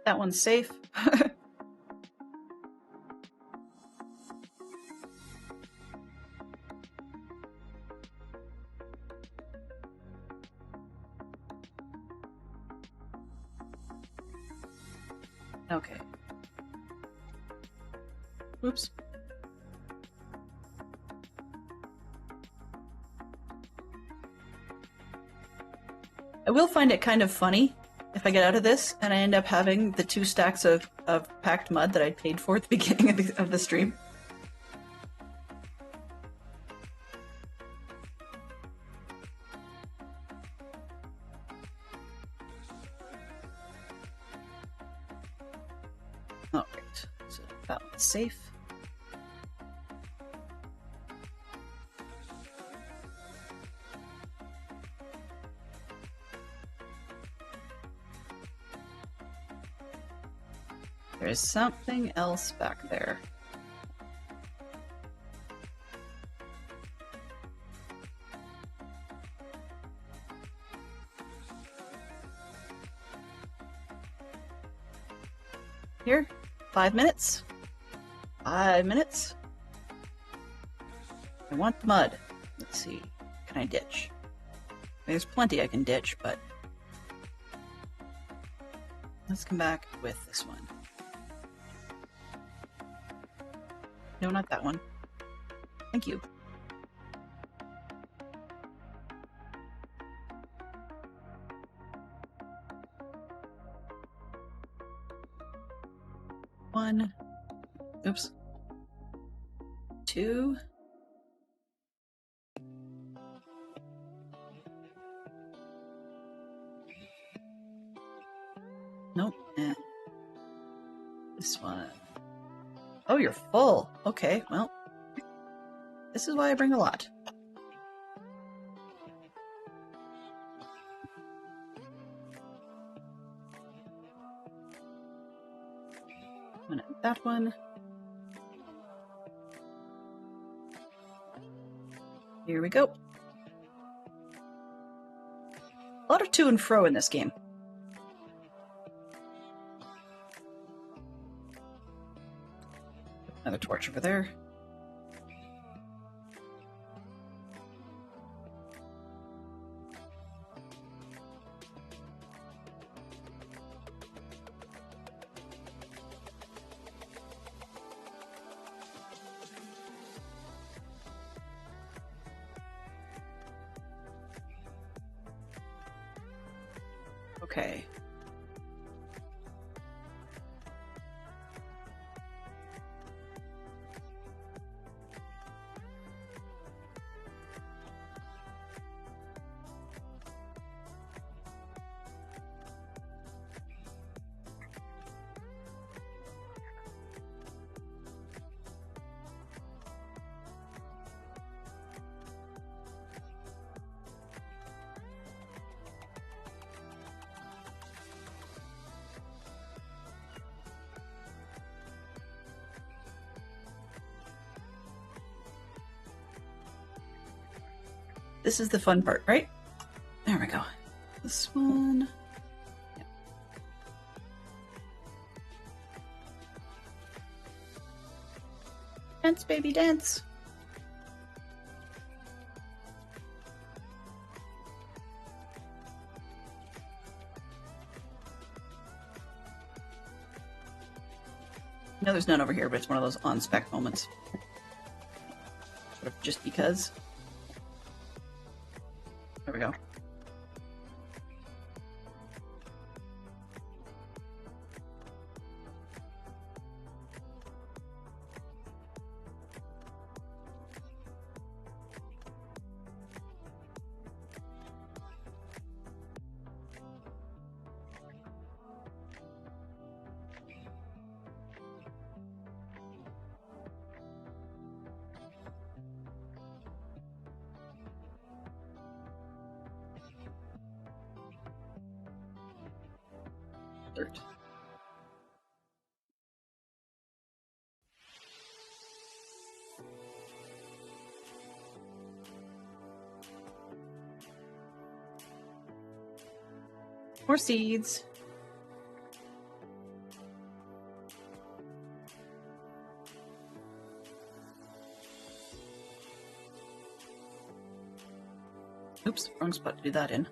That one's safe. Okay. Oops. I will find it kind of funny if I get out of this and I end up having the 2 stacks of packed mud that I paid for at the beginning of the stream. Alright, so that one's safe. There's something else back there. Here, 5 minutes. 5 minutes. I want the mud. Let's see. Can I ditch? There's plenty I can ditch, but let's come back with this one. No, not that one. Thank you. One. Oops. 2. Nope. This one. Oh, you're full. Okay, well, this is why I bring a lot. That one. Here we go. A lot of to and fro in this game. Another torch over there. Okay. This is the fun part, right? There we go. This one. Yeah. Dance, baby, dance. No, there's none over here, but it's one of those on-spec moments. Sort of just because. There we go. Dirt. More seeds. Oops, wrong spot to do that in.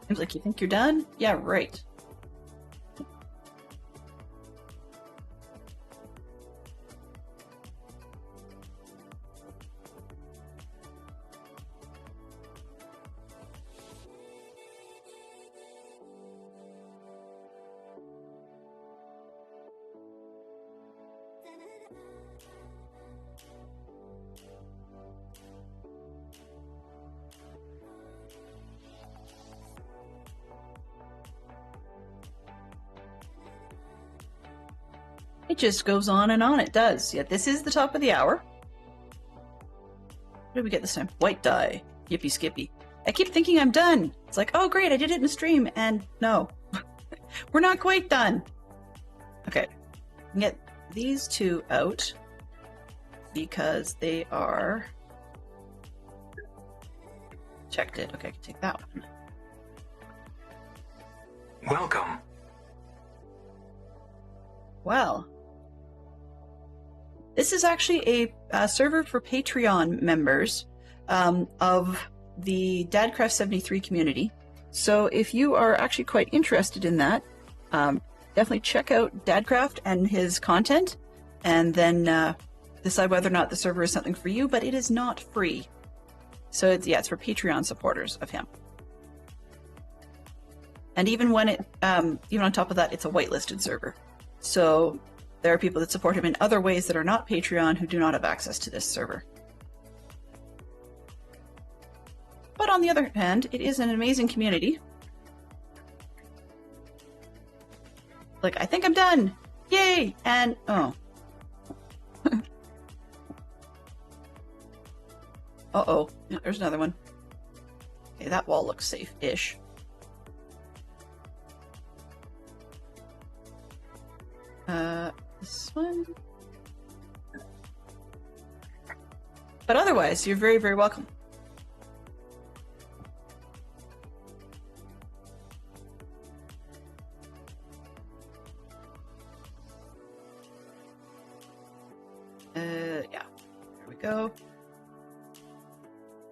Seems like you think you're done? Yeah, right. It just goes on and on, it does. Yeah, this is the top of the hour. What did we get this time? White die. Yippee skippy. I keep thinking I'm done. It's like, oh great, I did it in the stream, and no. We're not quite done. Okay. Get these two out because they are checked it. Okay, I can take that one. Welcome. Well, this is actually a server for Patreon members of the Dadcraft73 community. So if you are actually quite interested in that, definitely check out Dadcraft and his content, and then decide whether or not the server is something for you, but it is not free. So it's for Patreon supporters of him. And even when even on top of that, it's a whitelisted server. So there are people that support him in other ways that are not Patreon who do not have access to this server. But on the other hand, it is an amazing community. Like, I think I'm done! Yay! And, oh. Uh-oh. Yeah, there's another one. Okay, that wall looks safe-ish. This one. But otherwise, you're very, very welcome.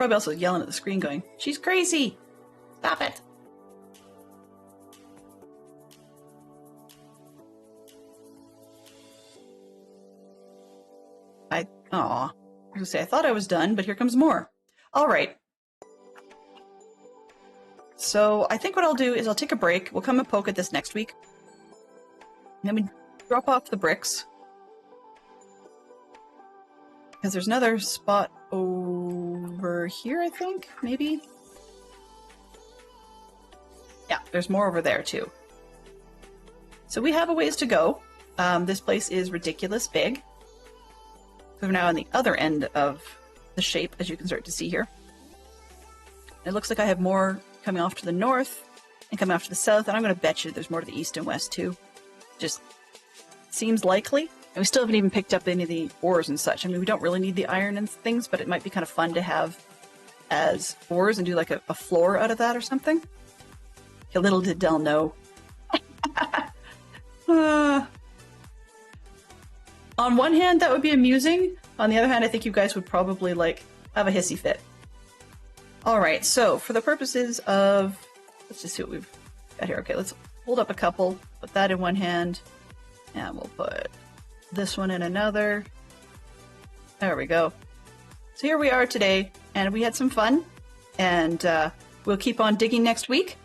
Probably also yelling at the screen going, "She's crazy! Stop it!" I was gonna say, I thought I was done, but here comes more. All right. So I think what I'll do is I'll take a break. We'll come and poke at this next week. Then we drop off the bricks. Because there's another spot over here, I think, maybe? Yeah, there's more over there, too. So we have a ways to go. This place is ridiculous big. We're now on the other end of the shape, as you can start to see here. It looks like I have more coming off to the north and coming off to the south, and I'm going to bet you there's more to the east and west, too. Just seems likely. And we still haven't even picked up any of the ores and such. I mean, we don't really need the iron and things, but it might be kind of fun to have as ores and do like a floor out of that or something. Okay, little did Del know. On one hand, that would be amusing. On the other hand, I think you guys would probably, like, have a hissy fit. Alright, so for the purposes of... Let's just see what we've got here. Okay, let's hold up a couple. Put that in one hand. And we'll put this one in another. There we go. So here we are today, and we had some fun. And we'll keep on digging next week.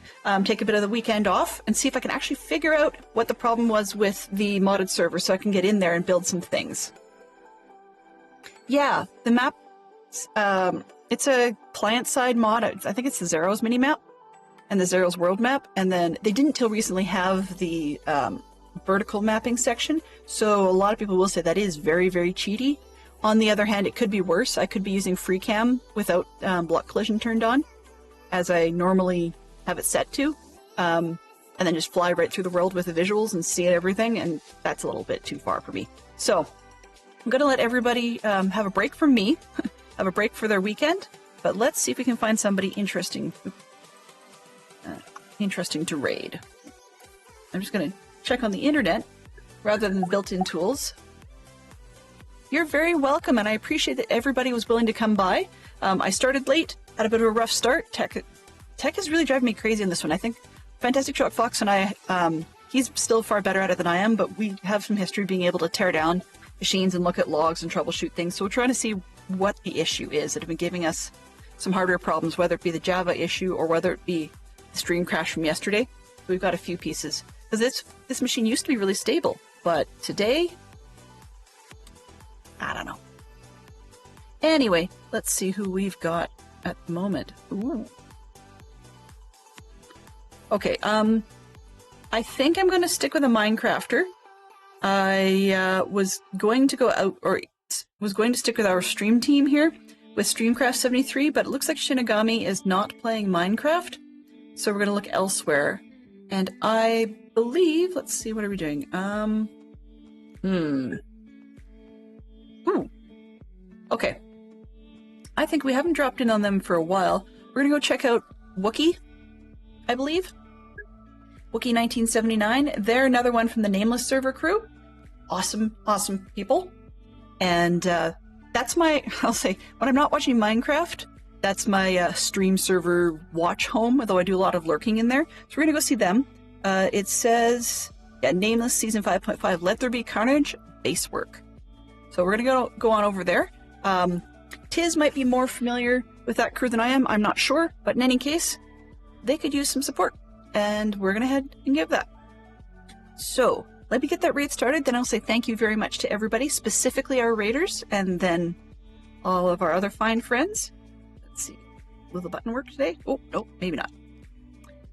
Take a bit of the weekend off and see if I can actually figure out what the problem was with the modded server so I can get in there and build some things. Yeah, the map, it's a client-side mod. I think it's the Zeros mini-map and the Zeros world map. And then they didn't till recently have the vertical mapping section. So a lot of people will say that is very, very cheaty. On the other hand, it could be worse. I could be using FreeCam without block collision turned on, as I normally have it set to, and then just fly right through the world with the visuals and see everything, and that's a little bit too far for me. So I'm going to let everybody have a break from me, have a break for their weekend, but let's see if we can find somebody interesting to raid. I'm just going to check on the internet rather than built-in tools. You're very welcome, and I appreciate that everybody was willing to come by. I started late, had a bit of a rough start. Tech is really driving me crazy on this one. I think Fantastic Shock Fox and I, he's still far better at it than I am, but we have some history being able to tear down machines and look at logs and troubleshoot things. So we're trying to see what the issue is that have been giving us some hardware problems, whether it be the Java issue or whether it be the stream crash from yesterday. We've got a few pieces. Because this machine used to be really stable, but today, I don't know. Anyway, let's see who we've got at the moment. Ooh. Okay, I think I'm going to stick with a Minecrafter. I was going to go out, or was going to stick with our stream team here with Streamcraft73, but it looks like Shinigami is not playing Minecraft, so we're going to look elsewhere. And I believe, let's see, what are we doing? Okay. I think we haven't dropped in on them for a while. We're going to go check out Wookie, I believe. Wookie 1979. They're another one from the Nameless server crew. Awesome, awesome people. And that's my, I'll say, when I'm not watching Minecraft, that's my stream server watch home, although I do a lot of lurking in there. So we're going to go see them. It says, yeah, Nameless Season 5.5, Let There Be Carnage, base work. So we're going to go on over there. Tiz might be more familiar with that crew than I am. I'm not sure. But in any case, they could use some support. And we're going to head and give that. So let me get that raid started. Then I'll say thank you very much to everybody, specifically our raiders, and then all of our other fine friends. Let's see. Will the button work today? Oh, no, maybe not.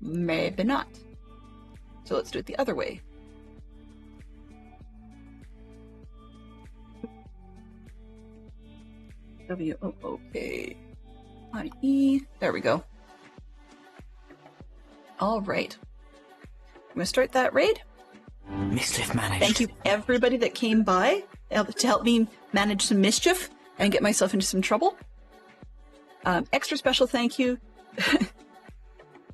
Maybe not. So let's do it the other way. W-O-O-K-I-E. There we go. All right. I'm going to start that raid. Mischief managed. Thank you, everybody that came by to help me manage some mischief and get myself into some trouble. Extra special thank you.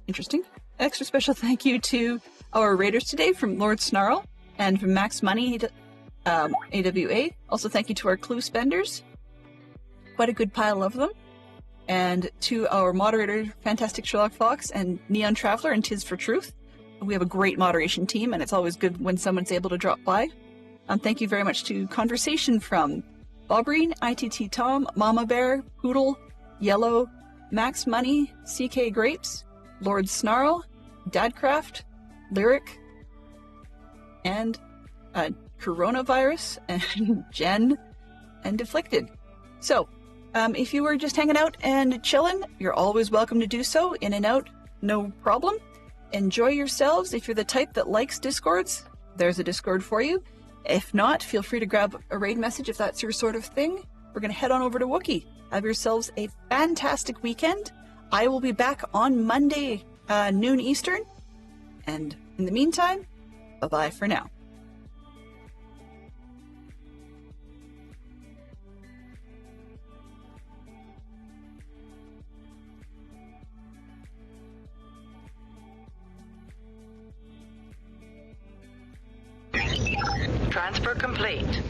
Interesting. Extra special thank you to our raiders today from Lord Snarl and from Max Money AWA. Also thank you to our clue spenders. Quite a good pile of them. and to our moderator, Fantastic Sherlock Fox, and Neon Traveler, and Tis for Truth. We have a great moderation team, and it's always good when someone's able to drop by. Thank you very much to Conversation from Bobreen, ITT Tom, Mama Bear, Poodle, Yellow, Max Money, CK Grapes, Lord Snarl, Dadcraft, Lyric, and Coronavirus, and Jen, and Deflected. So, if you were just hanging out and chilling, you're always welcome to do so. In and out, no problem. Enjoy yourselves. If you're the type that likes Discords, there's a Discord for you. If not, feel free to grab a raid message if that's your sort of thing. We're going to head on over to Wookiee. Have yourselves a fantastic weekend. I will be back on Monday, noon Eastern. And in the meantime, bye-bye for now. Transfer complete.